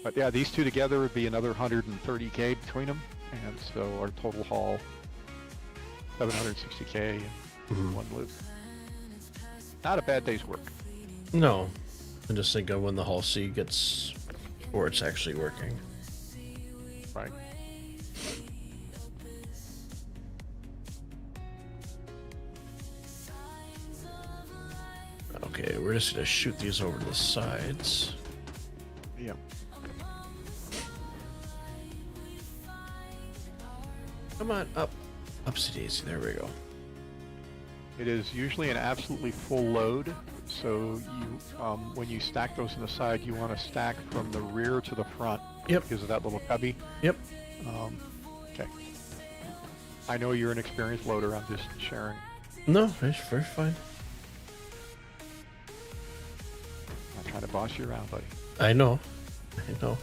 But yeah, these two together would be another 130K between them, and so our total haul 760K in one loop. Not a bad day's work. No. I'm just thinking when the Hull C gets, or it's actually working. Right. Okay, we're just gonna shoot these over to the sides. Yeah. Come on, up. Upsy daisy, there we go. It is usually an absolutely full load, so you, when you stack those on the side, you want to stack from the rear to the front. Yep. Because of that little cubby. Yep. Okay. I know you're an experienced loader. I'm just sharing. No, it's very fine. I'm not trying to boss you around, buddy. I know. I know.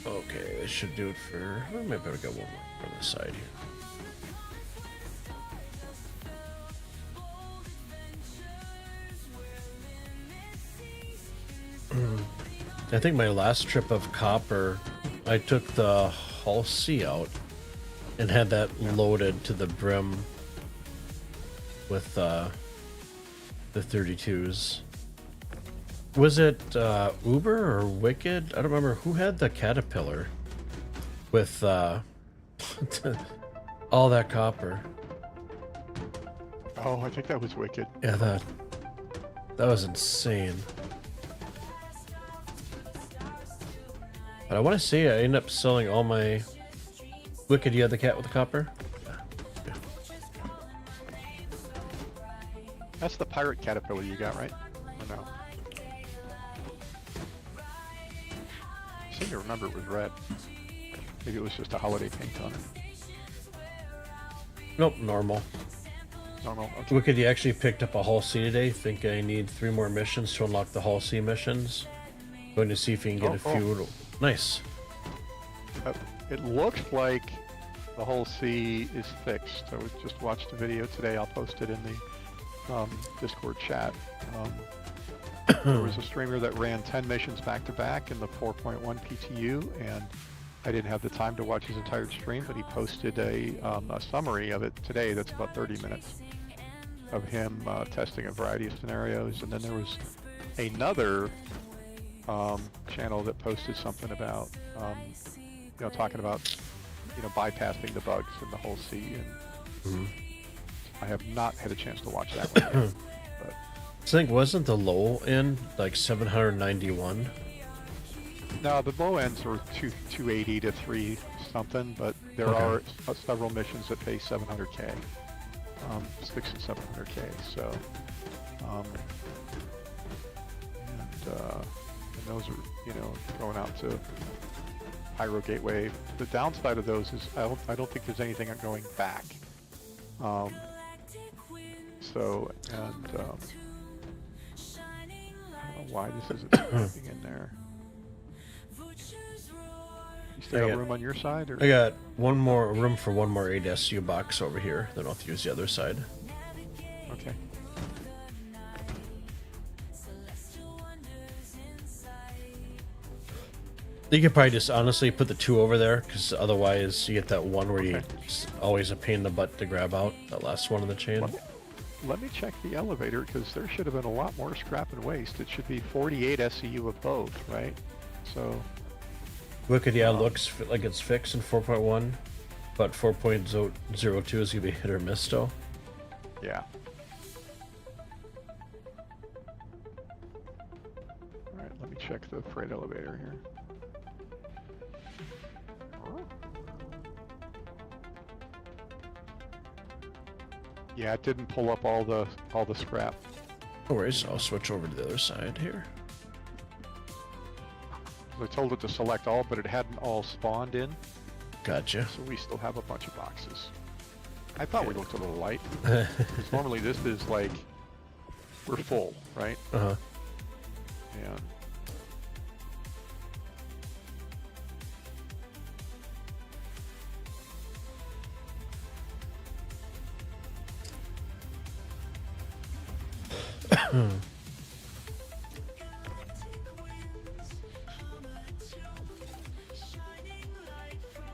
Okay, this should do it for. Well, maybe I'll get one more on the side here. I think my last trip of copper, I took the Hull C out and had that loaded to the brim with the 32s. Was it Uber or Wicked? I don't remember who had the Caterpillar with all that copper. Oh, I think that was wicked. Yeah, that was insane. But I want to say I ended up selling all my Wicked. You had the cat with the copper? Yeah. That's the pirate caterpillar you got, right? Or no? seem to remember it was red. Maybe it was just a holiday paint on it. Nope, normal. Normal. Okay. Wicked, you actually picked up a Hull C today. Think I need 3 more missions to unlock the Hull C missions. Going to see if you can get a few. Nice. It looks like the whole C is fixed. I just watched a video today. I'll post it in the Discord chat. There was a streamer that ran 10 missions back to back in the 4.1 PTU, and I didn't have the time to watch his entire stream, but he posted a summary of it today that's about 30 minutes of him testing a variety of scenarios. And then there was another channel that posted something about, talking about, bypassing the bugs in the whole C. And I have not had a chance to watch that one yet. But I think wasn't the low end like 791? no, the low ends are 280 to 3 something, but there are several missions that pay 700k, 6 and 700k. So, and those are going out to Pyro Gateway. The downside of those is I don't think there's anything going back. So, and I don't know why this isn't typing in there. You still got room on your side? Or? I got room for one more 8 SU box over here. Then I'll have to use the other side. Okay. You could probably just honestly put the 2 over there, because otherwise you get that one where it's always a pain in the butt to grab out, that last one in the chain. Let me check the elevator, because there should have been a lot more scrap and waste. It should be 48 SCU of both, right? So... Wicked, yeah, looks like it's fixed in 4.1, but 4.02 is going to be hit or miss still. Yeah. Alright, let me check the freight elevator here. Yeah, it didn't pull up all the scrap. No worries, I'll switch over to the other side here. I told it to select all, but it hadn't all spawned in. Gotcha. So we still have a bunch of boxes. I thought we looked a little light. Because normally this is like, we're full, right? Uh-huh. And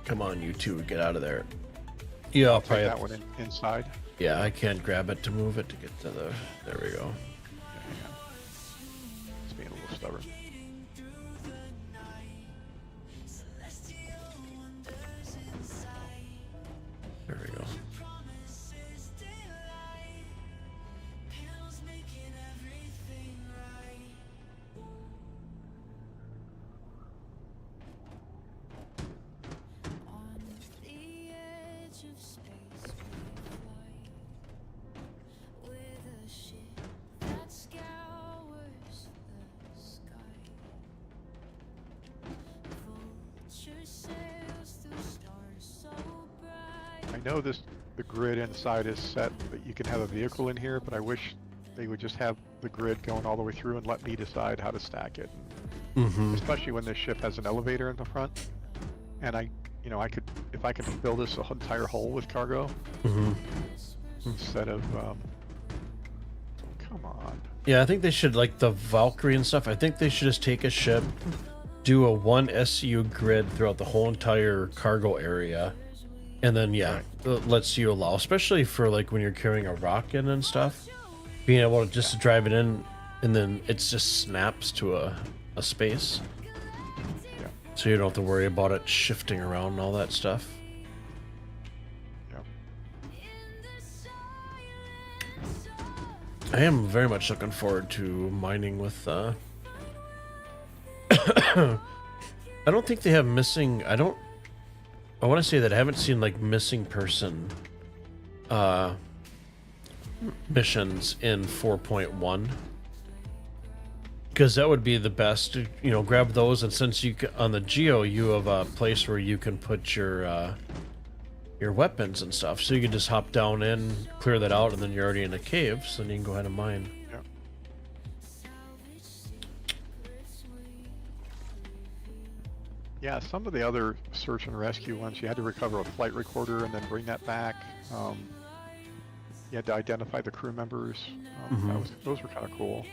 Come on, you two, get out of there. Yeah, I'll probably take that one inside. Yeah, I can't grab it to move it to get to the... There we go. Yeah. It's being a little stubborn. There we go. I know the grid inside is set that you can have a vehicle in here, but I wish they would just have the grid going all the way through and let me decide how to stack it. Especially when this ship has an elevator in the front, and I could, if I could fill this entire hole with cargo instead of. Come on. Yeah, I think they should, like the Valkyrie and stuff. I think they should just take a ship, do a 1 SU grid throughout the whole entire cargo area. And then, yeah, it lets you allow, especially for like when you're carrying a rock in and stuff, being able to just drive it in and then it just snaps to a space. Yeah. So you don't have to worry about it shifting around and all that stuff. Yeah. I am very much looking forward to mining with, I don't think they have missing, I want to say that I haven't seen like missing person missions in 4.1. Because that would be the best. You know, grab those, and since on the Geo you have a place where you can put your weapons and stuff, so you can just hop down in, clear that out, and then you're already in a cave, so then you can go ahead and mine. Yeah. Yeah, some of the other search and rescue ones, you had to recover a flight recorder and then bring that back. You had to identify the crew members. Those were kind of cool.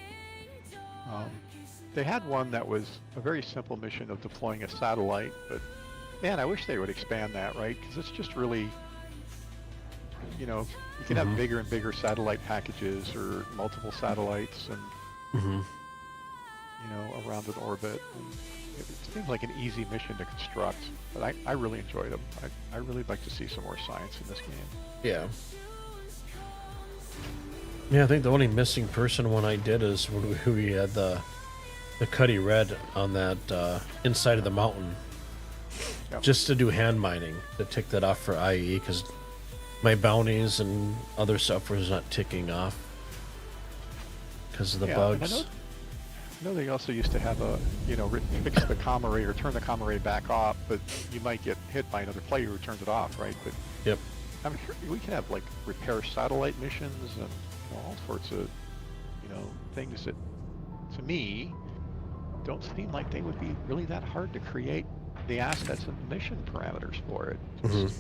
They had one that was a very simple mission of deploying a satellite, but man, I wish they would expand that, right? Because it's just really, you know, you can have bigger and bigger satellite packages or multiple satellites and, you know, around an orbit. And it seems like an easy mission to construct, but I really enjoyed them. I really like to see some more science in this game. Yeah. Yeah, I think the only missing person one I did is who we had the Cuddy Red on that inside of the mountain. Yep. Just to do hand mining, to tick that off for IE, because my bounties and other stuff was not ticking off because of the bugs. I know they also used to have a, you know, fix the comm array or turn the comm array back off, but you might get hit by another player who turns it off, right? But yep. I'm sure we can have like repair satellite missions and, you know, all sorts of, you know, things that, to me, don't seem like they would be really that hard to create the assets and mission parameters for it. Just,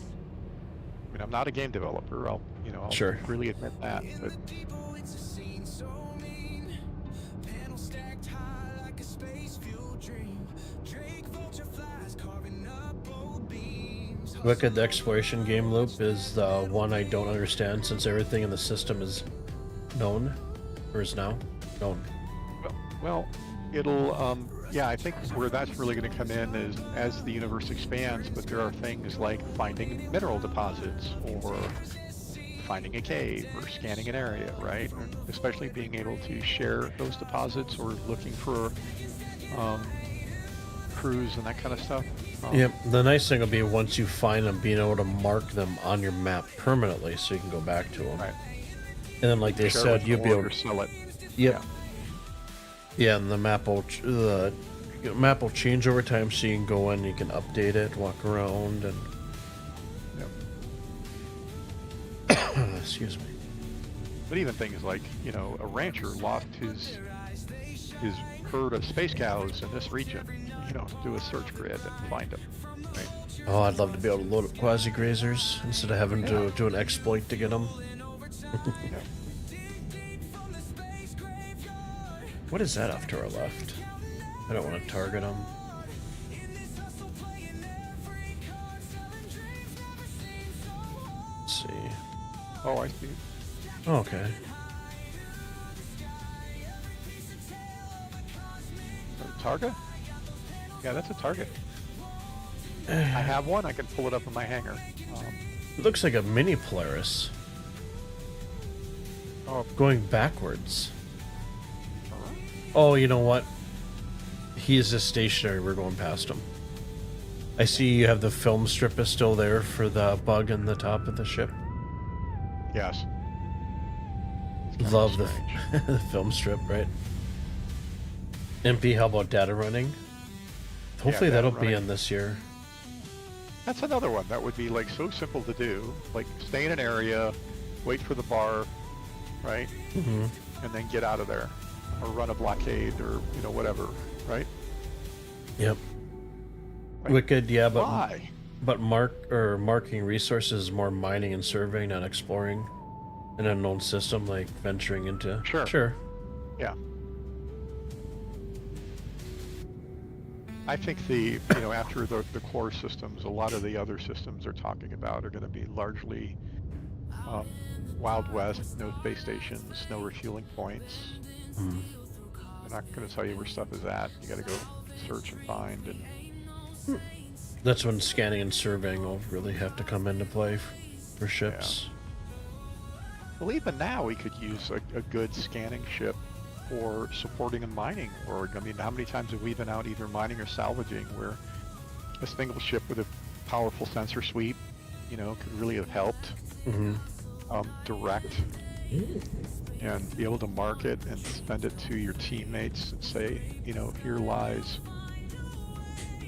I mean, I'm not a game developer. I'll Sure. really admit that. But Wicked, the exploration game loop is the one I don't understand, since everything in the system is known, or is now known. well, it'll yeah, I think where that's really going to come in is as the universe expands, but there are things like finding mineral deposits or finding a cave or scanning an area, right? And especially being able to share those deposits or looking for crews and that kind of stuff. Yep, the nice thing will be once you find them, being able to mark them on your map permanently so you can go back to them. Right. And then, like they Share said, with you'll be or able to sell it. Yep. Yeah, and the map will change over time, so you can go in, you can update it, walk around, and excuse me. But even things like, you know, a rancher lost his herd of space cows in this region. You know, do a search grid and find them. Right? Oh, I'd love to be able to load up quasi grazers instead of having to do an exploit to get them. What is that off to our left? I don't want to target them. Let's see. Oh, I see. Oh, okay. A target? Yeah, that's a target. I have one. I can pull it up in my hangar. It looks like a mini Polaris. Oh, Going backwards. Oh, you know what? He is just stationary. We're going past him. I see you have the film strip is still there for the bug in the top of the ship. yes. Love the, strange. the film strip, right? MP, how about data running? Hopefully data that'll be running. in this year. That's another one that would be like so simple to do. Like stay in an area, wait for the bar, right? Mm-hmm. And then get out of there. Or run a blockade or, you know, whatever, right? Yep. Right. Wicked, yeah, Why? but marking resources is more mining and surveying, not exploring an unknown system like venturing into. Sure. Yeah. I think after the core systems, a lot of the other systems they're talking about are going to be largely Wild West, no space stations, no refueling points. They're not going to tell you where stuff is at. You got to go search and find. And That's when scanning and surveying will really have to come into play for ships. well, even now we could use a good scanning ship for supporting and mining. Or I mean, how many times have we been out either mining or salvaging where a single ship with a powerful sensor sweep, you know, could really have helped direct and be able to mark it and send it to your teammates and say, you know, here lies,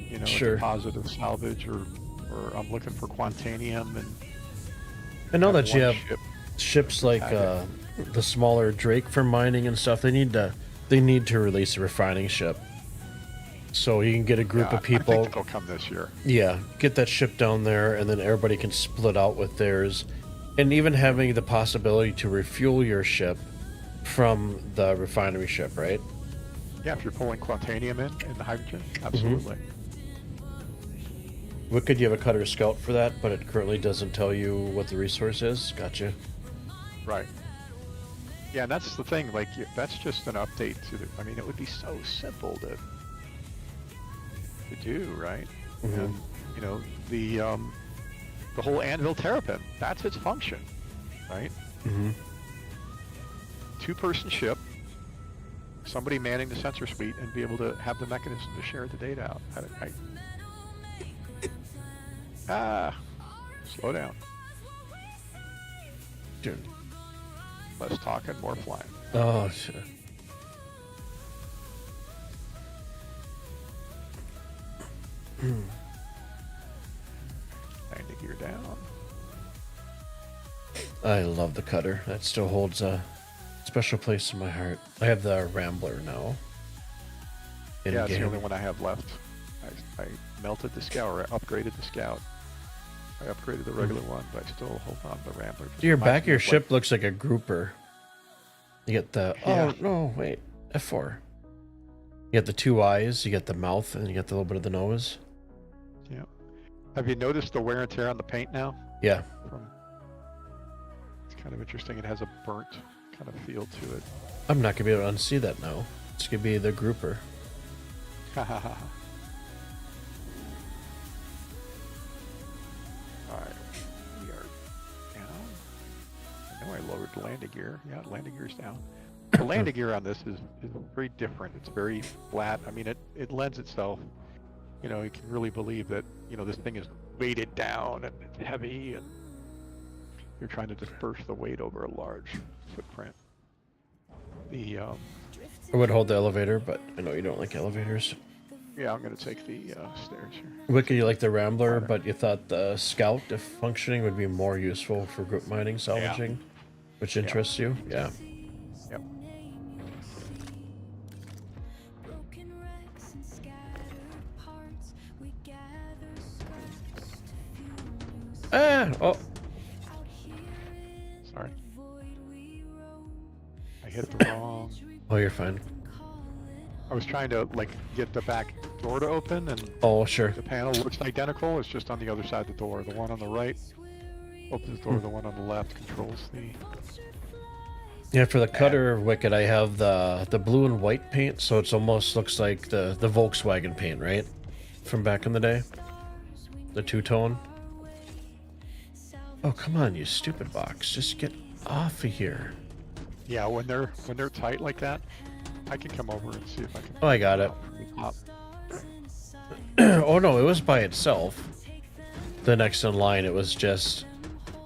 you know, Sure. a deposit of salvage, or I'm looking for Quantanium, and I know have that you one have ship ships like tag the smaller Drake for mining and stuff. They need to release a refining ship, so you can get a group Yeah, of I think people. that'll come this year. Yeah, get that ship down there, and then everybody can split out with theirs, and even having the possibility to refuel your ship from the refinery ship, right? Yeah, if you're pulling Quantanium in the hydrogen, absolutely. What could you have a cutter scout for that, but it currently doesn't tell you what the resource is? Gotcha. Right. Yeah, and that's the thing. Like, that's just an update to the. I mean, it would be so simple to do, right? And you know, the whole anvil terrapin. That's its function, right? Mm-hmm. 2-person ship, somebody manning the sensor suite, and be able to have the mechanism to share the data out. Slow down. Dude. Less talking, more flying. Oh shit. Landing gear down. I love the cutter. That still holds a special place in my heart. I have the Rambler now. Yeah, it's the In-game. only one I have left. I melted the scout, or I upgraded the scout. I upgraded the regular one, but I still hold on to the Rambler. Just Your reminds back of me your of, ship looks like a grouper. You get the Yeah. oh no wait F4. You get the 2 eyes, you get the mouth, and you get the little bit of the nose. Yeah. Have you noticed the wear and tear on the paint now? Yeah. It's kind of interesting. It has a burnt kind of feel to it. I'm not gonna be able to unsee that now. It's gonna be the grouper. All right, we are down. I know I lowered the landing gear. Yeah, landing gear's down. The landing gear on this is very different. It's very flat. I mean, it lends itself. You know, you can really believe that, you know, this thing is weighted down and it's heavy, and you're trying to disperse the weight over a large footprint. I would hold the elevator, but I know you don't like elevators. Yeah, I'm gonna take the stairs here. Wicked, you like the Rambler, but you thought the Scout, if functioning, would be more useful for group mining salvaging, which interests you. Yeah. Yep. Broken wrecks and scattered parts. We gather sparks to fuel new Oh. out here in Sorry, the void we roam. I hit the wrong. Oh, you're fine. I was trying to like get the back door to open, and Oh, sure. the panel looks identical. It's just on the other side of the door. The one on the right opens the door. The one on the left controls the. Yeah, for the cutter Wicked, I have the blue and white paint, so it almost looks like the Volkswagen paint, right? From back in the day. The two-tone. Oh, come on, you stupid box. Just get off of here. Yeah, when they're tight like that, I can come over and see if I can. Oh, I got it. Pop. Oh, no, it was by itself. The next in line, it was just...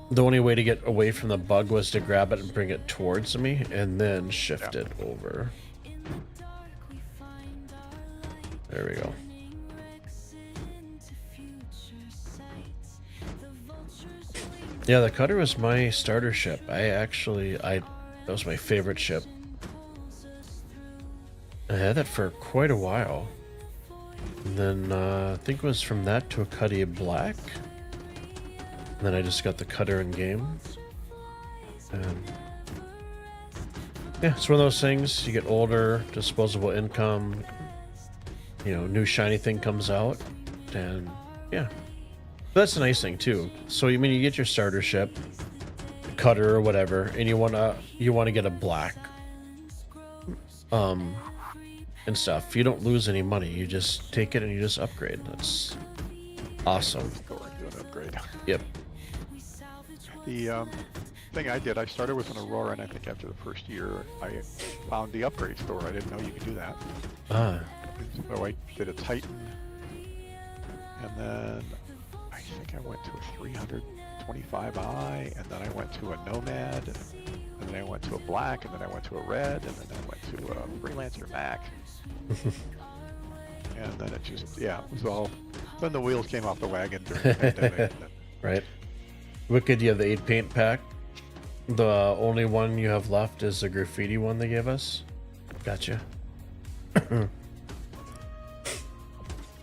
The only way to get away from the bug was to grab it and bring it towards me, and then shift it over. There we go. Yeah, the cutter was my starter ship. That was my favorite ship. I had that for quite a while. And then I think it was from that to a Cuddy Black. And then I just got the cutter in game. And yeah, it's one of those things. You get older, disposable income, you know, new shiny thing comes out, and yeah. That's a nice thing too. So you get your starter ship, cutter or whatever, and you wanna get a black and stuff. You don't lose any money. You just take it and you just upgrade. That's awesome. Go and do an upgrade. Yep. The thing I did, I started with an Aurora, and I think after the first year, I found the upgrade store. I didn't know you could do that. Ah. So I did a Titan, and then I think I went to a 325i, and then I went to a Nomad. and then I went to a black, and then I went to a red, and then I went to a freelancer Mac. And then it just, yeah, it was all, then the wheels came off the wagon during the pandemic. Right. Wicked, you have the 8 paint pack. The only one you have left is the graffiti one they gave us. Gotcha.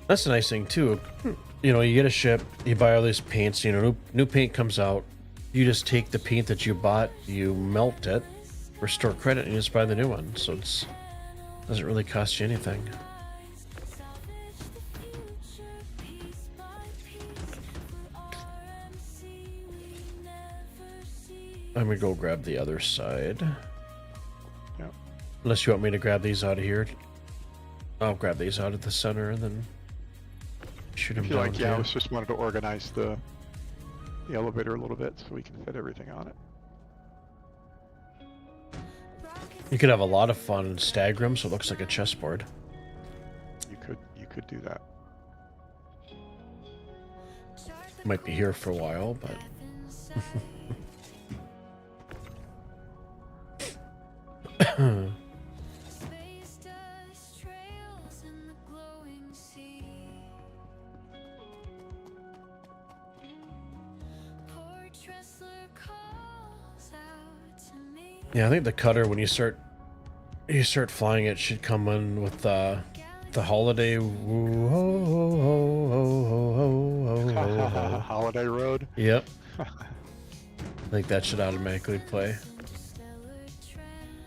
That's a nice thing too. You know, you get a ship, you buy all these paints, you know, new paint comes out. You just take the paint that you bought, you melt it, restore credit, and you just buy the new one. So it's doesn't really cost you anything. I'm gonna go grab the other side. Yeah. Unless you want me to grab these out of here. I'll grab these out of the center and then shoot them I feel down like, yeah, I here. was just wanted to organize the elevator a little bit so we can fit everything on it. You could have a lot of fun and stagger them so it looks like a chessboard. You could do that. Might be here for a while, but Space dust trails in the glowing sea. Poor Tressler calls out to me. yeah, I think the cutter when you start flying it should come in with the holiday woo ho ho ho ho ho ho ho ho. Holiday Road. Yep. I think that should automatically play.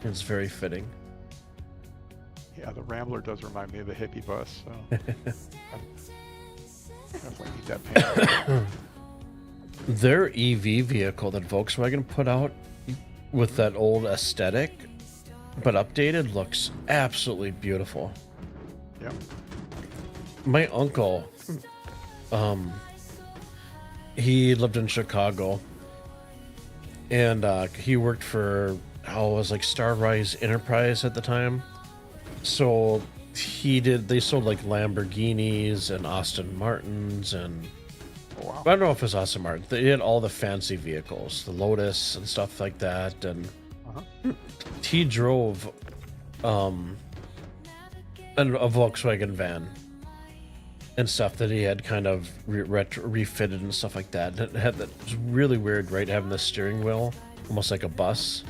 It's very fitting. Yeah, the Rambler does remind me of a hippie bus, so I definitely need that paint. Their EV vehicle that Volkswagen put out with that old aesthetic, but updated, looks absolutely beautiful. Yep. My uncle, he lived in Chicago, and he worked for it was like Starrise Enterprise at the time. So they sold like Lamborghinis and Aston Martins and Oh, wow. I don't know if it was Aston Martin. They had all the fancy vehicles, the Lotus and stuff like that. And Uh-huh. he drove a Volkswagen van and stuff that he had kind of refitted and stuff like that. And it had that, it was really weird, right? Having the steering wheel almost like a bus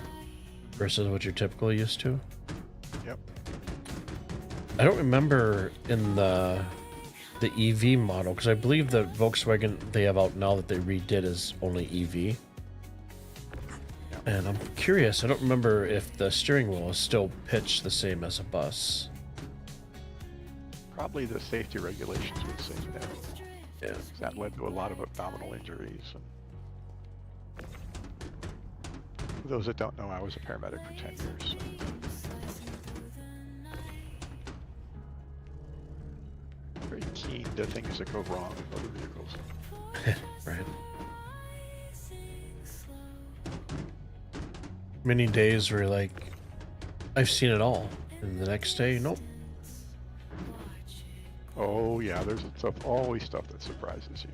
versus what you're typically used to. Yep. I don't remember in the EV model because I believe the Volkswagen they have out now that they redid is only EV. And I'm curious, I don't remember if the steering wheel is still pitched the same as a bus. Probably the safety regulations would say that. Yeah. 'Cause that led to a lot of abdominal injuries. And for those that don't know, I was a paramedic for 10 years. So. Very keen to things that go wrong with other vehicles. Right. Many days where you're like, I've seen it all. And the next day, nope. Oh yeah, there's always stuff that surprises you.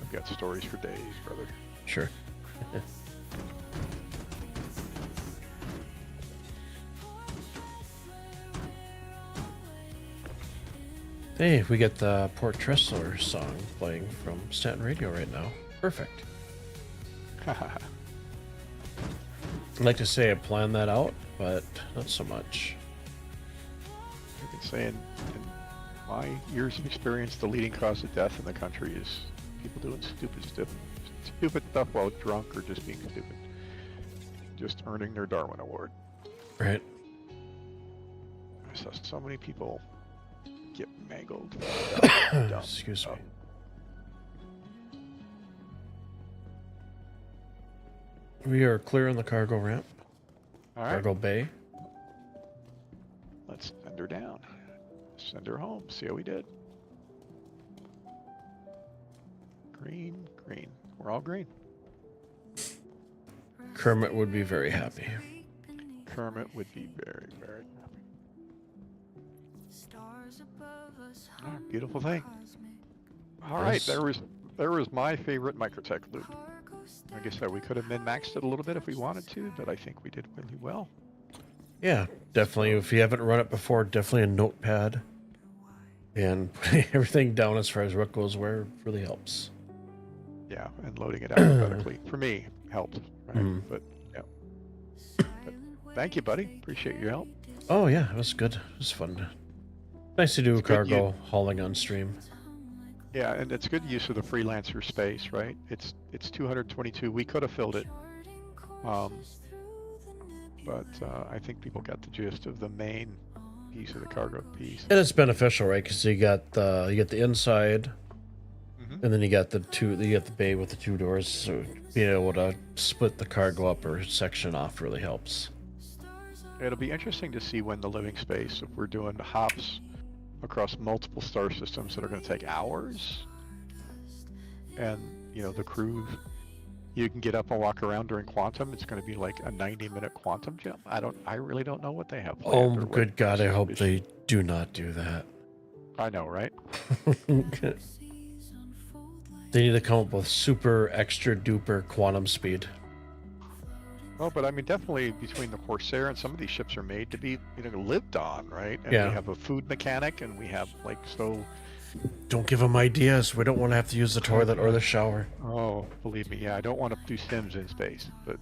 I've got stories for days, brother. Sure. Hey, we get the Port Tressler song playing from Stanton Radio right now. Perfect. I'd like to say I planned that out, but not so much. I can say in my years of experience, the leading cause of death in the country is people doing stupid stuff while drunk or just being stupid. Just earning their Darwin Award. Right. I saw so many people get mangled. Excuse me. We are clear on the cargo ramp. All right, Cargo bay. let's send her down. Send her home. See how we did. Green, green. We're all green. Kermit would be very happy. Kermit would be very, very happy. Stars above us All right, beautiful thing. cosmic. All right, Yes. there was my favorite Microtech loop. Cargo Like I said, we could have min-maxed it a little bit if we wanted to, but I think we did really well. Yeah, definitely. If you haven't run it before, definitely a notepad and putting everything down as far as what goes where really helps. Yeah, and loading it alphabetically for me helped, right? Mhm. But yeah. But thank you, buddy. Appreciate your help. Oh yeah, it was good. It was fun. Nice to do It's good cargo hauling on stream. Yeah, and it's good use of the freelancer space, right? It's 222. We could have filled it, but I think people got the gist of the main piece of the cargo piece. And it's beneficial, right? Because you get the inside, Mhm. and then you got the bay with the two doors. So being able to split the cargo up or section off really helps. It'll be interesting to see when the living space, if we're doing hops across multiple star systems that are going to take hours, and the crew, you can get up and walk around during quantum. It's going to be like a 90-minute quantum jump. I really don't know what they have planned. Oh, or what good God! I hope distribution. they do not do that. I know, right? They need to come up with super extra duper quantum speed. Well, but I mean, definitely between the Corsair and some of these ships are made to be, lived on, right? And Yeah. we have a food mechanic, and we have Don't give them ideas. We don't want to have to use the toilet or the shower. Oh, believe me, yeah, I don't want to do Sims in space, but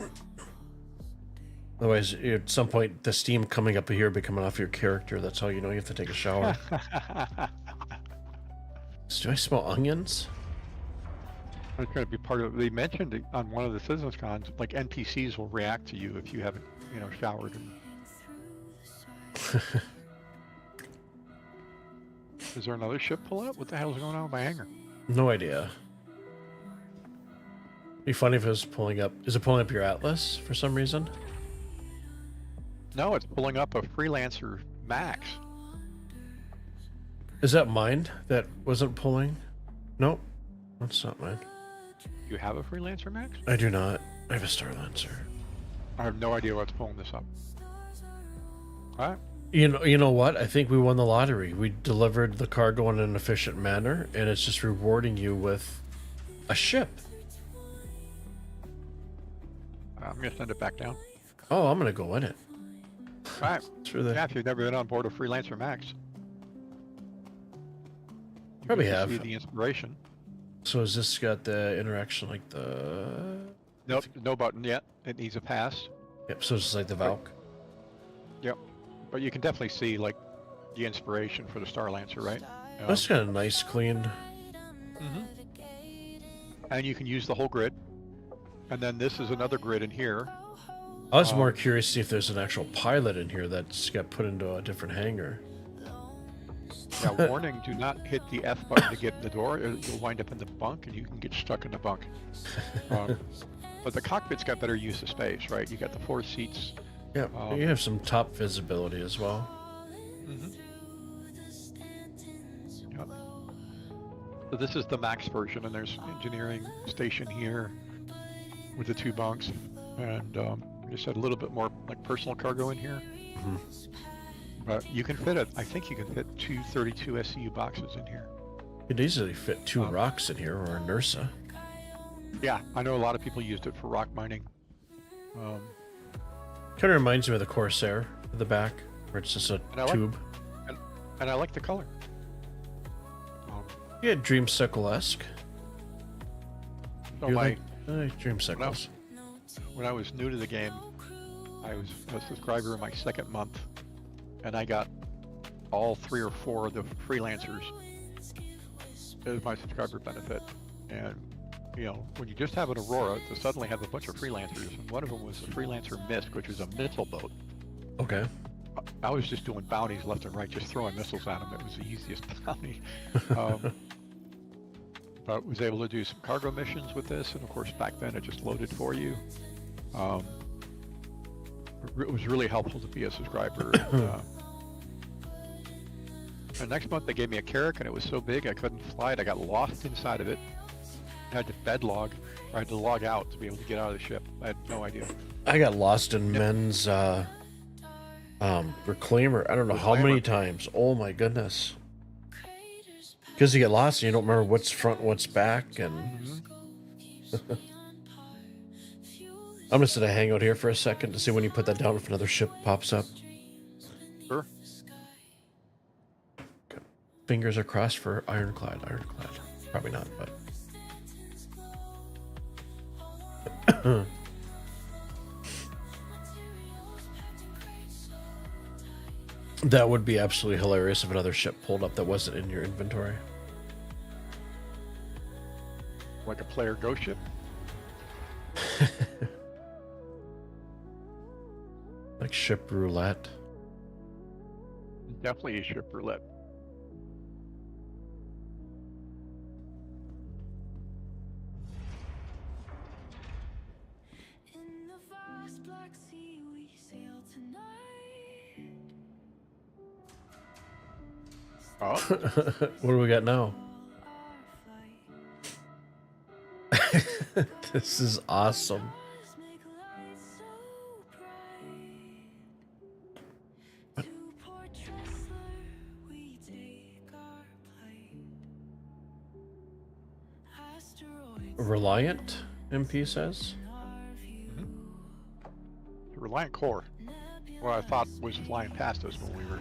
Otherwise, at some point, the steam coming up here be coming off your character. That's how you know you have to take a shower. Do I smell onions? it's going to be part of. They mentioned it on one of the Citizens Cons, like NPCs will react to you if you haven't, showered. Is there another ship pull up? What the hell is going on with my hangar? No idea. Be funny if it was pulling up. Is it pulling up your Atlas for some reason? No, it's pulling up a Freelancer Max. Is that mine that wasn't pulling? Nope. That's not mine. You have a Freelancer Max? I do not. I have a Starlancer. I have no idea what's pulling this up. All right. You know what? I think we won the lottery. We delivered the cargo in an efficient manner, and it's just rewarding you with a ship. I'm going to send it back down. Oh, I'm gonna go in it. All right. Through the Yeah, if you've never been on board a Freelancer Max. you Probably get to have. See the inspiration. So has this got the interaction like the? Nope, no button yet. It needs a pass. Yep. So it's just like the Valk. Yep. But you can definitely see like the inspiration for the Starlancer, right? That's kind of nice, clean. Mhm. And you can use the whole grid. And then this is another grid in here. I was more curious to see if there's an actual pilot in here that's got put into a different hangar. Now, warning, do not hit the F button to get in the door. You'll wind up in the bunk and you can get stuck in the bunk. But the cockpit's got better use of space, right? You got the 4 seats. Yeah, you have some top visibility as well. Yep. So this is the max version, and there's engineering station here with the 2 bunks, and we just had a little bit more like personal cargo in here. But you can fit it. I think you can fit 2 32 SCU boxes in here. You'd easily fit 2 rocks in here or a Nursa. Yeah, I know a lot of people used it for rock mining. Kind of reminds me of the Corsair at the back, where it's just a tube. And I like the color. Yeah, Dreamsicle-esque. So You my, like Dreamsicles. when I was new to the game, I was a subscriber in my 2nd month, and I got all 3 or 4 of the freelancers as my subscriber benefit. And when you just have an Aurora, to suddenly have a bunch of freelancers, and one of them was the Freelancer Mist, which was a missile boat. Okay. I was just doing bounties left and right, just throwing missiles at them. It was the easiest bounty. But was able to do some cargo missions with this, and of course back then it just loaded for you. It was really helpful to be a subscriber. And next month they gave me a Carrack, and it was so big I couldn't fly it. I got lost inside of it. I had to bed log, or I had to log out to be able to get out of the ship. I had no idea. I got lost in men's reclaimer. I don't know how many times. Oh my goodness. Because you get lost and you don't remember what's front, what's back, and I'm just gonna hang out here for a second to see when you put that down if another ship pops up. Sure. Fingers are crossed for ironclad. Ironclad. Probably not, but. That would be absolutely hilarious if another ship pulled up that wasn't in your inventory. Like a player ghost ship. Like ship roulette. Definitely a ship roulette. In the vast Black Sea we sail tonight. Oh, What do we got now? This is awesome. Make light so bright. To Port Tressler we take our plight. Asteroids Reliant, MP says. the Reliant Core. What I thought was flying past us when we were.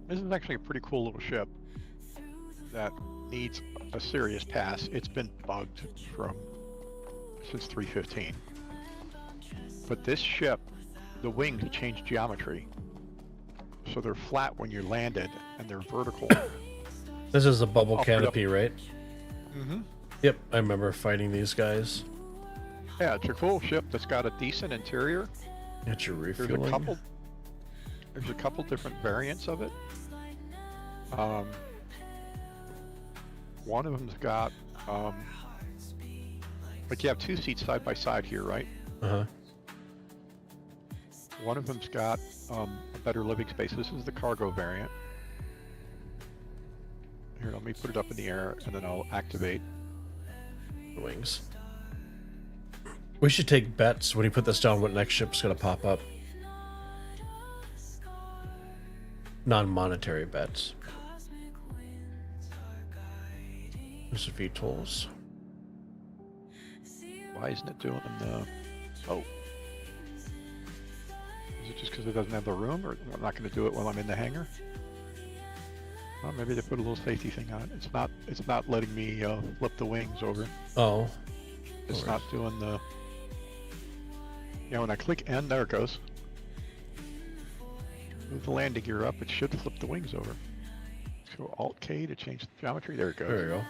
This is actually a pretty cool little ship that needs a serious pass. It's been bugged since 315. But this ship, the wings change geometry. So they're flat when you're landed and they're vertical. This is the bubble I'll put it up. canopy, right? Mm-hmm. Yep, I remember fighting these guys. Yeah, it's a cool ship that's got a decent interior. Got your There's refueling. There's a couple different variants of it. One of them's got like you have two seats side by side here, right? Uh-huh. One of them's got a better living space. This is the cargo variant. Here, let me put it up in the air and then I'll activate. The wings. We should take bets when you put this down what next ship's gonna pop up. Non-monetary bets. There's the VTOLs. Why isn't it doing the... Oh. Is it just because it doesn't have the room, or I'm not going to do it while I'm in the hangar? Well, maybe they put a little safety thing on it. It's not letting me flip the wings over. Oh. It's Alright. not doing the... Yeah, when I click N, there it goes. Move the landing gear up, it should flip the wings over. So Alt-K to change the geometry. There it goes. There you go.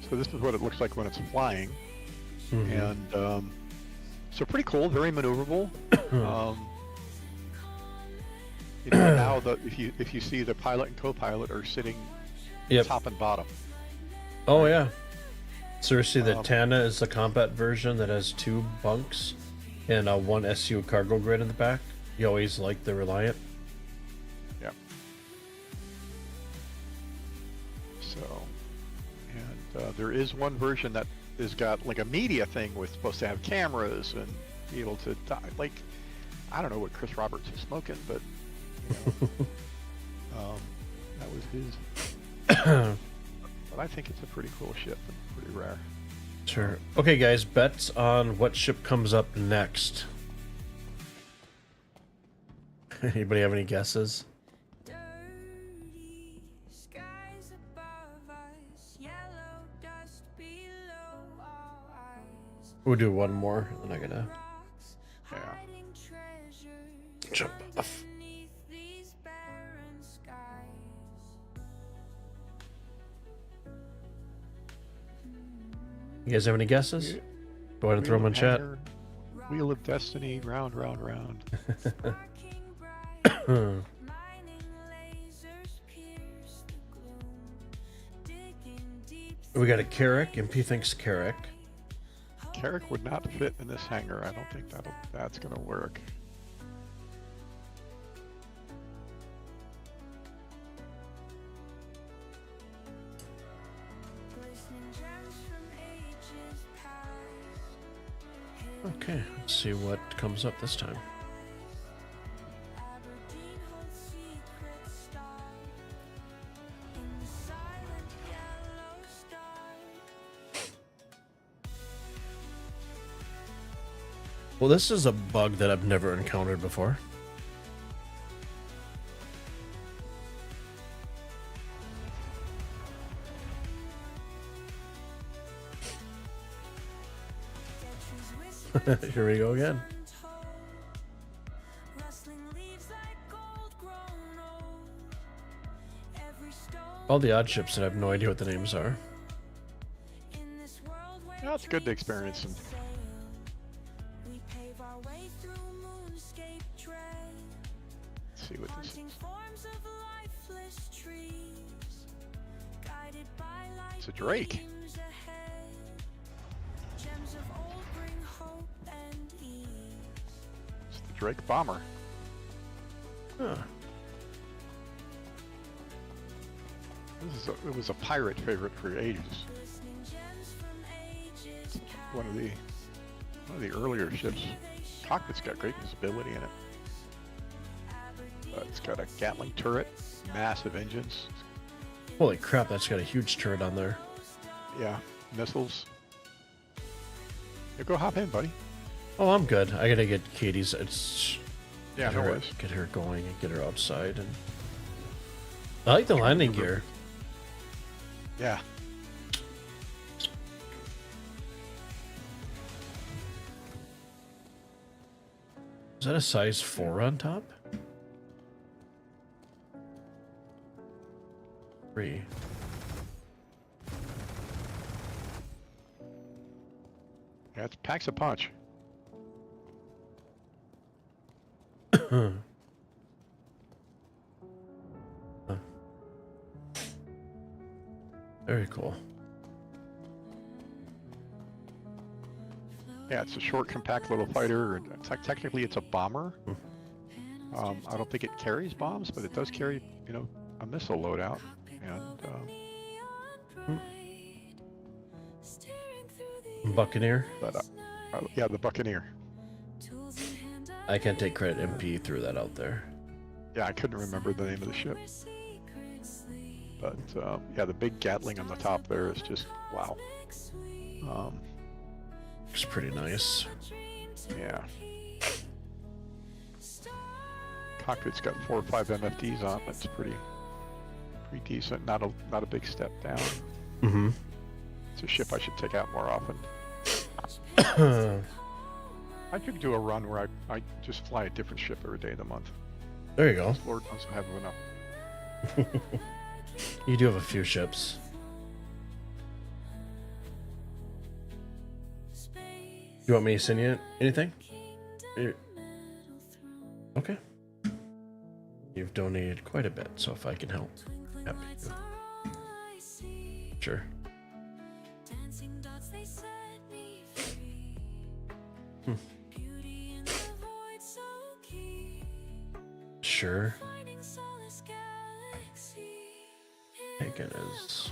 So this is what it looks like when it's flying. Mhm. And so pretty cool, very maneuverable. Now if you see the pilot and co-pilot are sitting Yep. top and bottom. Oh yeah. Seriously, the Tana is the combat version that has 2 bunks and one SU cargo grid in the back. You always like the Reliant. Yeah. So, and there is one version that has got like a media thing with supposed to have cameras and be able to like, I don't know what Chris Roberts is smoking, but you know, that was his. But I think it's a pretty cool ship and pretty rare. Sure. Okay, guys, bets on what ship comes up next. Anybody have any guesses? dirty skies above us, yellow dust below our eyes. We'll do one more, and then I gotta Rocks Yeah. hiding treasures jump off. beneath these barren skies. You guys have any guesses? Go ahead and throw them in chat. Hangar, Wheel of Destiny, round, round, round. Sparking bright, mining lasers pierce the gloom, digging deep. We got a Carrick. MP thinks Carrick. Carrick would not fit in this hangar. I don't think that's gonna work. Glistening gems from ages past. Okay, let's see what comes up this time. Aberdeen holds secret stars in the silent yellow star. Well, this is a bug that I've never encountered before. Here we go again. All the odd ships that I have no idea what the names are. Yeah, it's good to experience them. Let's see what this is. It's a Drake. It's the Drake bomber. Huh. It was a pirate favorite for ages. One of the earlier ships. Cockpit's got great visibility in it. It's got a Gatling turret, massive engines. Holy crap, that's got a huge turret on there. Yeah, missiles. Yeah, go hop in, buddy. Oh, I'm good. I gotta get Katie's. It's Yeah, get no her, worries. get her going and get her outside. And I like the landing gear. Yeah. Is that a size 4 on top? 3. Yeah, it packs a punch. Huh. Very cool. Yeah, it's a short, compact little fighter. It's like, technically, it's a bomber. I don't think it carries bombs, but it does carry, a missile loadout. And Buccaneer. but yeah, the Buccaneer. I can't take credit. MP threw that out there. Yeah, I couldn't remember the name of the ship. But yeah, the big Gatling on the top there is just wow. Looks pretty nice. Yeah. Cockpit's got 4 or 5 MFDs on. That's pretty decent. Not a big step down. Mm-hmm. It's a ship I should take out more often. I could do a run where I just fly a different ship every day of the month. There you go. Lord knows I have enough. You do have a few ships. You want me to send you anything? Okay. You've donated quite a bit, so if I can help, happy to. Sure. Sure. Take it as.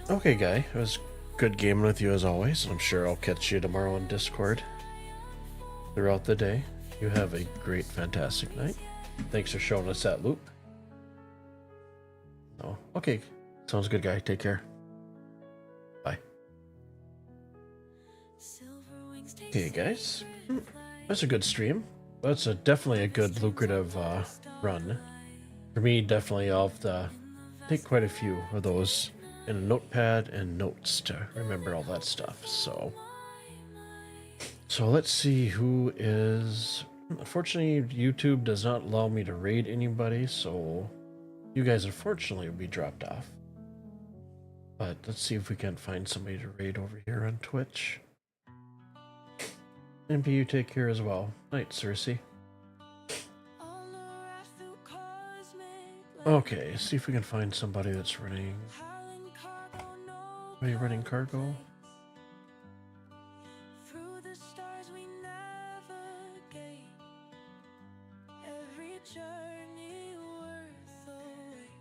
Okay, guy. It was good gaming with you as always. I'm sure I'll catch you tomorrow on Discord. Throughout the day. You have a great, fantastic night. Thanks for showing us that loop. Oh, okay. Sounds good, guy. Take care. Bye. Okay, guys. That's a good stream. That's definitely a good, lucrative run. For me, definitely I'll have to take quite a few of those in a notepad and notes to remember all that stuff. So let's see who is... Unfortunately, YouTube does not allow me to raid anybody, so you guys unfortunately will be dropped off. But let's see if we can find somebody to raid over here on Twitch. MPU, take care as well. Night, Cersei. Okay, see if we can find somebody that's running... Are you running cargo?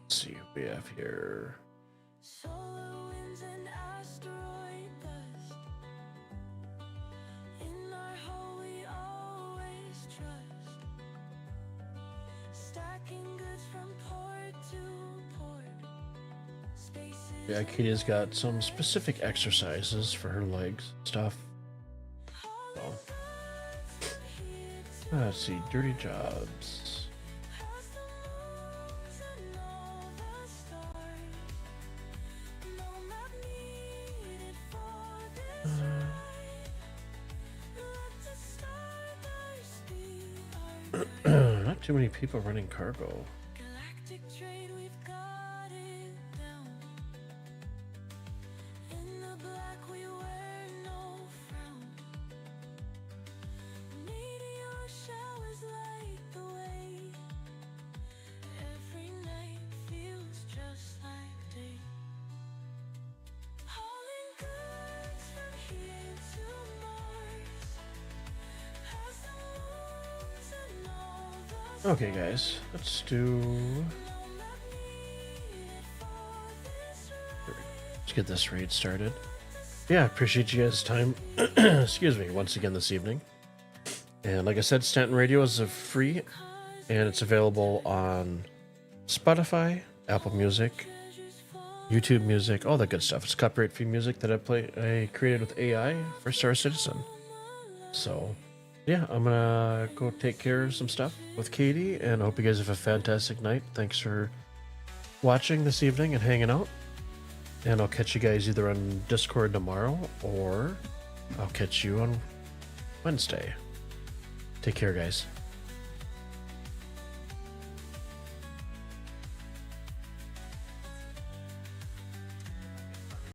Let's see what we have here. Yeah, Katie's got some specific exercises for her legs and stuff. So, let's see, dirty jobs. Not too many people running cargo. Galactic trade, we've got it down. In the black, we wear no frown. Meteor showers light the way. Every night feels just like day. Hauling goods from here to Mars. Past the moons and all the Okay, guys, let's do. Let's get this raid started. Yeah, appreciate you guys' time. Excuse me, once again this evening. And like I said, Stanton Radio is free, and it's available on Spotify, Apple Music, YouTube Music, all that good stuff. It's copyright-free music that I created with AI for Star Citizen. So, yeah, I'm gonna go take care of some stuff with Katie, and I hope you guys have a fantastic night. Thanks for watching this evening and hanging out. And I'll catch you guys either on Discord tomorrow, or I'll catch you on Wednesday. Take care, guys.